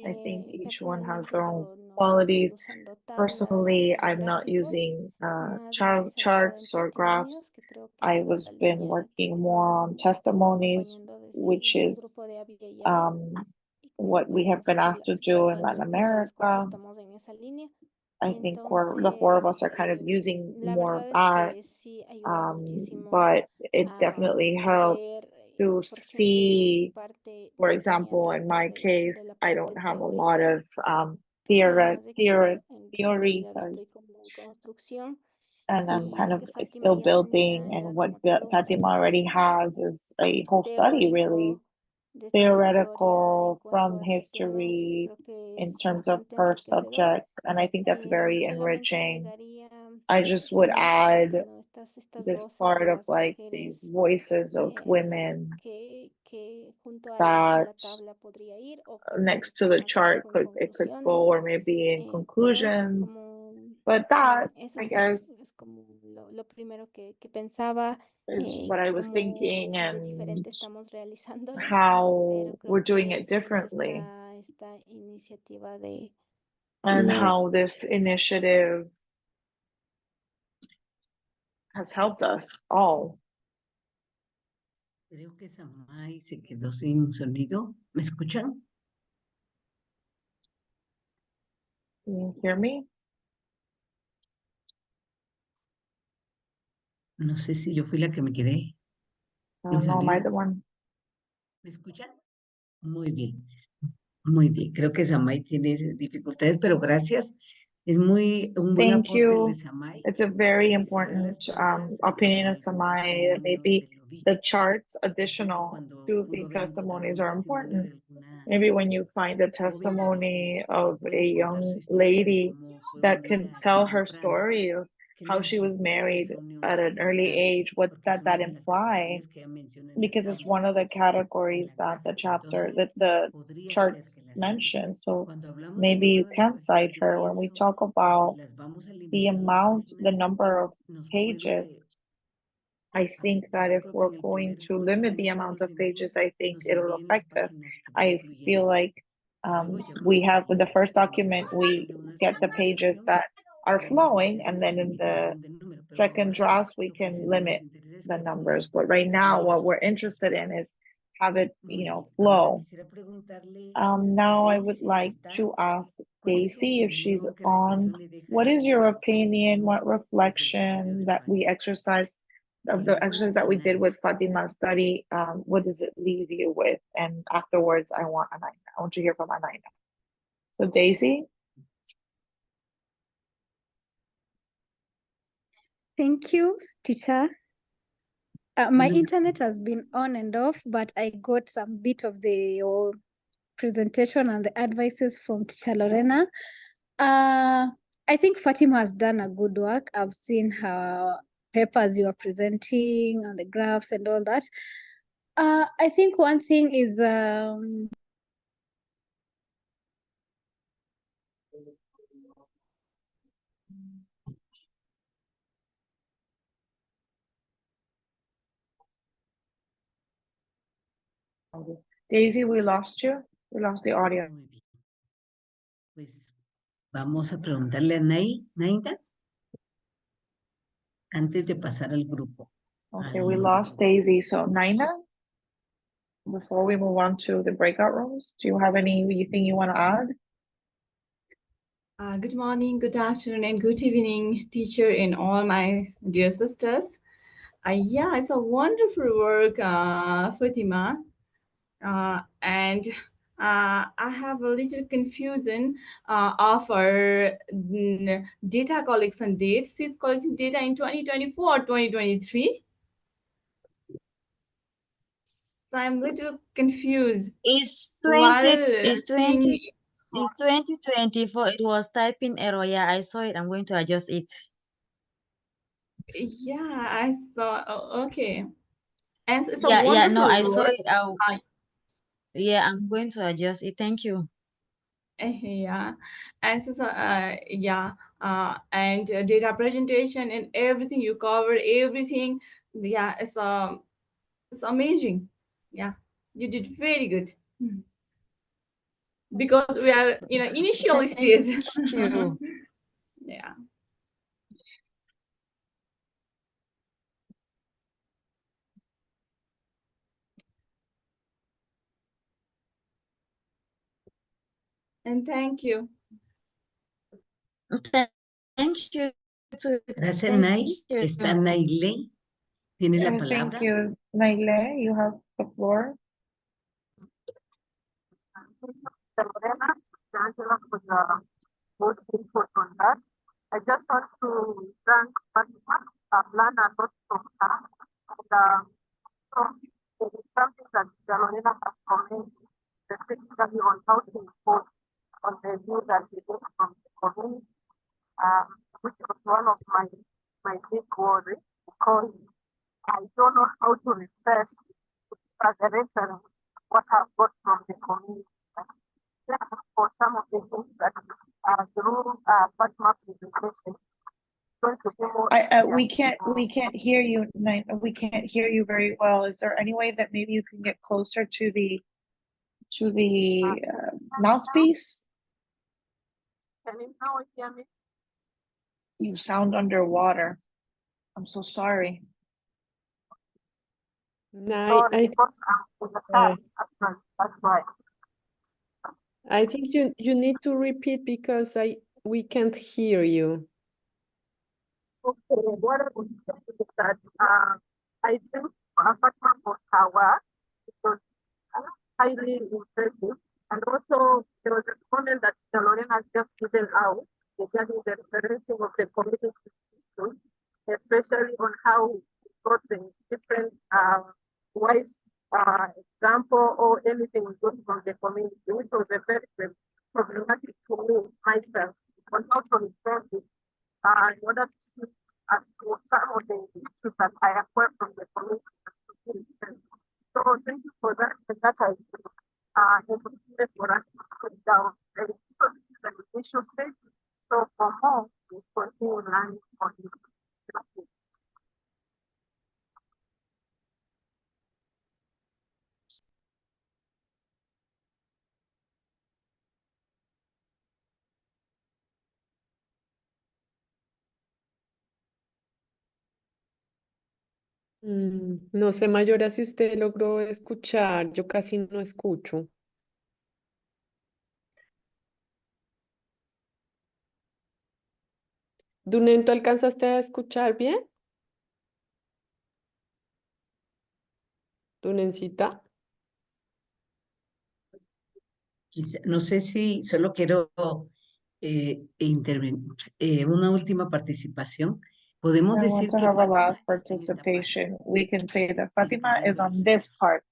S4: I think each one has
S7: Personalmente
S4: their own
S7: yo no estoy
S4: qualities.
S7: usando tablas
S4: Personally,
S7: ni
S4: I'm not
S7: gráficos,
S4: using
S7: más me he centrado en
S4: charts or graphs.
S7: testimonios, que creo que esa
S4: I
S7: va
S4: was
S7: la
S4: been
S7: línea que
S4: working
S7: nos
S4: more on
S7: han estado
S4: testimonies,
S7: acompañando desde
S4: which
S7: el
S4: is
S7: grupo de Abya y Aya. Y
S4: what we
S7: bueno,
S4: have
S7: no sé
S4: been
S7: si
S4: asked to do in Latin
S7: entre las cuatro
S4: America.
S7: estamos en esa línea.
S4: I think the four of us are kind of using
S7: La
S4: more of
S7: verdad es
S4: that,
S7: que sí ayuda muchísimo
S4: but it
S7: a
S4: definitely
S7: poder,
S4: helps to
S7: por ejemplo, en mi
S4: see,
S7: parte
S4: for
S7: no tenía
S4: example, in
S7: tanto
S4: my
S7: de
S4: case,
S7: la
S4: I
S7: parte
S4: don't have a lot
S7: teórica,
S4: of theory,
S7: además de que ya en
S4: theory,
S7: realidad
S4: sorry,
S7: estoy como en construcción
S4: and I'm
S7: y
S4: kind
S7: lo
S4: of
S7: que Fátima
S4: still
S7: ya tenía
S4: building. And
S7: era
S4: what
S7: como todo un
S4: Fatima already
S7: aspecto
S4: has is a whole study, really
S7: de esto de historia en
S4: theoretical
S7: cuanto
S4: from
S7: a ese tema y que
S4: history
S7: creo que
S4: in
S7: es
S4: terms of
S7: bastante
S4: her
S7: enriquecedor.
S4: subject, and I think that's very
S7: Solamente
S4: enriching.
S7: agregaría
S4: I just would
S7: esta
S4: add
S7: parte, ¿no? Estas
S4: this
S7: voces
S4: part
S7: de
S4: of
S7: las
S4: like these
S7: mujeres
S4: voices of women
S7: que junto a
S4: that
S7: la tabla podría ir o que
S4: next
S7: pues
S4: to the
S7: más bien
S4: chart
S7: con
S4: could go
S7: conclusiones.
S4: or maybe in
S7: Pero eso,
S4: conclusions.
S7: como
S4: But that,
S7: eso
S4: I
S7: es
S4: guess,
S7: como lo primero que pensaba,
S4: is what I was thinking
S7: cómo de
S4: and
S7: diferente estamos realizándolo,
S4: how
S7: pero
S4: we're
S7: creo
S4: doing
S7: que
S4: it
S7: es súper
S4: differently
S7: esta iniciativa de
S4: and how this initiative has helped us all.
S3: Creo que Samay se quedó sin sonido. ¿Me escuchan?
S4: Can you hear me?
S3: No sé si yo fui la que me quedé.
S4: No, am I the one?
S3: ¿Me escuchan? Muy bien, muy bien. Creo que Samay tiene dificultades, pero gracias. Es un buen
S4: Thank
S3: aporte el de
S4: you.
S3: Samay.
S4: It's a very
S3: Que se da
S4: important
S3: las tablas
S4: opinion of
S3: adicional con
S4: Samai.
S3: testimonio
S4: Maybe
S3: de lo dicho.
S4: the charts
S3: Como
S4: additional
S3: cuando
S4: to
S3: pudo
S4: the
S3: haber encontrado
S4: testimonies
S3: un
S4: are
S3: testimonio
S4: important.
S3: de alguna
S4: Maybe when you find a
S3: joven
S4: testimony
S3: que
S4: of a
S3: puede contar su
S4: young
S3: historia de
S4: lady
S3: cómo fue
S4: that can
S3: unida
S4: tell her
S3: temprano,
S4: story of
S3: qué
S4: how she was
S3: significó
S4: married
S3: esa unión
S4: at an early
S3: temprana,
S4: age, what
S3: porque es
S4: that
S3: una
S4: that
S3: de las
S4: imply,
S3: categorías que ella menciona en las
S4: because it's one
S3: tablas,
S4: of the
S3: en
S4: categories
S3: la
S4: that the
S3: gráfica.
S4: chapter
S3: Entonces,
S4: that the
S3: podría ser que
S4: charts
S3: las
S4: mention. So
S3: cuando hablamos del
S4: maybe you
S3: número de
S4: can
S3: páginas,
S4: cite
S3: yo
S4: her when we
S3: pienso
S4: talk
S3: que si
S4: about
S3: las vamos a
S4: the
S3: limitar las
S4: amount, the
S3: páginas,
S4: number of
S3: nos
S4: pages.
S3: puede,
S4: I
S3: a ver,
S4: think that
S3: yo
S4: if
S3: creo que
S4: we're
S3: en el
S4: going
S3: primer
S4: to
S3: cuando
S4: limit the
S3: primero
S4: amount
S3: nos
S4: of pages, I think it'll
S3: envíen las
S4: affect us.
S3: páginas que van
S4: I feel
S3: fluyendo.
S4: like
S3: Y luego ya
S4: we have with the first
S3: cuando
S4: document, we
S3: necesiten de una
S4: get the
S3: segunda
S4: pages
S3: revisión,
S4: that are
S3: podemos
S4: flowing,
S3: meter
S4: and
S3: esa
S4: then in the
S3: limitación de número, pero
S4: second
S3: ahora
S4: draft, we
S3: lo que
S4: can
S3: nos
S4: limit
S3: interesa es
S4: the
S3: que
S4: numbers.
S3: fluya,
S4: But right
S3: que
S4: now,
S3: fluya
S4: what
S3: sus
S4: we're
S3: propias
S4: interested in
S3: ideas.
S4: is have it,
S3: Muy bien. Ahora
S4: flow.
S3: quisiera preguntarle a
S4: Now I would
S3: Daisy si
S4: like
S3: está,
S4: to ask
S3: ¿cuál es su
S4: Daisy if she's
S3: opinión? ¿Qué
S4: on.
S3: reflexión le deja
S4: What
S3: este
S4: is your
S3: ejercicio que
S4: opinion?
S3: hicimos
S4: What
S3: desde el estudio
S4: reflection
S3: de
S4: that we
S3: Fátima?
S4: exercise
S3: Y
S4: of the
S3: luego
S4: exercise that we did
S3: Anaí.
S4: with Fatima's study? What does it leave you with? And afterwards, I want to hear from Anaina. So Daisy.
S8: Thank you, teacher. My internet has been on and off, but I got some bit of the presentation and the advices from teacher Lorena. I think Fatima has done a good work. I've seen her papers you are presenting and the graphs and all that. I think one thing is
S4: Daisy, we lost you. We lost the audio.
S3: Muy bien. Pues vamos a preguntarle a Anaí. ¿Naida? antes de pasar al grupo.
S4: Okay, we lost Daisy. So Naina, before we move on to the breakout rooms, do you have anything you want to add?
S9: Good morning, good afternoon, and good evening, teacher and all my dear sisters. Yeah, it's a wonderful work, Fatima. And I have a little confusion of our data collection date. She's collecting data in 2024 or 2023. So I'm a little confused.
S6: It's
S9: While
S6: 2024. It was typing error. Yeah, I saw it. I'm going to adjust it.
S9: Yeah, I saw. Oh, okay. And it's a
S6: Yeah,
S9: wonderful
S6: no, I saw
S9: work.
S6: it. Yeah, I'm going to adjust it. Thank you.
S9: Yeah, and so yeah, and data presentation and everything you covered, everything. Yeah, it's amazing. Yeah, you did very good. Because we are in an initial stage.
S6: Thank you.
S9: Yeah. And thank you.
S6: Thank you.
S3: Gracias,
S6: Thank
S3: Nay.
S6: you.
S3: Está Naile. Tiene la
S4: Thank
S3: palabra.
S4: you, Naile. You have the floor.
S10: Most input on that. I just want to thank Fatima. I've learned a lot from her. And so it is something that Carolina has commented specifically on how to impose on the view that we get from the community, which was one of my big worries, because I don't know how to refer as a reference what I've got from the community. For some of the things that through Fatima presentation, going to be more.
S4: We can't hear you. We can't hear you very well. Is there any way that maybe you can get closer to the mouthpiece?
S10: Can you now hear me?
S4: You sound underwater. I'm so sorry.
S10: Sorry, because I'm in the car. That's why.
S5: I think you need to repeat because we can't hear you.
S10: Okay, what I would say is that I think Fatima for her work because highly impressive. And also, there was a comment that Lorena has just given out regarding the referencing of the community issues, especially on how we got the different wise example or anything we got from the community, which was a very problematic to me myself on how to refer it in order to see some of the issues that I acquired from the community. So thank you for that. And that I opportunity for us to put down. And so this is an initial stage. So for more, we continue learning on it.
S5: No sé, Mayora, si usted logró escuchar, yo casi no escucho. Dunen, ¿tú alcanzaste a escuchar bien? Dunencita.
S3: No sé si solo quiero intervenir. Una última participación. Podemos
S4: I want
S3: decir
S4: to
S3: que
S4: have a
S3: Fátima
S4: last
S3: está en esta parte,
S4: participation. We can say that Fatima is on
S3: describiendo
S4: this part,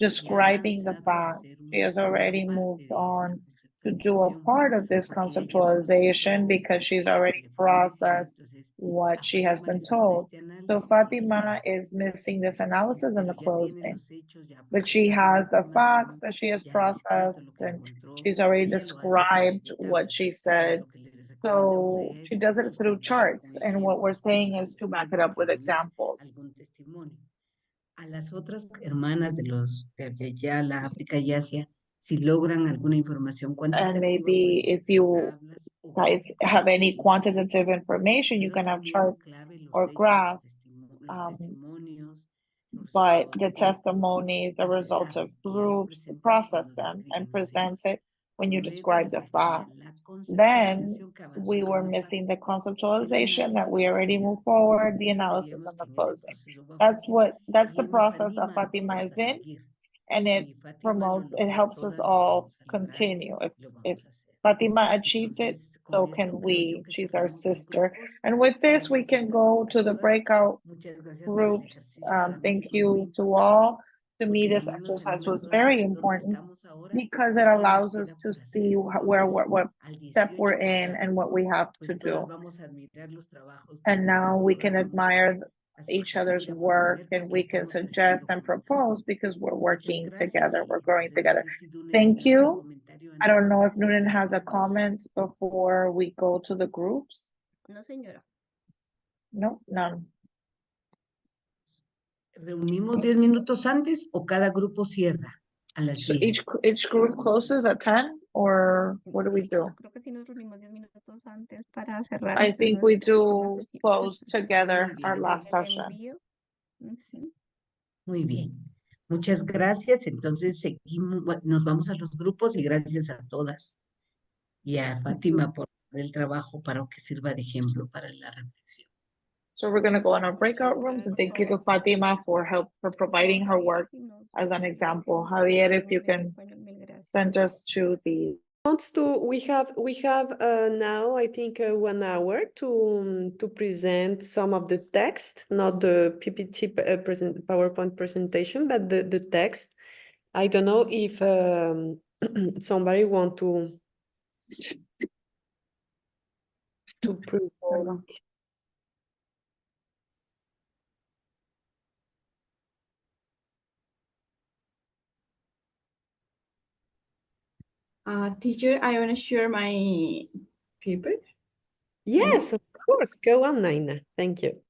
S3: ya ha
S4: describing the
S3: avanzado a
S4: facts.
S3: hacer
S4: She has already
S3: parte
S4: moved
S3: de esa
S4: on to do a
S3: conceptualización,
S4: part of this
S3: porque ella ya
S4: conceptualization
S3: procesó
S4: because she's
S3: lo que
S4: already
S3: le fue remitido.
S4: processed
S3: Entonces,
S4: what
S3: a
S4: she has
S3: Fátima
S4: been
S3: le falta
S4: told.
S3: este
S4: So
S3: análisis y ese
S4: Fatima is missing this analysis and
S3: pero
S4: the
S3: ya tiene
S4: closing.
S3: los hechos, ya ha
S4: But she
S3: procesado la
S4: has the facts
S3: información,
S4: that she has
S3: ya ha descrito lo
S4: processed
S3: que
S4: and
S3: encontró.
S4: she's already
S3: Ella lo hace a través
S4: described
S3: de
S4: what
S3: tablas.
S4: she
S3: Entonces,
S4: said.
S3: lo que le recomendamos
S4: So
S3: es
S4: she does it through
S3: sustentarlo con
S4: charts, and what we're
S3: ejemplos, con
S4: saying is to back it
S3: traducciones,
S4: up
S3: que
S4: with
S3: demos
S4: examples.
S3: algún testimonio. A las otras hermanas de allá, la África y Asia, si logran alguna información
S4: And
S3: cuantitativa,
S4: maybe
S3: pueden
S4: if
S3: hacer
S4: you
S3: tablas o
S4: guys
S3: gráficos
S4: have any
S3: con
S4: quantitative
S3: hechos.
S4: information, you
S3: Pero
S4: can have
S3: también
S4: charts.
S3: clave lo
S4: or graph, but the testimony, the result of groups, process them and present it when you describe the facts. Then we were missing the conceptualization that we already moved forward, the analysis and the closing. That's the process that Fatima is in, and it promotes, it helps us all continue. If Fatima achieved it, so can we. She's our sister. And with this, we can go to the breakout groups. Thank you to all. To me, this exercise was very important because it allows us to see what step we're in and what we have to do. And now we can admire each other's work and we can suggest and propose because we're working together, we're growing together. Thank you. I don't know if Noonan has a comment before we go to the groups.
S1: No, señora.
S4: No, none.
S3: ¿Reunimos 10 minutos antes o cada grupo cierra a las
S4: So
S3: 10?
S4: each group closes at 10 or what do we do?
S1: Creo que sí nos reunimos 10 minutos antes para cerrar.
S4: I think we do close together our last session.
S1: Sí.
S3: Muy bien. Muchas gracias. Entonces seguimos, nos vamos a los grupos y gracias a todas y a Fátima por el trabajo para que sirva de ejemplo para la reflexión.
S4: So we're going to go in our breakout rooms and thank you to Fatima for providing her work as an example. Javier, if you can send us to the
S5: We have now I think 1 hour to present some of the text, not the PPT PowerPoint presentation, but the text. I don't know if somebody want to present.
S9: Teacher, I want to share my paper.
S5: Yes, of course. Go on, Naina. Thank you.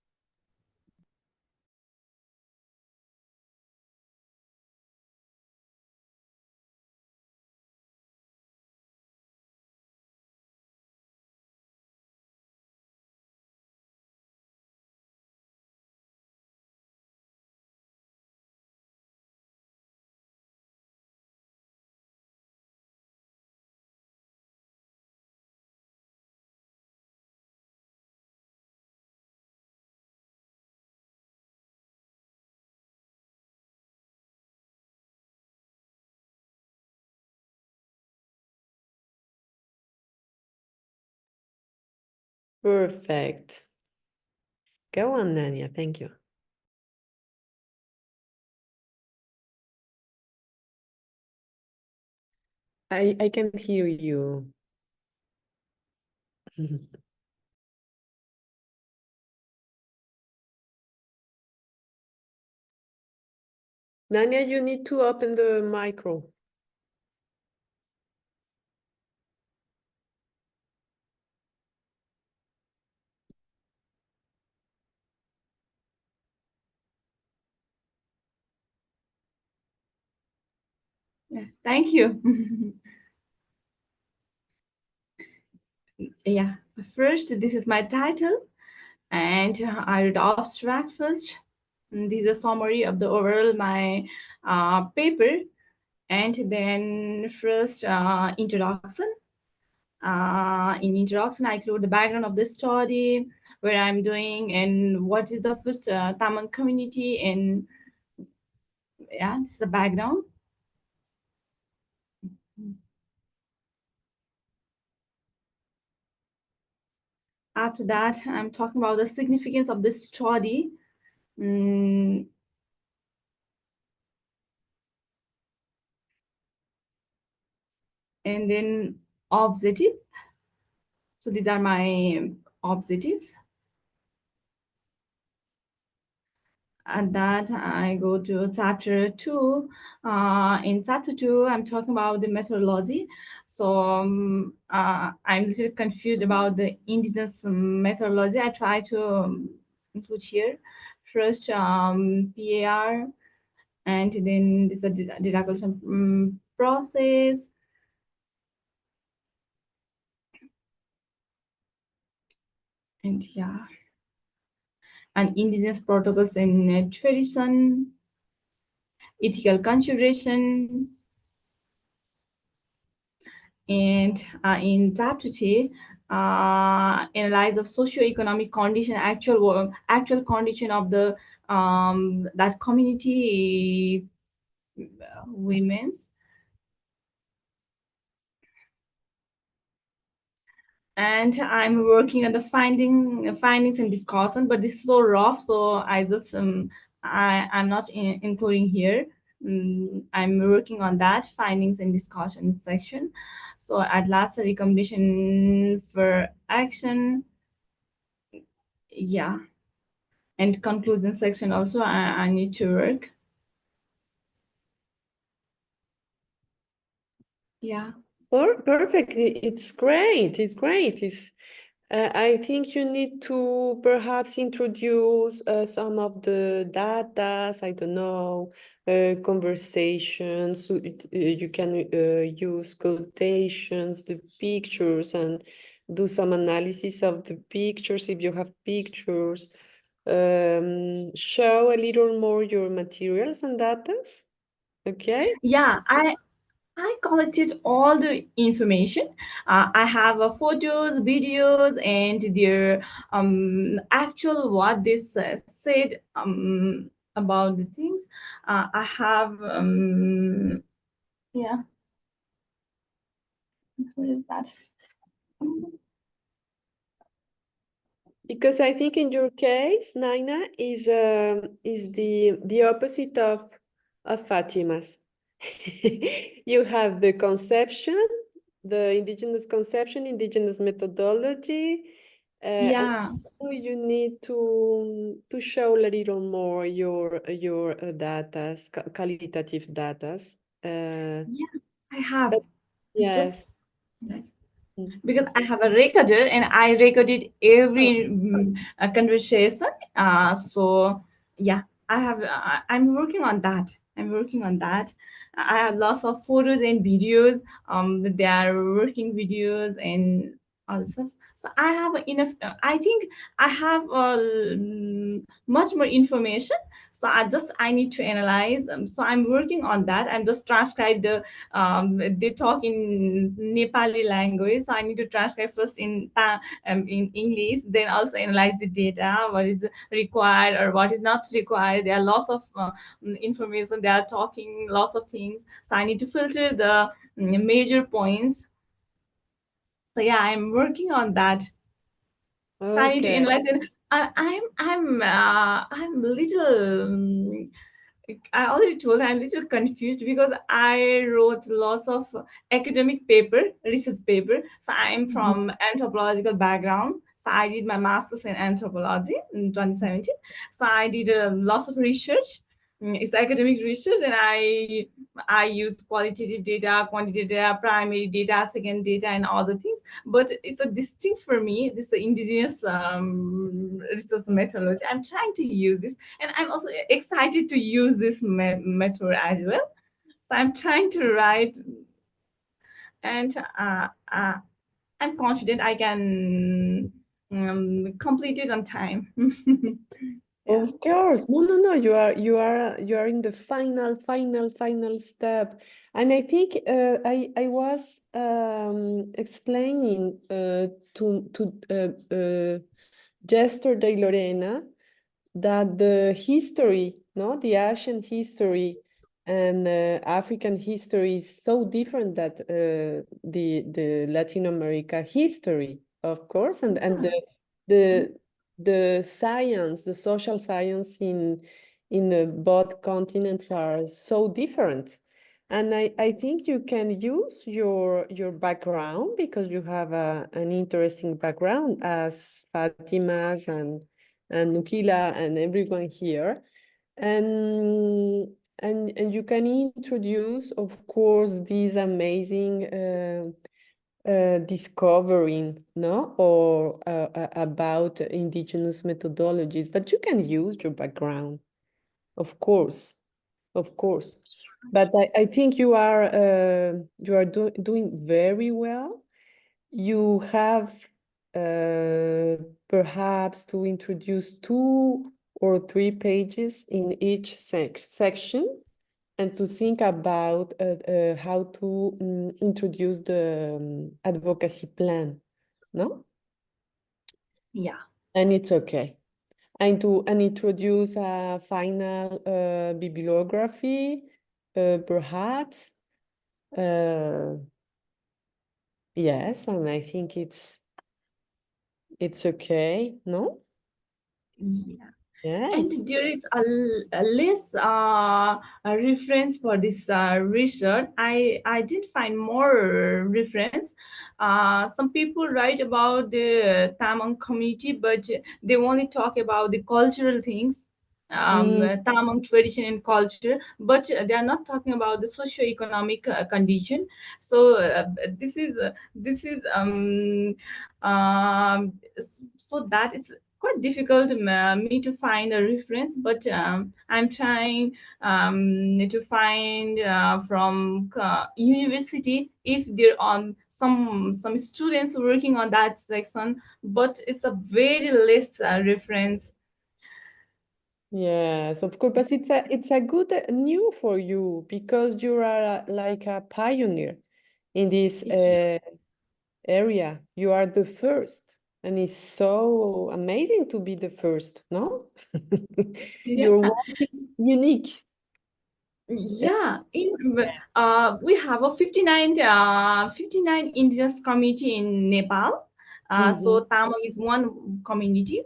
S5: Perfect. Go on, Nania. Thank you. I can hear you. Nania, you need to open the micro.
S9: Yeah, thank you. Yeah, first, this is my title, and I read abstract first. And this is a summary of the overall my paper, and then first introduction. In introduction, I include the background of the study, where I'm doing, and what is the first Tamil community, and yeah, this is the background. After that, I'm talking about the significance of this study. And then objective. So these are my objectives. And that I go to chapter 2. In chapter 2, I'm talking about the methodology. So I'm a little confused about the indigenous methodology. I try to include here. First, PAR, and then this is a data collection process. And yeah. and indigenous protocols in tradition, ethical consideration, and in Advocacy, analyze of socio-economic condition, actual condition of the that community women's. And I'm working on the findings and discussion, but this is so rough, so I just I'm not including here. I'm working on that findings and discussion section. So at last, a recommendation for action, yeah, and conclusion section also. I need to work. Yeah.
S5: Perfect. It's great. It's great. I think you need to perhaps introduce some of the data, I don't know, conversations. So you can use quotations, the pictures, and do some analysis of the pictures if you have pictures. Show a little more your materials and data. Okay?
S9: Yeah, I collected all the information. I have photos, videos, and their actual what they said about the things. I have yeah. What is that?
S5: Because I think in your case, Naina is the opposite of Fatima's. You have the conception, the indigenous conception, indigenous methodology, and
S9: Yeah.
S5: you need to show a little more your data, qualitative data.
S9: Yeah, I have.
S5: Yes.
S9: Just because I have a recorder and I recorded every conversation. So yeah, I'm working on that. I'm working on that. I have lots of photos and videos. They are working videos and all stuff. So I have enough. I think I have much more information. So I need to analyze. So I'm working on that. I'm just transcribe the they talk in Nepali language, so I need to transcribe first in English, then also analyze the data, what is required or what is not required. There are lots of information. They are talking lots of things, so I need to filter the major points. So yeah, I'm working on that. So I need to
S5: Okay.
S9: analyze it. I'm a little. I already told I'm a little confused because I wrote lots of academic paper, research paper. So I'm from anthropological background. So I did my master's in anthropology in 2017. So I did lots of research. It's academic research, and I use qualitative data, quantitative data, primary data, second data, and all the things. But it's a distinct for me. This is indigenous research methodology. I'm trying to use this, and I'm also excited to use this method as well. So I'm trying to write, and I'm confident I can complete it on time. Yeah.
S5: Of course. No. You are in the final step. And I think I was explaining to yesterday, Lorena, that the history, no, the Asian history and African history is so different that the Latin America history, of course, and the the science, the social science in both continents are so different. And I think you can use your background because you have an interesting background as Fatima's and Nukila and everyone here. And you can introduce, of course, this amazing discovering, no, or about indigenous methodologies, but you can use your background, of course, of course. But I think you are doing very well. You have perhaps to introduce 2 or 3 pages in each section and to think about how to introduce the advocacy plan, no?
S9: Yeah.
S5: And it's okay. And to introduce a final bibliography, perhaps. Yes, and I think it's okay, no?
S9: Yeah.
S5: Yes.
S9: And there is a less a reference for this research. I did find more reference. Some people write about the Tamang community, but they only talk about the cultural things, Tamang tradition and culture, but they are not talking about the socio-economic condition. So so that is quite difficult me to find a reference, but I'm trying to find from university if there are some students working on that section, but it's a very less reference.
S5: Yes, of course, but it's a good new for you because you are like a pioneer in this area. You are the first, and it's so amazing to be the first, no? Your
S9: Yeah.
S5: work is unique.
S9: Yeah, we have a 59 indigenous community in Nepal. So Tamang is one community.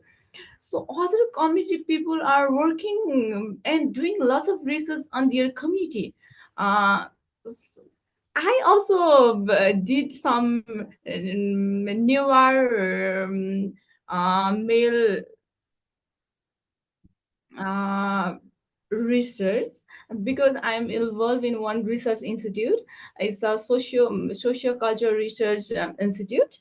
S9: So other community people are working and doing lots of research on their community. S- I also did some newer male uh, research, because I'm involved in one research institute. It's a socio-cultural research institute.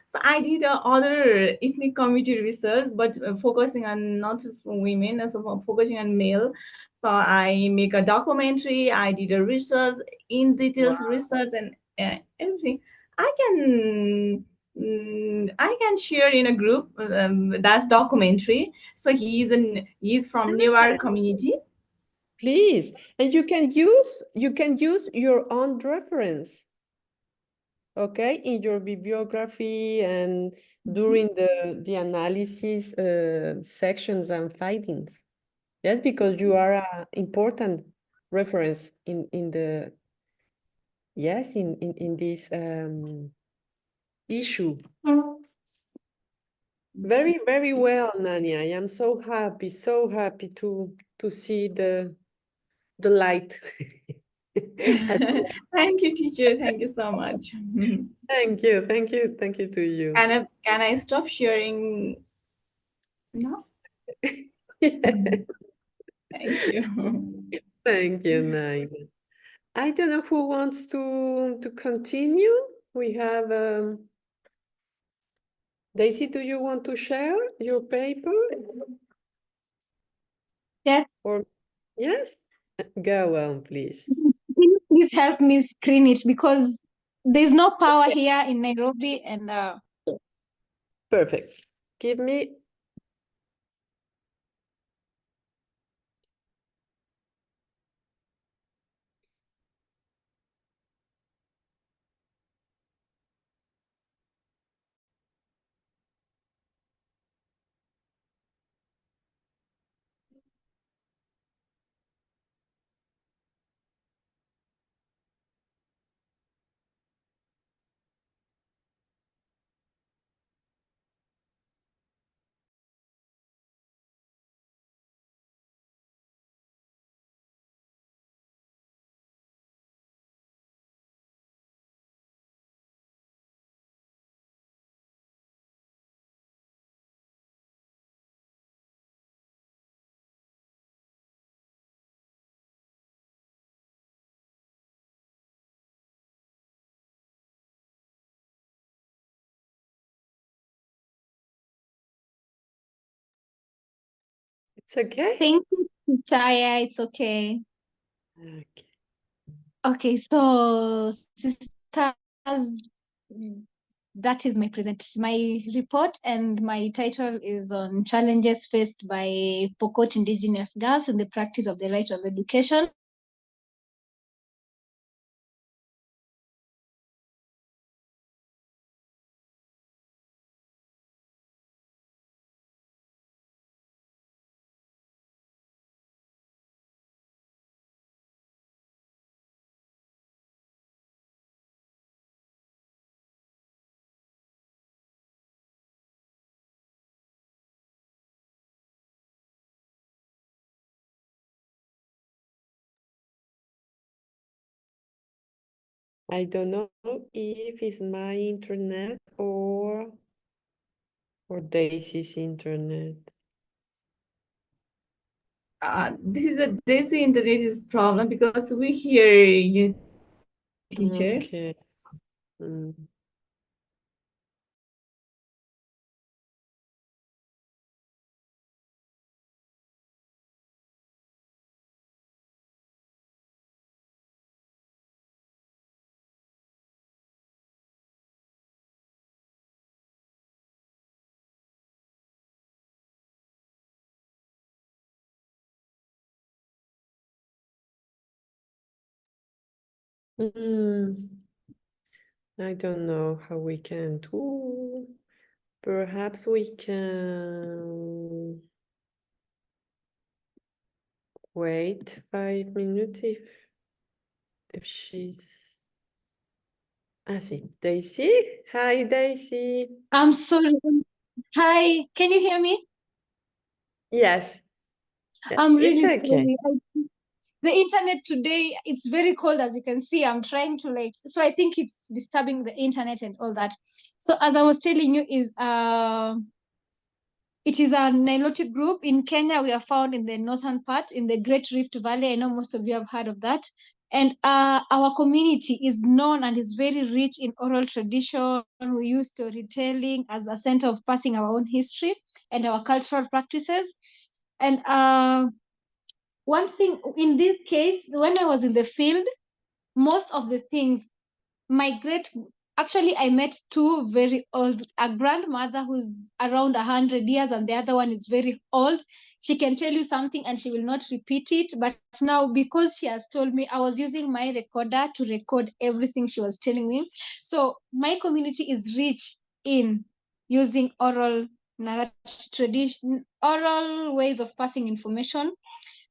S9: So I did other ethnic community research, but focusing on not women, so focusing on male. So I make a documentary. I did a research, in details research, and everything. I can share in a group. That's documentary. So he's from Newark community.
S5: Please, and you can use your own reference. Okay, in your bibliography and during the analysis sections and findings. Yes, because you are an important reference in the in this issue. Very, very well, Nania. I am so happy to see the light.
S9: Thank you, teacher. Thank you so much.
S5: Thank you to you.
S9: Can I stop sharing now? Thank you.
S5: Thank you, Naina. I don't know who wants to continue. We have Daisy, do you want to share your paper?
S8: Yes.
S5: Or yes? Go on, please.
S8: Can you please help me screen it because there's no power here in Nairobi and
S5: Perfect. Give me. It's okay.
S8: thank you, Chaya. It's okay.
S5: Okay.
S8: Okay, so sisters,
S11: that is my report, and my title is on challenges faced by Pokot Indigenous girls in the practice of the right of education.
S5: I don't know if it's my internet or Daisy's internet.
S9: This is a Daisy internet is problem because we hear you, teacher.
S5: Okay. Mm. I don't know how we can do. Perhaps we can wait 5 minutes if she's. See, Daisy. Hi, Daisy.
S11: I'm sorry. Hi, can you hear me?
S5: Yes. Yes,
S11: I'm
S5: it's
S11: really
S5: okay.
S11: sorry. The internet today, it's very cold, as you can see. I'm trying to so I think it's disturbing the internet and all that. So as I was telling you, it is a Nilotic group in Kenya. We are found in the northern part, in the Great Rift Valley. I know most of you have heard of that. And our community is known and is very rich in oral tradition. We use storytelling as a center of passing our own history and our cultural practices. And one thing in this case, when I was in the field, most of the things, actually I met two very old, a grandmother who's around 100 years and the other one is very old. She can tell you something and she will not repeat it, but now because she has told me, I was using my recorder to record everything she was telling me. So my community is rich in using oral narrative tradition, oral ways of passing information.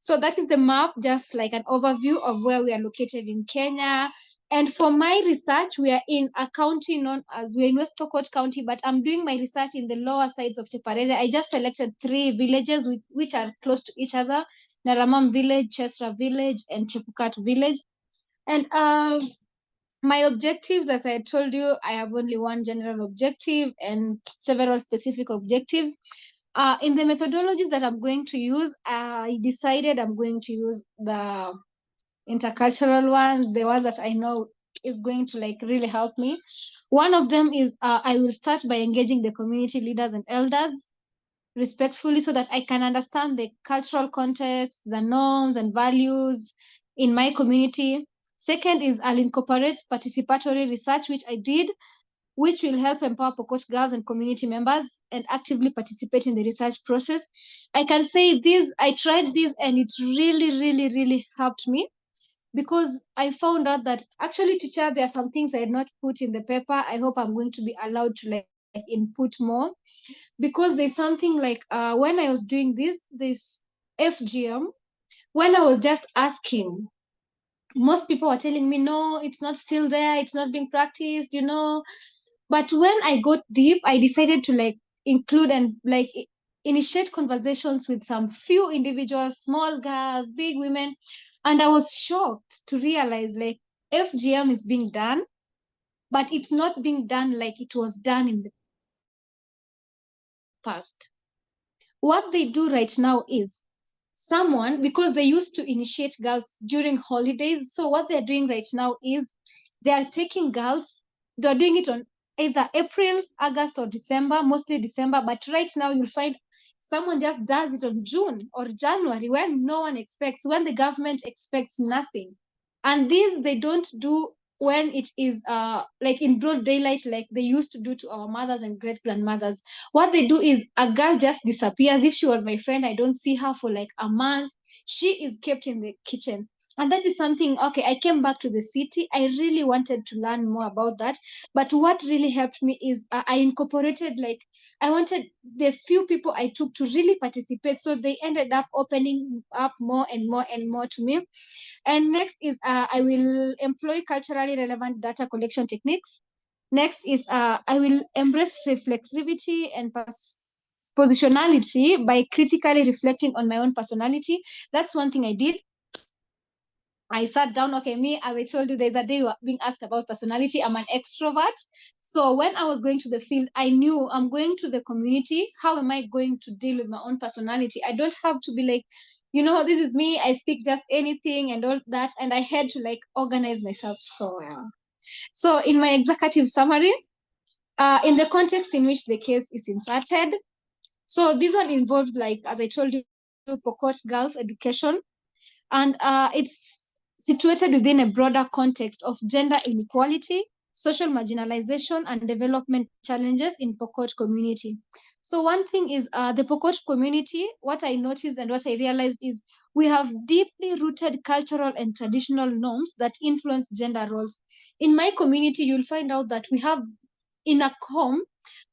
S11: So that is the map, just like an overview of where we are located in Kenya. And for my research, we are in a county we're in West Pokot County, but I'm doing my research in the lower sides of Teparere. I just selected 3 villages which are close to each other: Naramam Village, Chesra Village, and Chepukat Village. And my objectives, as I told you, I have only one general objective and several specific objectives. In the methodologies that I'm going to use, I decided I'm going to use the intercultural one, the one that I know is going to really help me. One of them is I will start by engaging the community leaders and elders respectfully so that I can understand the cultural context, the norms and values in my community. Second is I'll incorporate participatory research, which I did, which will help empower Pokot girls and community members and actively participate in the research process. I can say this, I tried this and it really, really, really helped me, because I found out that actually, teacher, there are some things I had not put in the paper. I hope I'm going to be allowed to input more, because there's something when I was doing this FGM, when I was just asking, most people were telling me, no, it's not still there, it's not being practiced, But when I got deep, I decided to include and initiate conversations with some few individuals, small girls, big women, and I was shocked to realize FGM is being done, but it's not being done like it was done in the past. What they do right now is because they used to initiate girls during holidays. So what they're doing right now is they are taking girls, they're doing it on either April, August, or December, mostly December. But right now you'll find someone just does it on June or January, when no one expects, when the government expects nothing. And these they don't do when it is like in broad daylight, like they used to do to our mothers and great grandmothers. What they do is a girl just disappears. If she was my friend, I don't see her for like a month. She is kept in the kitchen. And that is something, okay, I came back to the city. I really wanted to learn more about that. But what really helped me is I incorporated, like, I wanted the few people I took to really participate. So they ended up opening up more and more and more to me. And next is I will employ culturally relevant data collection techniques. Next is I will embrace reflexivity and positionality by critically reflecting on my own personality. That's one thing I did. I sat down, okay, me, I told you there's a day you are being asked about personality. I'm an extrovert. So when I was going to the field, I knew I'm going to the community. How am I going to deal with my own personality? I don't have to be like, this is me. I speak just anything and all that. And I had to like organize myself. So, yeah. So in my executive summary, in the context in which the case is inserted, so this one involves, like, as I told you, Pokot Girls education. And it's situated within a broader context of gender inequality, social marginalization, and development challenges in Pokot community. So one thing is the Pokot community, what I noticed and what I realized is we have deeply rooted cultural and traditional norms that influence gender roles. In my community, you'll find out that we have in a home,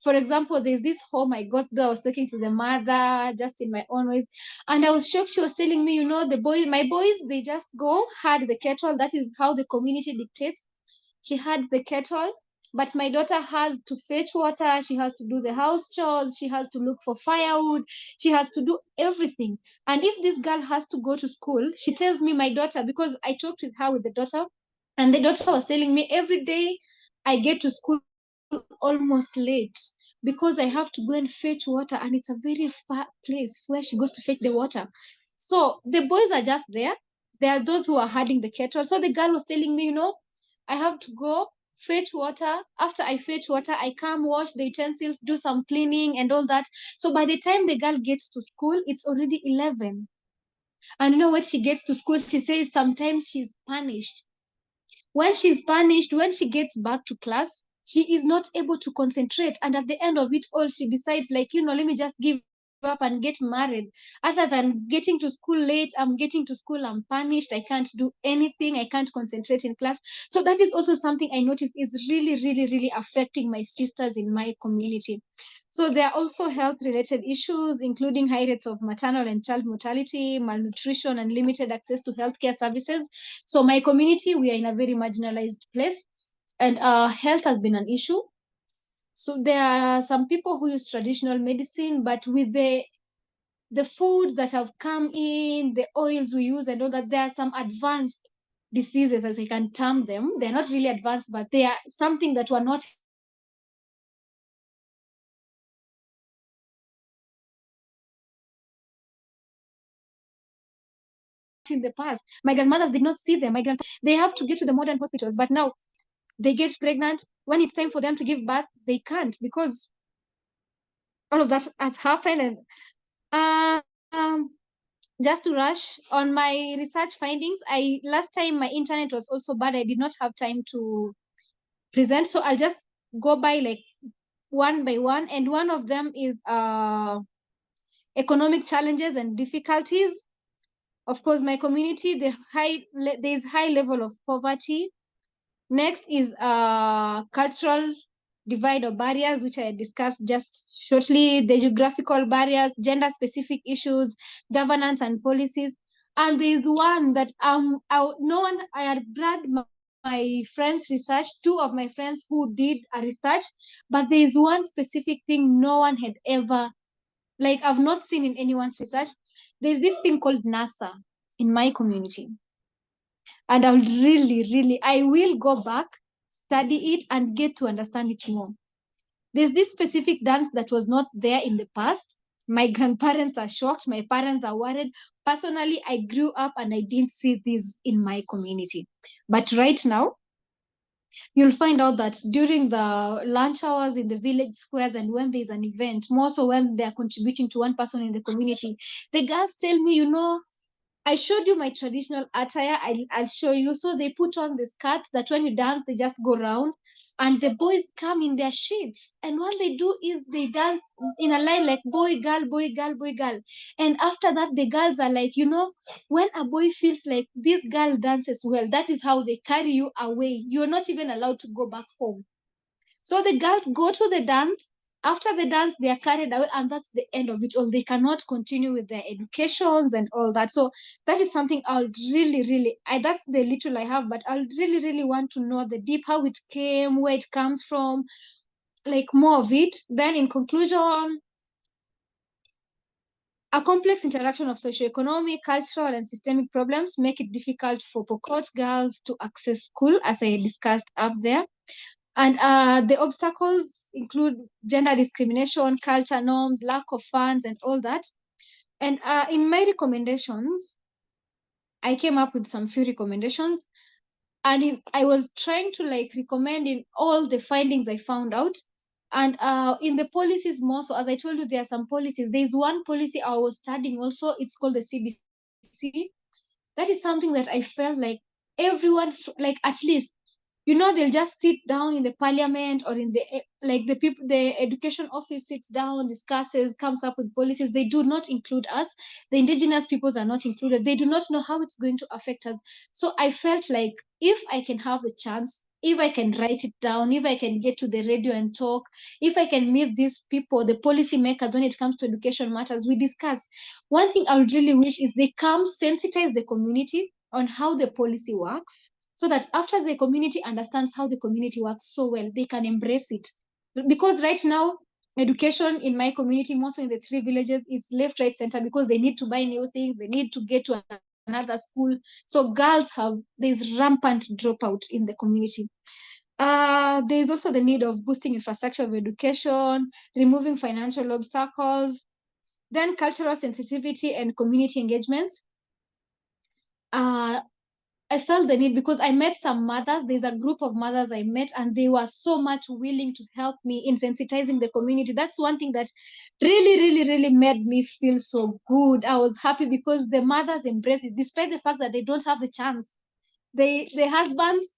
S11: for example, there's this home I got there. I was talking to the mother just in my own ways. And I was shocked. She was telling me, my boys, they just go hard the kettle. That is how the community dictates. She had the kettle, but my daughter has to fetch water. She has to do the house chores. She has to look for firewood. She has to do everything. And if this girl has to go to school, she tells me, my daughter, because I talked with her with the daughter, and the daughter was telling me every day I get to school almost late because I have to go and fetch water, and it's a very far place where she goes to fetch the water. So the boys are just there. There are those who are herding the cattle. So the girl was telling me, I have to go fetch water. After I fetch water, I come wash the utensils, do some cleaning and all that. So by the time the girl gets to school, it's already 11. And when she gets to school, she says sometimes she's punished. When she's punished, when she gets back to class, she is not able to concentrate. And at the end of it all, she decides, like, let me just give up and get married. Other than getting to school late, I'm getting to school, I'm punished. I can't do anything. I can't concentrate in class. So that is also something I noticed is really, really, really affecting my sisters in my community. So there are also health-related issues, including high rates of maternal and child mortality, malnutrition, and limited access to healthcare services. So my community, we are in a very marginalized place, and health has been an issue. So there are some people who use traditional medicine, but with the foods that have come in, the oils we use and all that, there are some advanced diseases, as I can term them. They're not really advanced, but they are something that were not in the past. My grandmothers did not see them. They have to get to the modern hospitals, but now they get pregnant. When it's time for them to give birth, they can't because all of that has happened. And just to rush on my research findings, last time my internet was also bad. I did not have time to present, so I'll just go by like one by one. And one of them is economic challenges and difficulties. Of course, my community, there's high level of poverty. Next is cultural divide or barriers, which I discussed just shortly, the geographical barriers, gender-specific issues, governance and policies. And there's one that I had brought my friends' research, two of my friends who did a research, but there's one specific thing no one had ever, like I've not seen in anyone's research. There's this thing called NASA in my community. And I will go back, study it, and get to understand it more. There's this specific dance that was not there in the past. My grandparents are shocked. My parents are worried. Personally, I grew up and I didn't see this in my community. But right now, you'll find out that during the lunch hours in the village squares and when there's an event, more so when they're contributing to one person in the community, the girls tell me, I showed you my traditional attire. I'll show you. So they put on the skirts that when you dance, they just go round. And the boys come in their sheets. And what they do is they dance in a line like boy, girl, boy, girl, boy, girl. And after that, the girls are like, you know, when a boy feels like this girl dances well, that is how they carry you away. You're not even allowed to go back home. So the girls go to the dance. After the dance, they are carried away, and that's the end of it all. They cannot continue with their educations and all that. So that is something I'll really, that's the little I have, but I'll really want to know the deep, how it came, where it comes from, like more of it. Then in conclusion, a complex interaction of socioeconomic, cultural, and systemic problems make it difficult for Pokot girls to access school, as I discussed up there. And the obstacles include gender discrimination, culture norms, lack of funds, and all that. And in my recommendations, I came up with some few recommendations. And I was trying to like recommend in all the findings I found out. And in the policies more, so as I told you, there are some policies. There's one policy I was studying also. It's called the CBC. That is something that I felt like everyone, like at least, you know, they'll just sit down in the parliament or in the like the people, the education office sits down, discusses, comes up with policies. They do not include us. The indigenous peoples are not included. They do not know how it's going to affect us. So I felt like if I can have the chance, if I can write it down, if I can get to the radio and talk, if I can meet these people, the policy makers, when it comes to education matters, we discuss. One thing I would really wish is they come sensitize the community on how the policy works, so that after the community understands how the community works so well, they can embrace it. Because right now, education in my community, mostly in the 3 villages, is left, right, center, because they need to buy new things, they need to get to another school. So girls there's rampant dropout in the community. There's also the need of boosting infrastructure of education, removing financial obstacles, then cultural sensitivity and community engagements. I felt the need because I met some mothers. There's a group of mothers I met, and they were so much willing to help me in sensitizing the community. That's one thing that really made me feel so good. I was happy because the mothers embraced it, despite the fact that they don't have the chance. The husbands,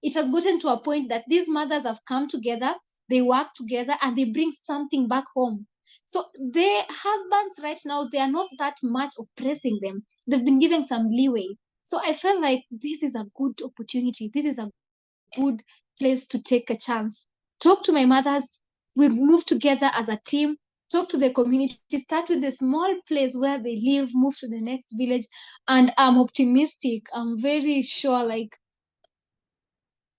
S11: it has gotten to a point that these mothers have come together, they work together, and they bring something back home. So the husbands right now, they are not that much oppressing them. They've been given some leeway. So I felt like this is a good opportunity. This is a good place to take a chance. Talk to my mothers. We move together as a team. Talk to the community. Start with a small place where they live, move to the next village. And I'm optimistic. I'm very sure, like,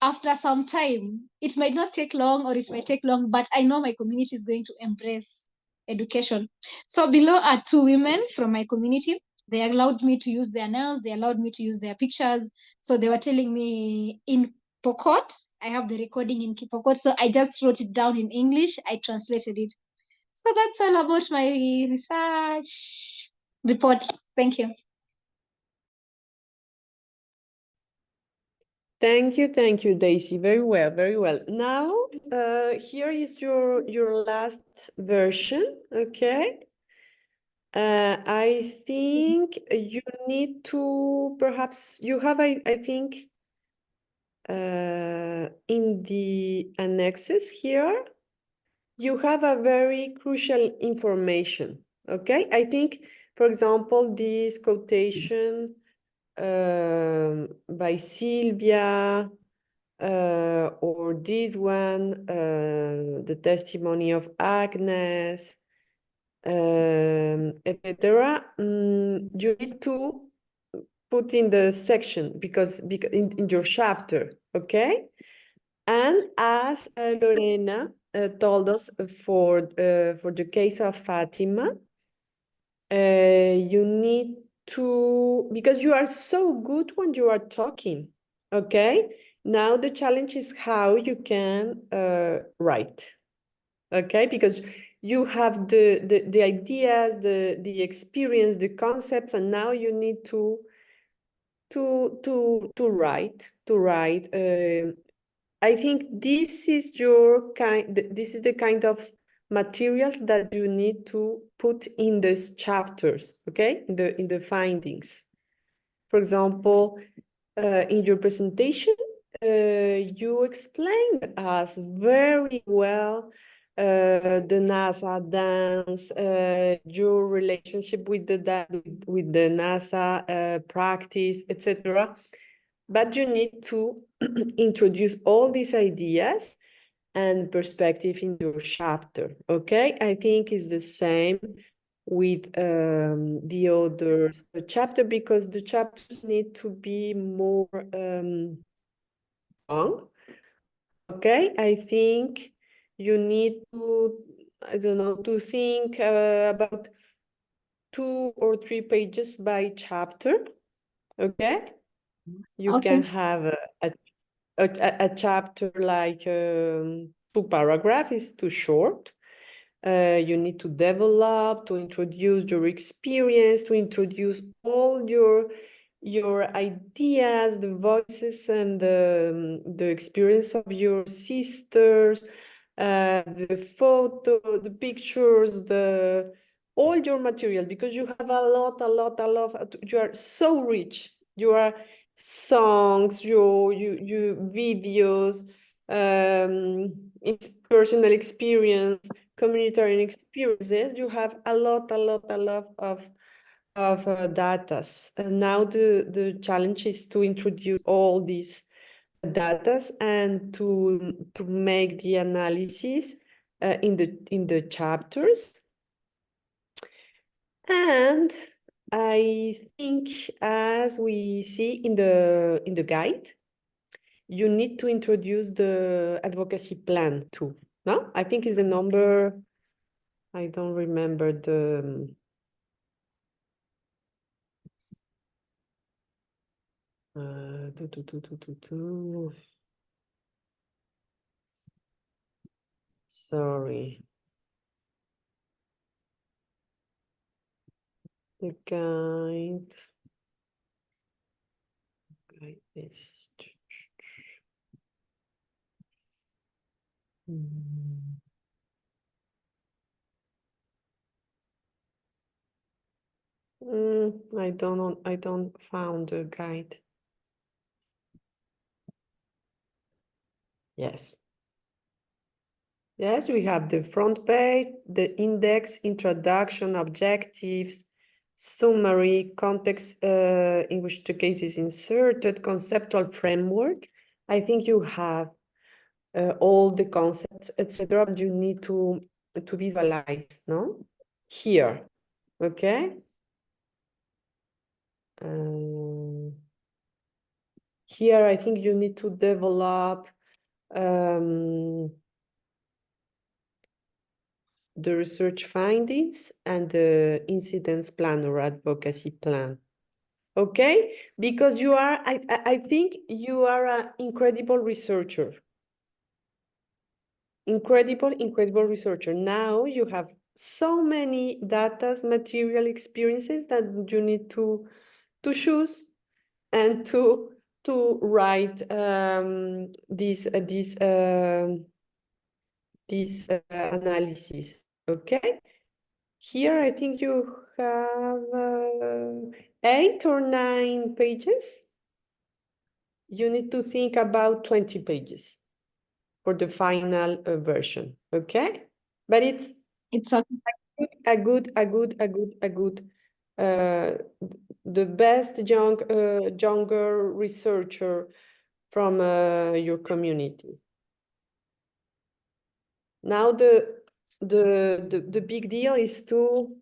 S11: after some time, it might not take long or it might take long, but I know my community is going to embrace education. So below are 2 women from my community. They allowed me to use their nails. They allowed me to use their pictures. So they were telling me in Pokot, I have the recording in Pokot. So I just wrote it down in English. I translated it. So that's all about my research report. Thank you.
S5: Thank you, Daisy. Very well, very well. Now, here is your last version, okay? I think you need to, perhaps, you have, I think, in the annexes here, you have a very crucial information, okay? I think, for example, this quotation by Sylvia, or this one, the testimony of Agnes, etc. You need to put in the section because in your chapter, okay? And as Lorena told us for the case of Fatima, you need to, because you are so good when you are talking, okay? Now the challenge is how you can write, okay? Because you have the ideas, the experience, the concepts, and now you need to write. I think this is this is the kind of materials that you need to put in these chapters, okay? In the findings. For example, in your presentation, you explained us very well the NASA dance, your relationship with the NASA practice, etc. But you need to introduce all these ideas and perspective in your chapter. Okay, I think it's the same with the other chapter, because the chapters need to be more long. Okay, I think you need to, I don't know, to think about 2 or 3 pages by chapter. Okay, you can have a chapter like 2 paragraphs is too short. You need to develop, to introduce your experience, to introduce all your ideas, the voices and the experience of your sisters, the photo, the pictures, all your material, because you have a lot, you are so rich. You are songs, your videos, it's personal experience, communitarian experiences. You have a lot of data. And now the challenge is to introduce all these data and to make the analysis in the chapters. And I think, as we see in the guide, you need to introduce the advocacy plan too. No, I think it's the number. I don't remember the. Sorry. The guide. Guide is. I don't found the guide. Yes. Yes, we have the front page, the index, introduction, objectives, summary, context in which the case is inserted, conceptual framework. I think you have all the concepts, etc. But you need to visualize, no? Here, okay? Here, I think you need to develop the research findings and the incidence plan or advocacy plan. Okay? Because you are, I think you are an incredible researcher. Incredible researcher. Now you have so many data, material, experiences that you need to choose and to write this analysis. Okay, here I think you have 8 or 9 pages. You need to think about 20 pages for the final version. Okay, but it's a good the best younger researcher from your community. Now the big deal is to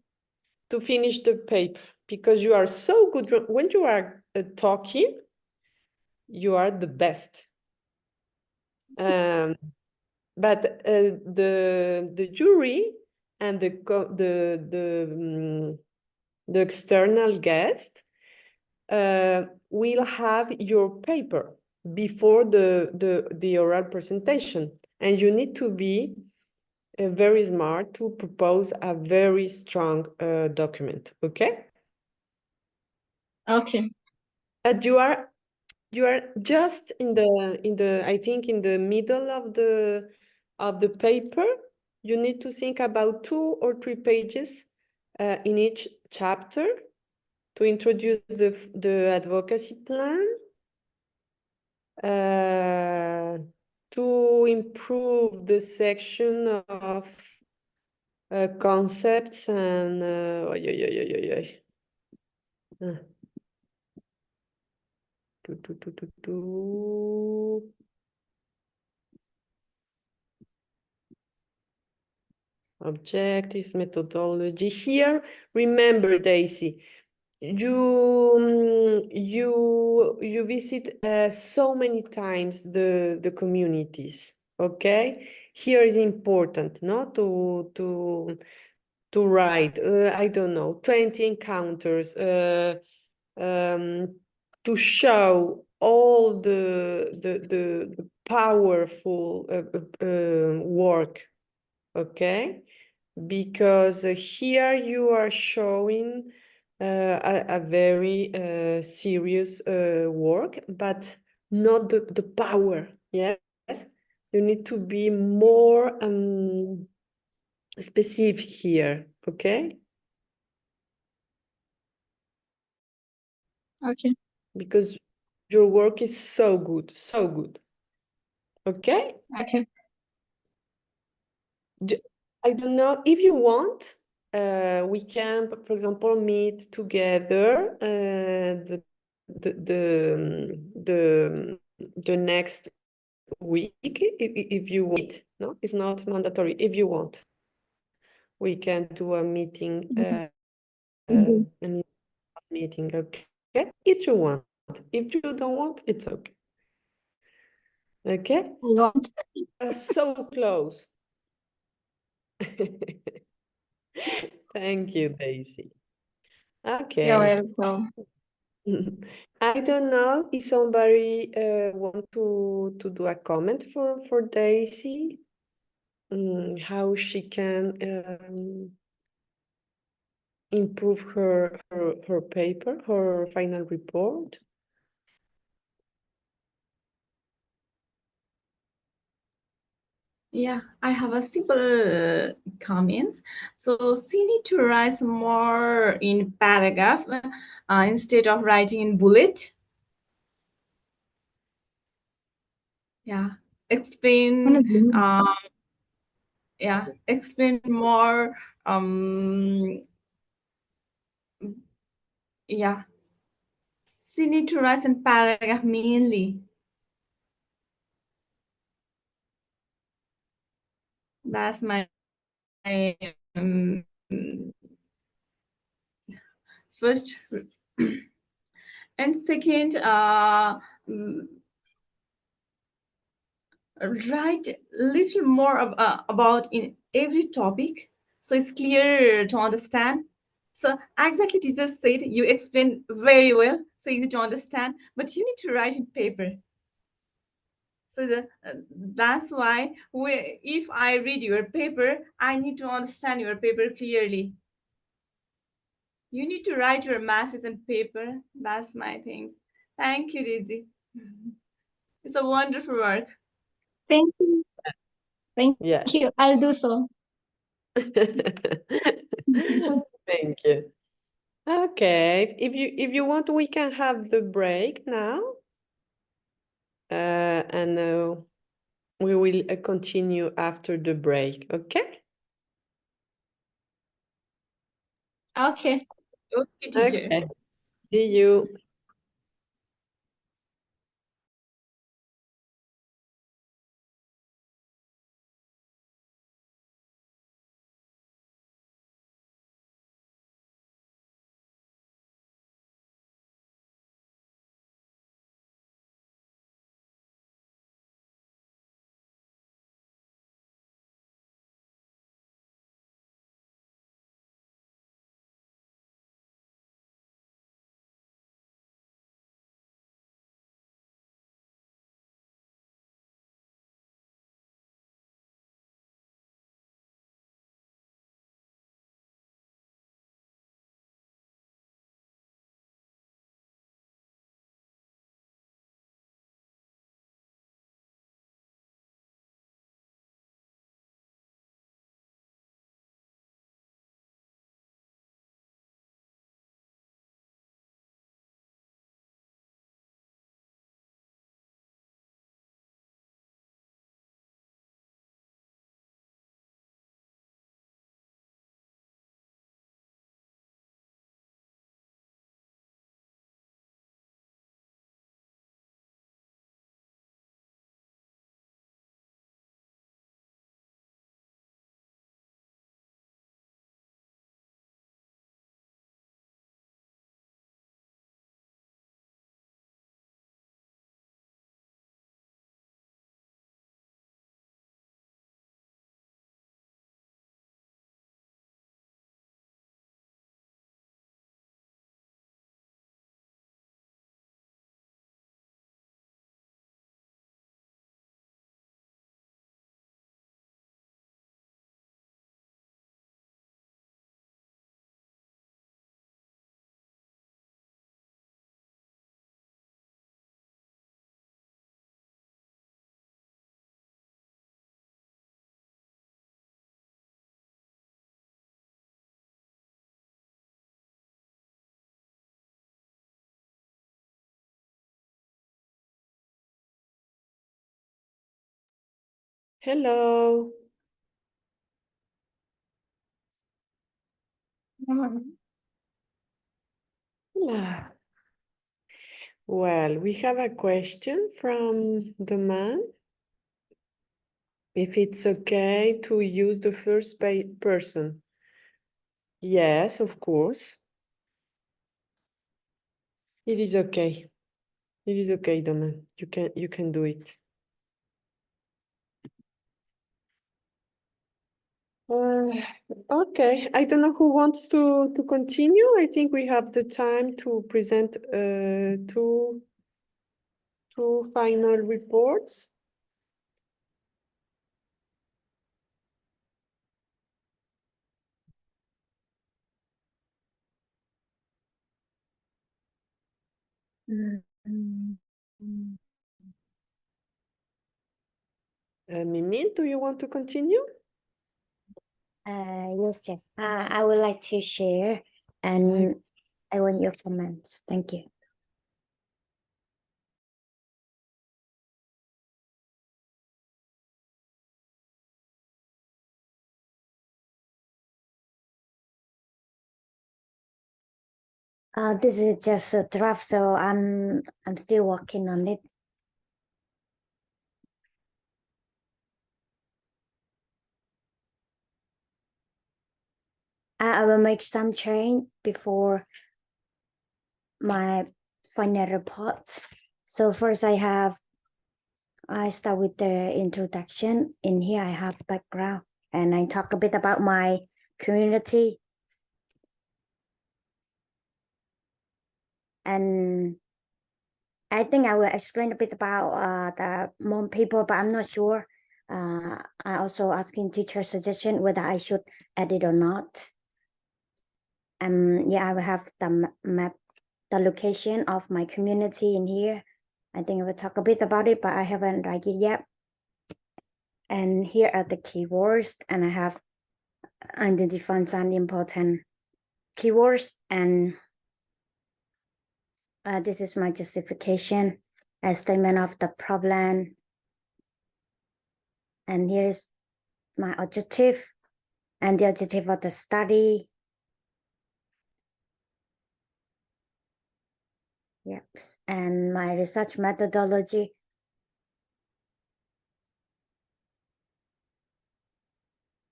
S5: finish the paper, because you are so good when you are talking. You are the best. But the jury and the external guest will have your paper before the oral presentation, and you need to be very smart to propose a very strong document. Okay.
S11: Okay.
S5: And you are just in the I think in the middle of the paper. You need to think about 2 or 3 pages in each chapter to introduce the advocacy plan, to improve the section of concepts and objectives, methodology. Here, remember, Daisy, you visit so many times the communities. Okay, here is important, no, to write. I don't know, 20 encounters. To show all the powerful work. Okay, because here you are showing a very serious work, but not the power. Yes, you need to be more specific here. Okay,
S11: Okay.
S5: because your work is so good, so good. Okay.
S11: Okay.
S5: I don't know if you want. We can, for example, meet together the next week if you want. No, it's not mandatory. If you want, we can do a meeting. A meeting. Okay. If you want. If you don't want, it's okay. Okay. So close. Thank you, Daisy. Okay.
S11: You're welcome.
S5: I don't know if somebody want to do a comment for Daisy, how she can improve her paper, her final report.
S9: Yeah, I have a simple comments. So she need to write more in paragraph instead of writing in bullet. Yeah, explain. Yeah, explain more. Yeah, she need to write in paragraph mainly. That's my first. And second, write a little more about in every topic, so it's clear to understand. So exactly, teacher said, you explain very well, so easy to understand, but you need to write in paper. So that's why if I read your paper, I need to understand your paper clearly. You need to write your message on paper. That's my things. Thank you, Daisy. It's a wonderful work.
S11: Thank you. Thank
S5: Yes.
S11: you. I'll do so.
S5: Thank you. Okay, if you want, we can have the break now, and we will continue after the break. Okay.
S9: Okay,
S11: Okay.
S9: teacher.
S5: Okay. See you. Hello. Hola. Well, we have a question from the man. If it's okay to use the first person. Yes, of course. It is okay. It is okay, Doman. You can do it. Okay, I don't know who wants to continue. I think we have the time to present two final reports. Mimi, do you want to continue?
S12: Yes, Jeff. I would like to share, and I want your comments. Thank you. This is just a draft, so I'm still working on it. I will make some change before my final report. So first I start with the introduction. In here I have background and I talk a bit about my community. And I think I will explain a bit about the Hmong people, but I'm not sure. I also asking teacher suggestion whether I should add it or not. Yeah, I will have the map, the location of my community in here. I think I will talk a bit about it, but I haven't write it yet. And here are the keywords, and I have identified some important keywords, and this is my justification, a statement of the problem. And here is my objective and the objective of the study. Yep, and my research methodology.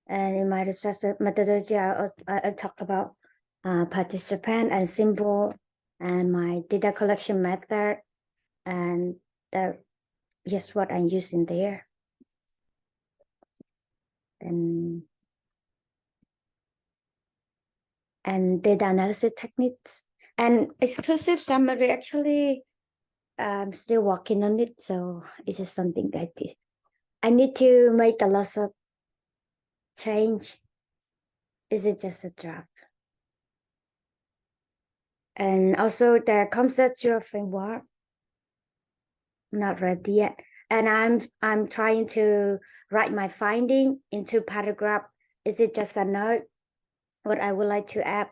S12: And in my research methodology, I talk about participant and symbol and my data collection method and yes, what I'm using there. And data analysis techniques and exclusive summary. Actually, I'm still working on it, so it's just something like this. I need to make a lot of change. Is it just a draft? And also the conceptual framework, not ready yet. And I'm trying to write my finding into paragraph. Is it just a note? What I would like to add,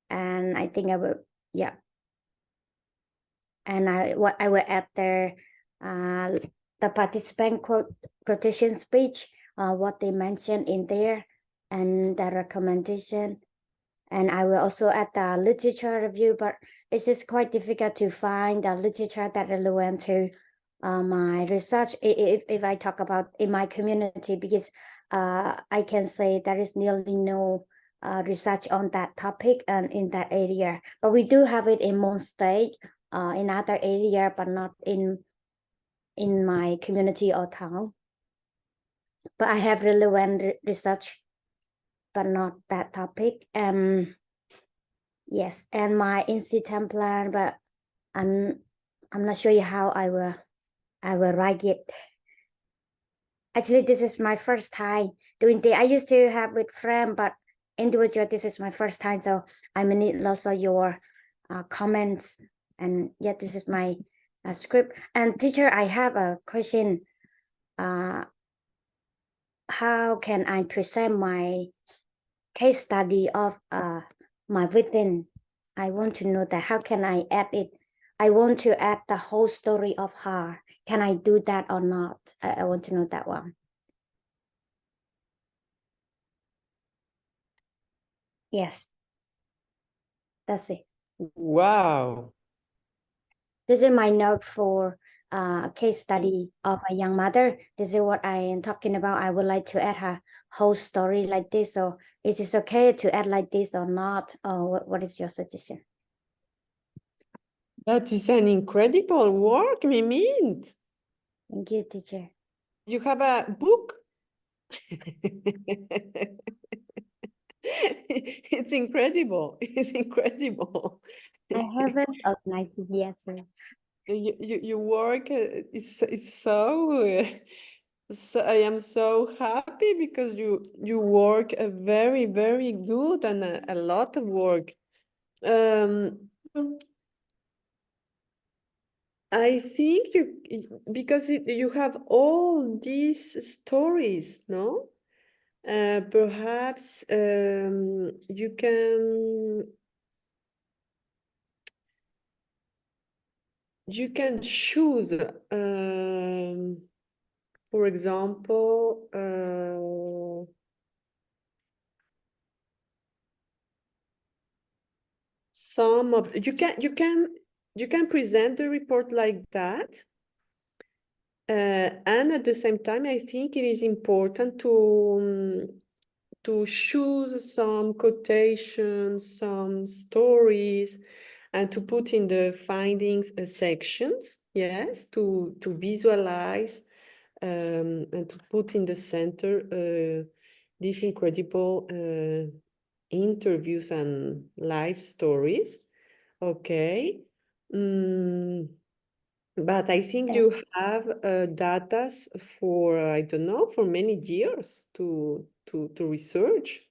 S12: and I think I will, yeah. And what I will add there, the participant quotation speech, what they mentioned in there, and the recommendation. And I will also add the literature review, but it's just quite difficult to find the literature that relevant to my research if I talk about in my community, because I can say there is nearly no research on that topic and in that area. But we do have it in Hmong state, in other area, but not in my community or town. But I have relevant research, but not that topic. Yes, and my incident plan, but I'm not sure how I will write it. Actually, this is my first time doing this. I used to have with friends, but individual, this is my first time, so I may need lots of your comments. And yeah, this is my script. And teacher, I have a question. How can I present my case study of my victim? I want to know that how can I add it? I want to add the whole story of her. Can I do that or not? I want to know that one. Yes, that's it.
S5: Wow.
S12: This is my note for a case study of a young mother. This is what I am talking about. I would like to add her whole story like this. So is it okay to add like this or not? Or what is your suggestion?
S5: That is an incredible work, Mimint.
S12: Thank you, teacher.
S5: You have a book? It's incredible. It's incredible.
S12: I haven't organized it yet, sir.
S5: Your work is so, so I am so happy because you work very, very good and a lot of work. I think because you have all these stories, no? Perhaps you can choose, for example, some of you can present the report like that. And at the same time, I think it is important to choose some quotations, some stories, and to put in the findings sections, yes, to visualize and to put in the center these incredible interviews and life stories. Okay. But I think you have data for, I don't know, for many years to research.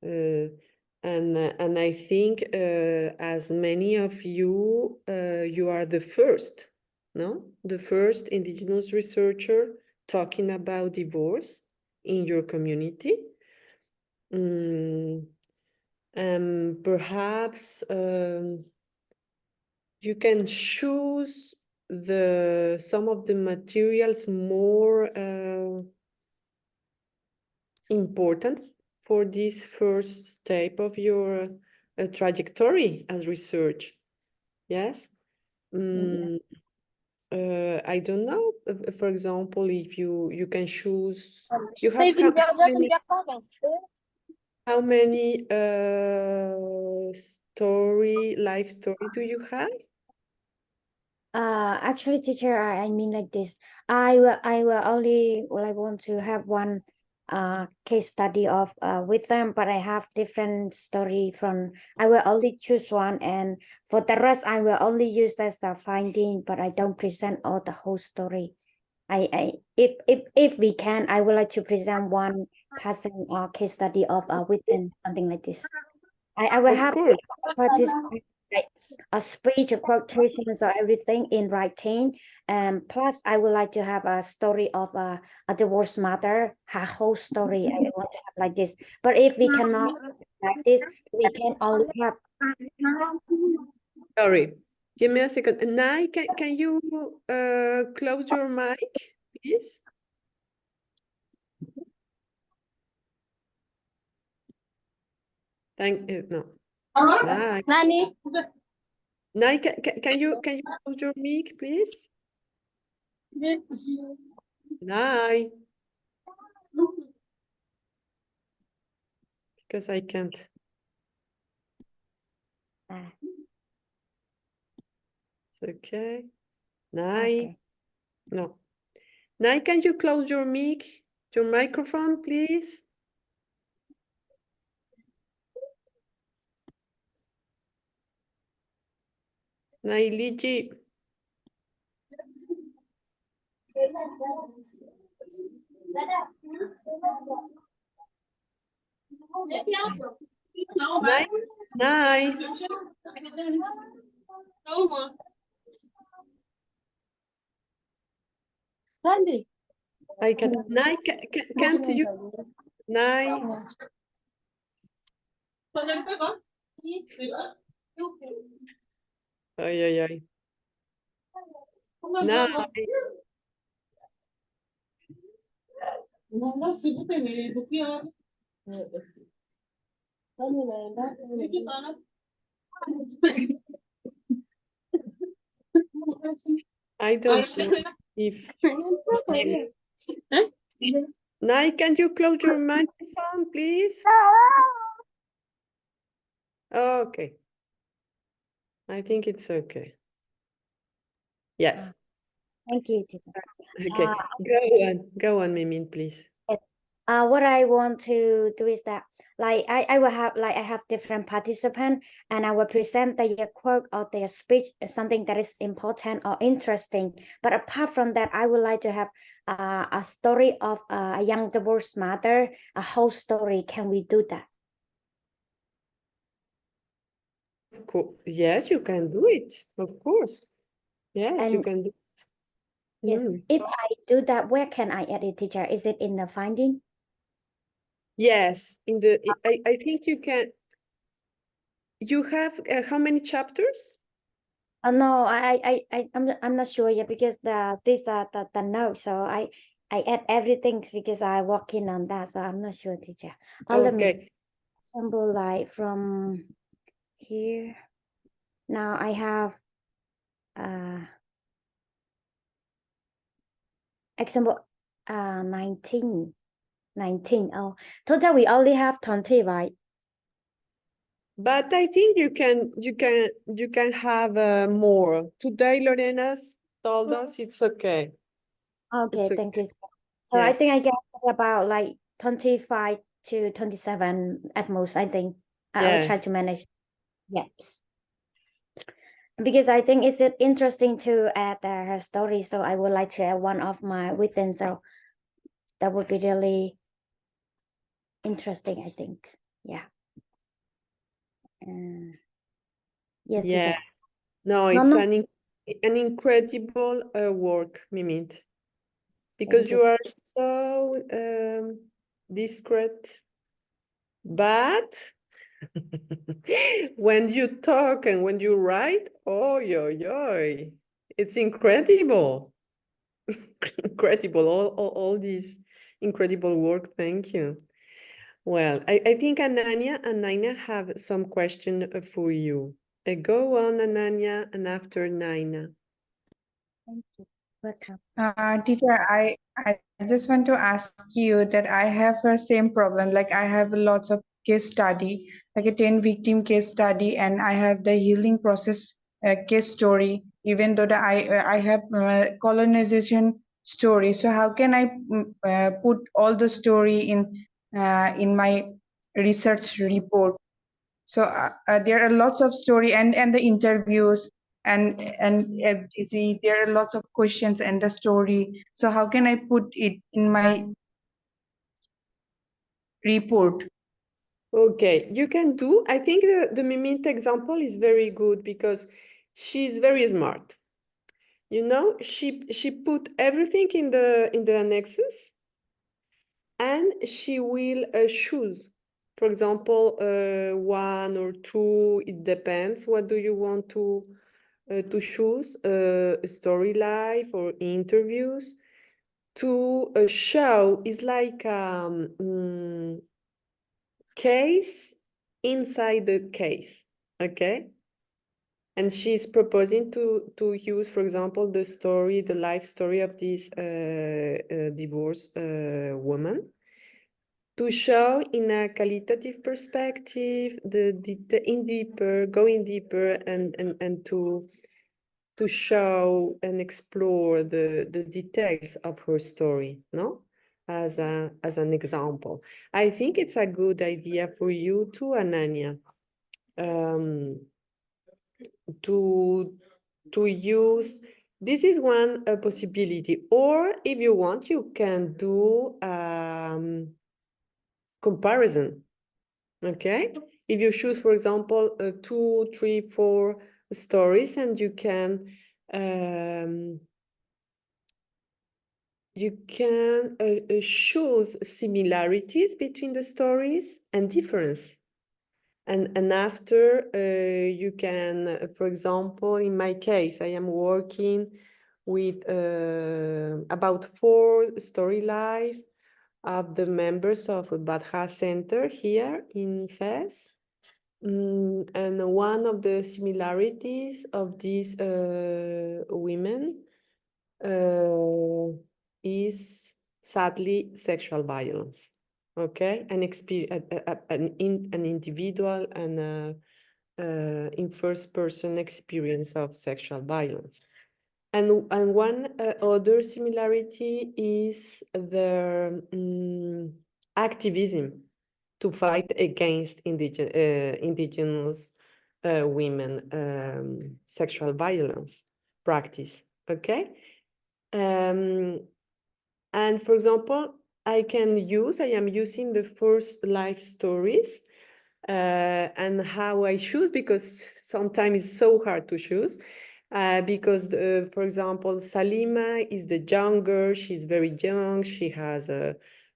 S5: And I think as many of you, you are the first, no? The first Indigenous researcher talking about divorce in your community. Perhaps you can choose some of the materials more important for this first step of your trajectory as research. Yes. I don't know. For example, if you can choose, you have how many life story do you have?
S12: Actually, teacher, I mean like this. I will only want to have one case study of with them, but I have different story from. I will only choose one, and for the rest, I will only use as a finding, but I don't present all the whole story. If we can, I would like to present one passing case study of within something like this. I will have participate like a speech or quotations or everything in writing. And plus, I would like to have a story of a divorced mother, her whole story. I want to have like this. But if we cannot like this, we can only have.
S5: Sorry, give me a second. Nai, can you close your mic, please? Thank you. No. Nai.
S11: Nani?
S5: Nai, can you close your mic, please? Nai. Because I can't. It's okay. Nai.
S12: Okay.
S5: No. Nai, can you close your mic, your microphone, please? Nai Liji. Nai. Nai. I can't. Nai, can't you? Nai. Ay, ay, ay. Nai. I don't know if Nai, can you close your microphone, please? Okay. I think it's okay. Yes.
S12: Thank you, teacher.
S5: Okay. Go on, Mimin, please.
S12: What I want to do is that I will have I have different participants and I will present their quote or their speech something that is important or interesting. But apart from that, I would like to have a story of a young divorced mother, a whole story. Can we do that?
S5: Of course. Yes, you can do it. Of course. Yes, you
S12: And
S5: can do it.
S12: yes, if I do that, where can I edit, teacher? Is it in the finding?
S5: Yes, I think you can. You have how many chapters?
S12: No, I'm not sure yet because these are the notes. So I add everything because I'm working on that. So I'm not sure, teacher. Let me
S5: Okay.
S12: example like from here. Now I have example 19. Oh, total we only have 20, right?
S5: But I think you can have more. Today, Lorena's told us it's okay.
S12: Okay,
S5: It's okay.
S12: thank you. So I
S5: Yes.
S12: think I get about like 25 to 27 at most, I think. I'll try
S5: Yes.
S12: to manage. Yes. Because I think it's interesting to add her story. So I would like to add one of my within. So that would be really interesting, I think. Yeah. Yes,
S5: Yeah.
S12: teacher.
S5: No,
S12: No,
S5: it's
S12: no.
S5: an incredible work, Mimit, because
S12: Thank
S5: you
S12: you.
S5: are so discreet, but when you talk and when you write, oh, it's incredible. Incredible, all this incredible work. Thank you. Well, I think Ananya and Naina have some question for you. Go on, Ananya, and after Naina.
S12: Thank you. Welcome.
S13: Teacher, I just want to ask you that I have the same problem. Like I have lots of case study, like a 10 victim case study, and I have the healing process case story, even though I have colonization story. So how can I put all the story in my research report? So there are lots of story and the interviews and FGC, there are lots of questions and the story. So how can I put it in my report?
S5: Okay, you can do. I think the Mimint example is very good because she's very smart. You know, she put everything in the annexes, and she will choose. For example, one or two. It depends. What do you want to choose? Story life or interviews to show is like case inside the case, okay? And she's proposing to use, for example, the life story of this divorced woman to show in a qualitative perspective going deeper and to show and explore the details of her story, no? As an example. I think it's a good idea for you too, Ananya, to use. This is one possibility. Or if you want, you can do comparison. Okay, if you choose, for example, 2, 3, 4 stories, and you can choose similarities between the stories and difference. And after you can, for example, in my case, I am working with about 4 story life of the members of the Badha Center here in Fez. And one of the similarities of these women is sadly sexual violence. Okay, an individual and in first person experience of sexual violence. And one other similarity is the activism to fight against indigenous women sexual violence practice. Okay, and for example, I am using the first life stories and how I choose, because sometimes it's so hard to choose. Because, for example, Salima is the younger, she's very young, she has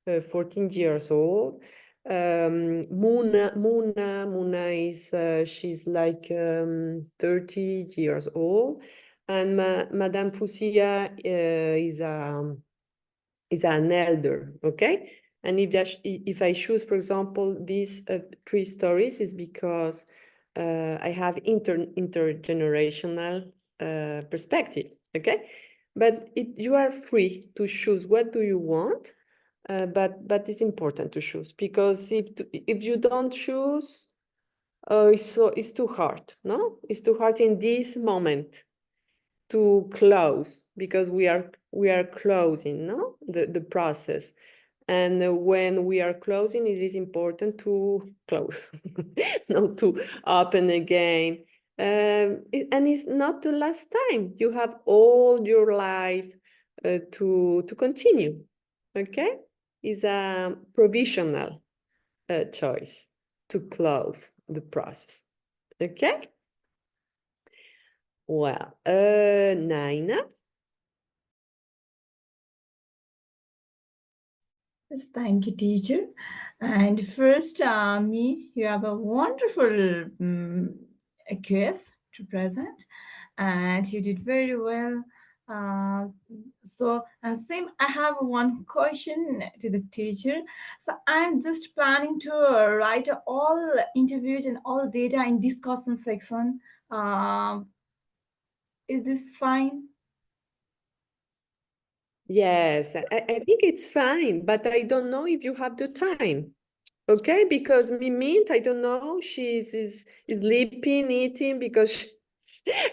S5: 14 years old. Muna is, she's like 30 years old. And Madame Fusia is an elder, okay? And if I choose, for example, these 3 stories, is because I have intergenerational perspective, okay? But you are free to choose what do you want, but it's important to choose, because if you don't choose, it's too hard, no? It's too hard in this moment to close, because we are closing, no, the process. And when we are closing, it is important to close, not to open again. And it's not the last time. You have all your life to continue. Okay, it's a provisional choice to close the process. Okay. Well, Naina.
S9: Yes, thank you, teacher. And first, you have a wonderful quiz to present, and you did very well. So, same, I have one question to the teacher. So, I'm just planning to write all interviews and all data in discussion section. Is this fine?
S5: Yes, I think it's fine, but I don't know if you have the time. Okay, because Mimint, I don't know, is sleeping, eating, because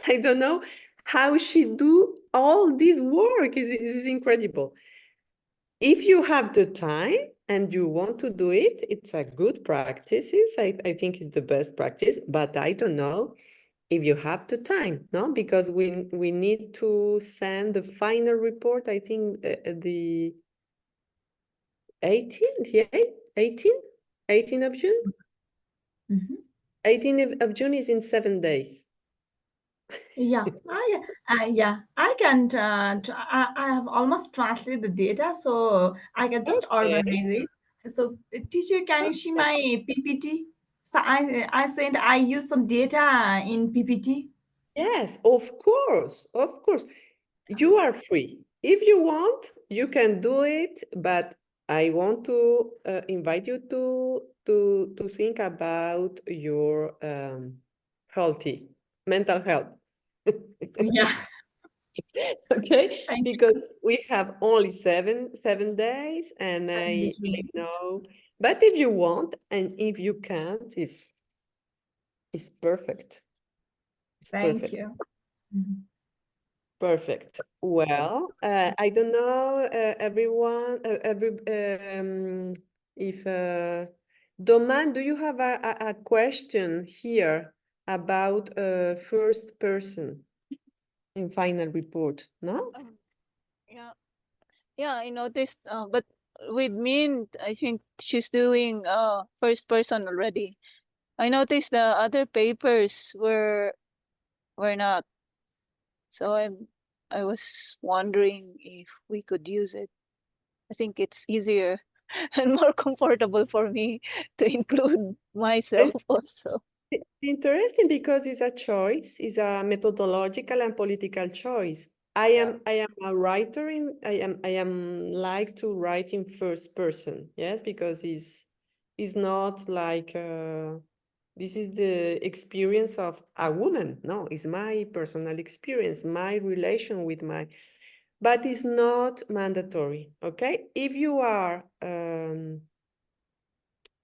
S5: I don't know how she do all this work. Is incredible. If you have the time and you want to do it, it's a good practice. I think it's the best practice, but I don't know if you have the time, no? Because we need to send the final report, I think the 18th, yeah, 18 of June?
S9: Mm-hmm.
S5: 18th of June is in 7 days.
S9: Yeah, yeah. I can. I have almost translated the data, so I can just organize it. So, teacher, can you see my PPT? So I use some data in PPT.
S5: Yes, of course, of course. You are free. If you want, you can do it, but I want to invite you to think about your mental health.
S9: Yeah.
S5: Okay,
S9: Thank
S5: because we have only seven days, and I know. But if you want and if you can't, it's perfect. It's
S9: Thank
S5: perfect.
S9: you. Mhm.
S5: Perfect. Well, I don't know, everyone, if Doman, do you have a question here about first person in final report? No?
S7: Yeah, yeah, I noticed. But with Mint, I think she's doing first person already. I noticed the other papers were not. So I was wondering if we could use it. I think it's easier and more comfortable for me to include myself also.
S5: It's interesting because it's a choice, it's a methodological and political choice. I am a writer I am like to write in first person, yes, because it's not like this is the experience of a woman. No, it's my personal experience, my relation with my, but it's not mandatory. Okay, if you are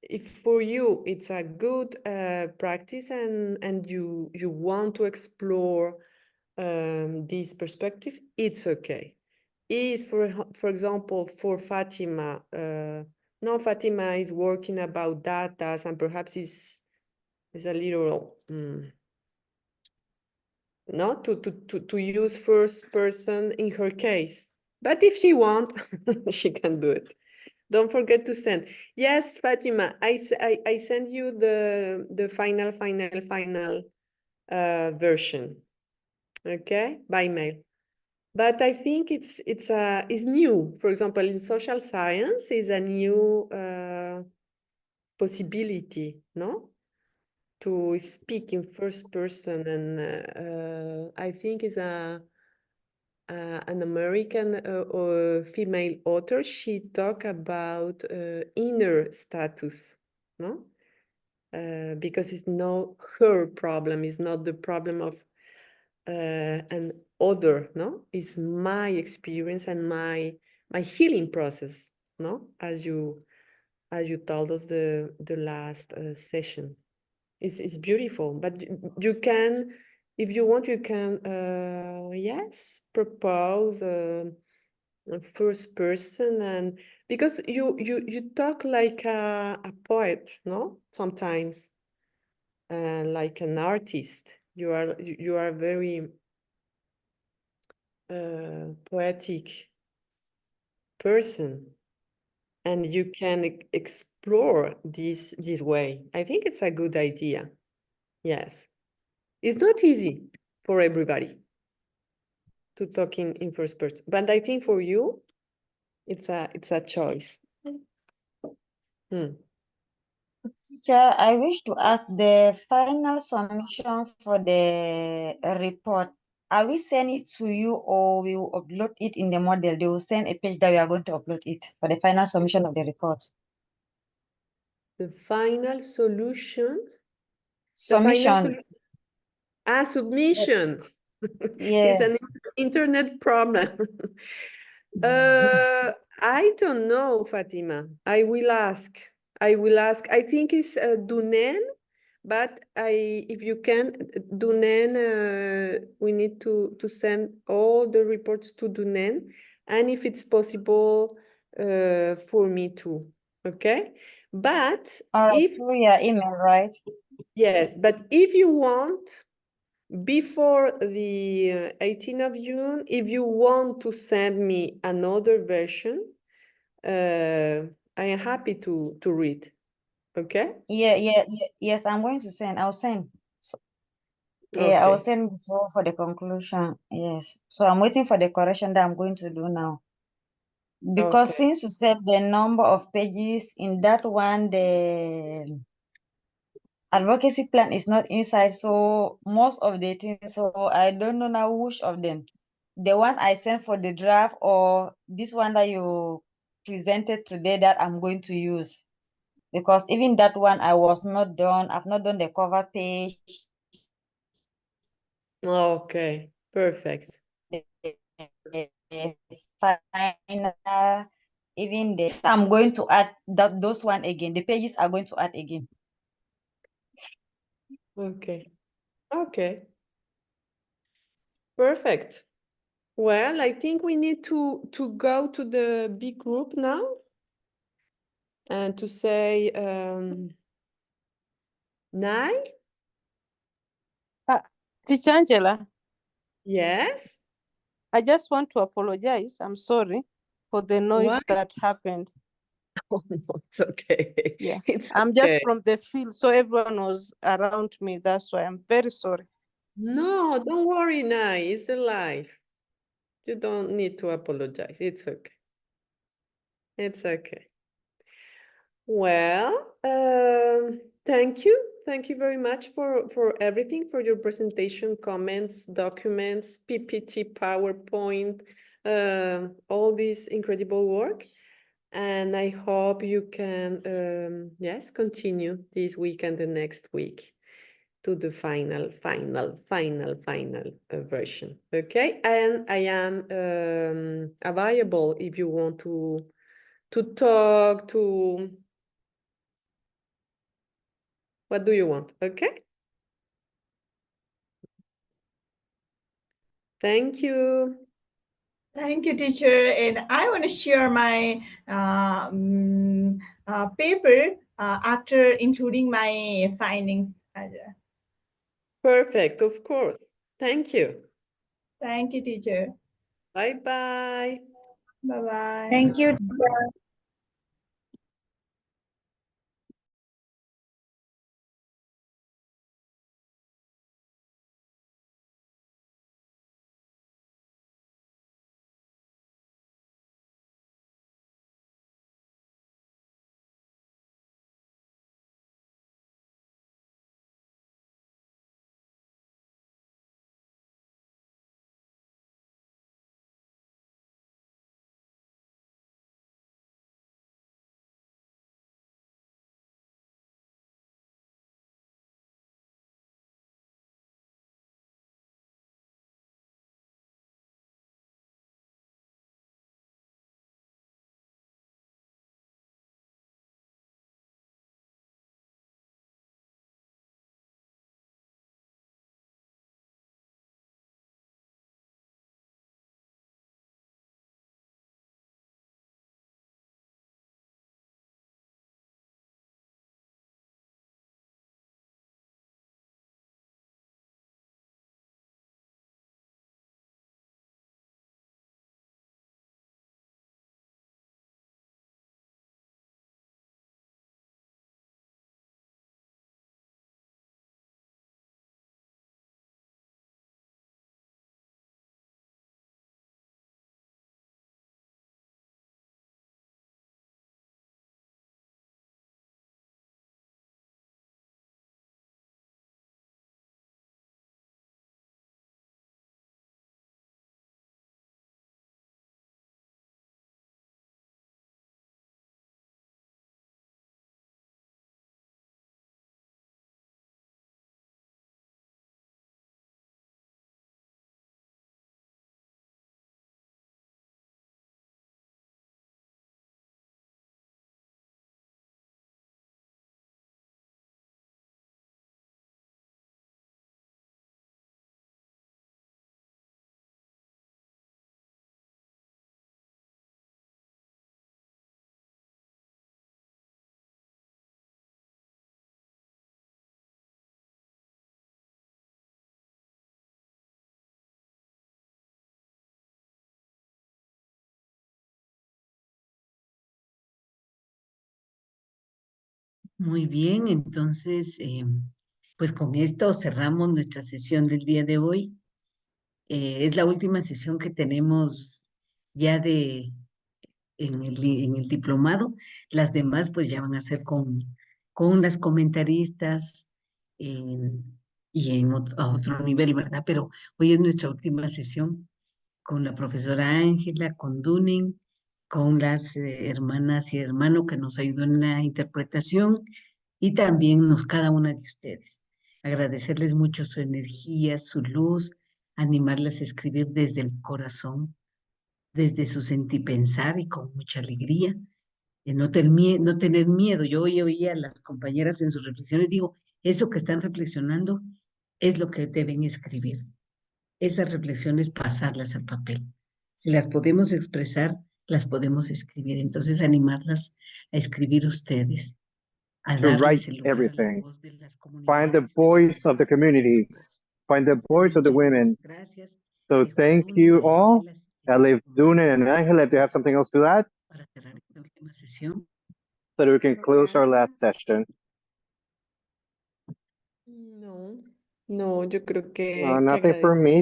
S5: if for you it's a good practice and you want to explore this perspective, it's okay. Is for example for Fatima, no, Fatima is working about data and perhaps is a little no to use first person in her case, but if she want she can do it. Don't forget to send. Yes, Fatima, I send you the final version, okay, by mail. But I think it's new. For example, in social science is a new possibility, no, to speak in first person, and I think is an American or female author. She talked about inner status, no, because it's not her problem. It's not the problem of an other, no, it's my experience and my healing process, no, as you told us the last session. It's beautiful, but you can, if you want, you can yes, propose a first person, and because you talk like a poet, no, sometimes like an artist. You are very poetic person, and you can explore this way. I think it's a good idea. Yes, it's not easy for everybody to talk in first person, but I think for you it's a choice.
S6: Teacher, I wish to ask the final submission for the report. Are we sending it to you or we will upload it in the model? They will send a page that we are going to upload it for the final submission of the report.
S5: The final solution?
S6: Submission.
S5: Submission.
S6: Yes.
S5: It's an internet problem. I don't know, Fatima. I will ask. I think it's Dunen, but if you can, Dunen, we need to send all the reports to Dunen, and if it's possible for me too. Okay, but if
S6: through your email, right?
S5: Yes, but if you want, before the 18th of June, if you want to send me another version, I am happy to read. Okay?
S6: Yes, I'm going to send. I'll send. So, yeah, I'll send before for the conclusion. Yes. So I'm waiting for the correction that I'm going to do now. Because since you said the number of pages in that one, the advocacy plan is not inside, so most of the things, so I don't know now which of them. The one I sent for the draft or this one that you presented today that I'm going to use. Because even that one I was not done. I've not done the cover page.
S5: Okay, perfect.
S6: The final, even the I'm going to add those one again. The pages are going to add again.
S5: Okay. Perfect. Well, I think we need to go to the big group now and to say Nai.
S14: Teacher Angela.
S5: Yes.
S14: I just want to apologize. I'm sorry for the noise that happened.
S5: Oh, no, it's okay.
S14: Yeah,
S5: I'm
S14: okay. Just from the field, so everyone was around me. That's why I'm very sorry.
S5: No, don't worry, Nai. It's the life. You don't need to apologize. It's okay. It's okay. Well, thank you. Thank you very much for everything, for your presentation, comments, documents, PPT, PowerPoint, all this incredible work. And I hope you can, yes, continue this week and the next week to the final version. Okay, and I am available if you want to talk, to what do you want? Okay. Thank you.
S9: Thank you, teacher. And I want to share my paper after including my findings.
S5: Perfect, of course. Thank you.
S9: Thank you, teacher.
S5: Bye-bye.
S9: Bye-bye.
S13: Thank you.
S3: Muy bien, entonces, pues con esto cerramos nuestra sesión del día de hoy. Es la última sesión que tenemos ya en el diplomado. Las demás pues ya van a ser con las comentaristas eh, y a otro nivel, ¿verdad? Pero hoy es nuestra última sesión con la profesora Ángela, con Dunning, con las hermanas y hermanos que nos ayudó en la interpretación y también cada una de ustedes. Agradecerles mucho su energía, su luz, animarlas a escribir desde el corazón, desde su sentir pensar y con mucha alegría, de no tener miedo. Yo hoy oía a las compañeras en sus reflexiones, digo, eso que están reflexionando es lo que deben escribir. Esas reflexiones pasarlas al papel. Si las podemos expresar, las podemos escribir. Entonces, animarlas a escribir ustedes, a
S2: to write
S3: darles el lugar a la
S2: everything.
S3: voz de las
S2: Find the
S3: comunidades,
S2: voice of the
S3: darles el
S2: communities.
S3: espacio.
S2: Find the
S3: Así que
S2: voice of the
S3: muchísimas
S2: women.
S3: gracias.
S2: So
S3: Dejo a
S2: thank
S3: Dunin
S2: you
S3: y a
S2: all.
S3: Ángela si
S2: I
S3: tienen
S2: leave
S3: algo
S2: Dune
S3: más
S2: and Angela if they have something else to add,
S3: para cerrar esta última sesión.
S2: so that we can close our last session.
S5: No, no, yo creo que
S2: Nothing for me.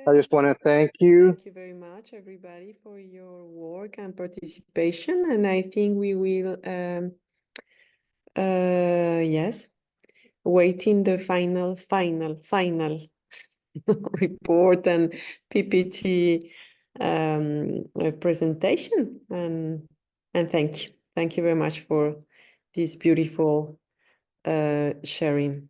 S2: I
S5: agradecerles.
S2: just want to thank you.
S5: Thank you very much, everybody, for your work and participation. And I think we will, yes, waiting the final report and PPT presentation. And thank you very much for this beautiful sharing.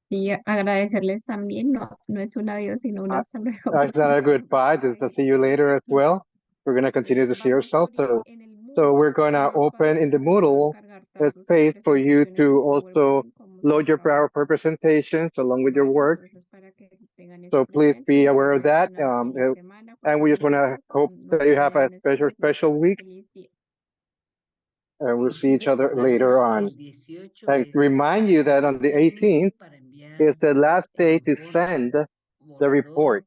S1: Y agradecerles también, no es un adiós, sino un hasta luego.
S2: That's not a goodbye. This is a see you later as well. We're going to continue to see ourselves. So we're going to open in the Moodle a space for you to also load your PowerPoint presentations along with your work. So please be aware of that. And we just want to hope that you have a special week. And we'll see each other later on. And remind you that on the 18th is the last day to send the report,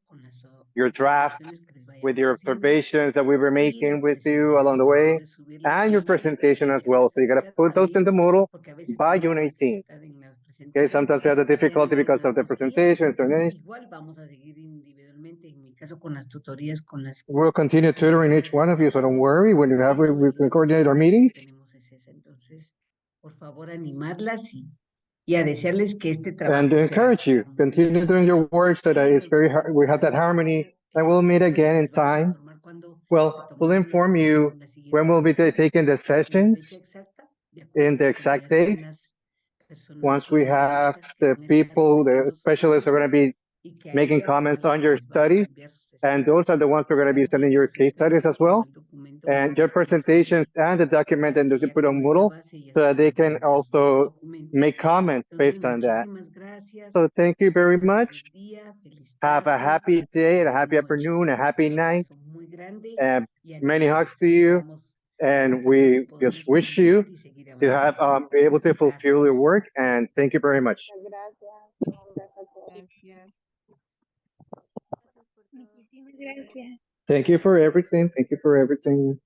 S2: your draft with your observations that we were making with you along the way, and your presentation as well. So you got to put those in the Moodle by June 18th. Okay, sometimes we have the difficulty because of the presentations. We'll continue tutoring each one of you, so don't worry. When you have, we can coordinate our meetings. And to encourage you, continue doing your work so that it's very hard. We have that harmony, and we'll meet again in time. Well, we'll inform you when we'll be taking the sessions in the exact date. Once we have the people, the specialists are going to be making comments on your studies, and those are the ones who are going to be sending your case studies as well, and your presentations and the document that you put on Moodle, so that they can also make comments based on that. So thank you very much. Have a happy day, and a happy afternoon, a happy night, and many hugs to you. And we just wish you to have be able to fulfill your work. And thank you very much.
S1: Gracias.
S2: Thank you for everything. Thank you for everything.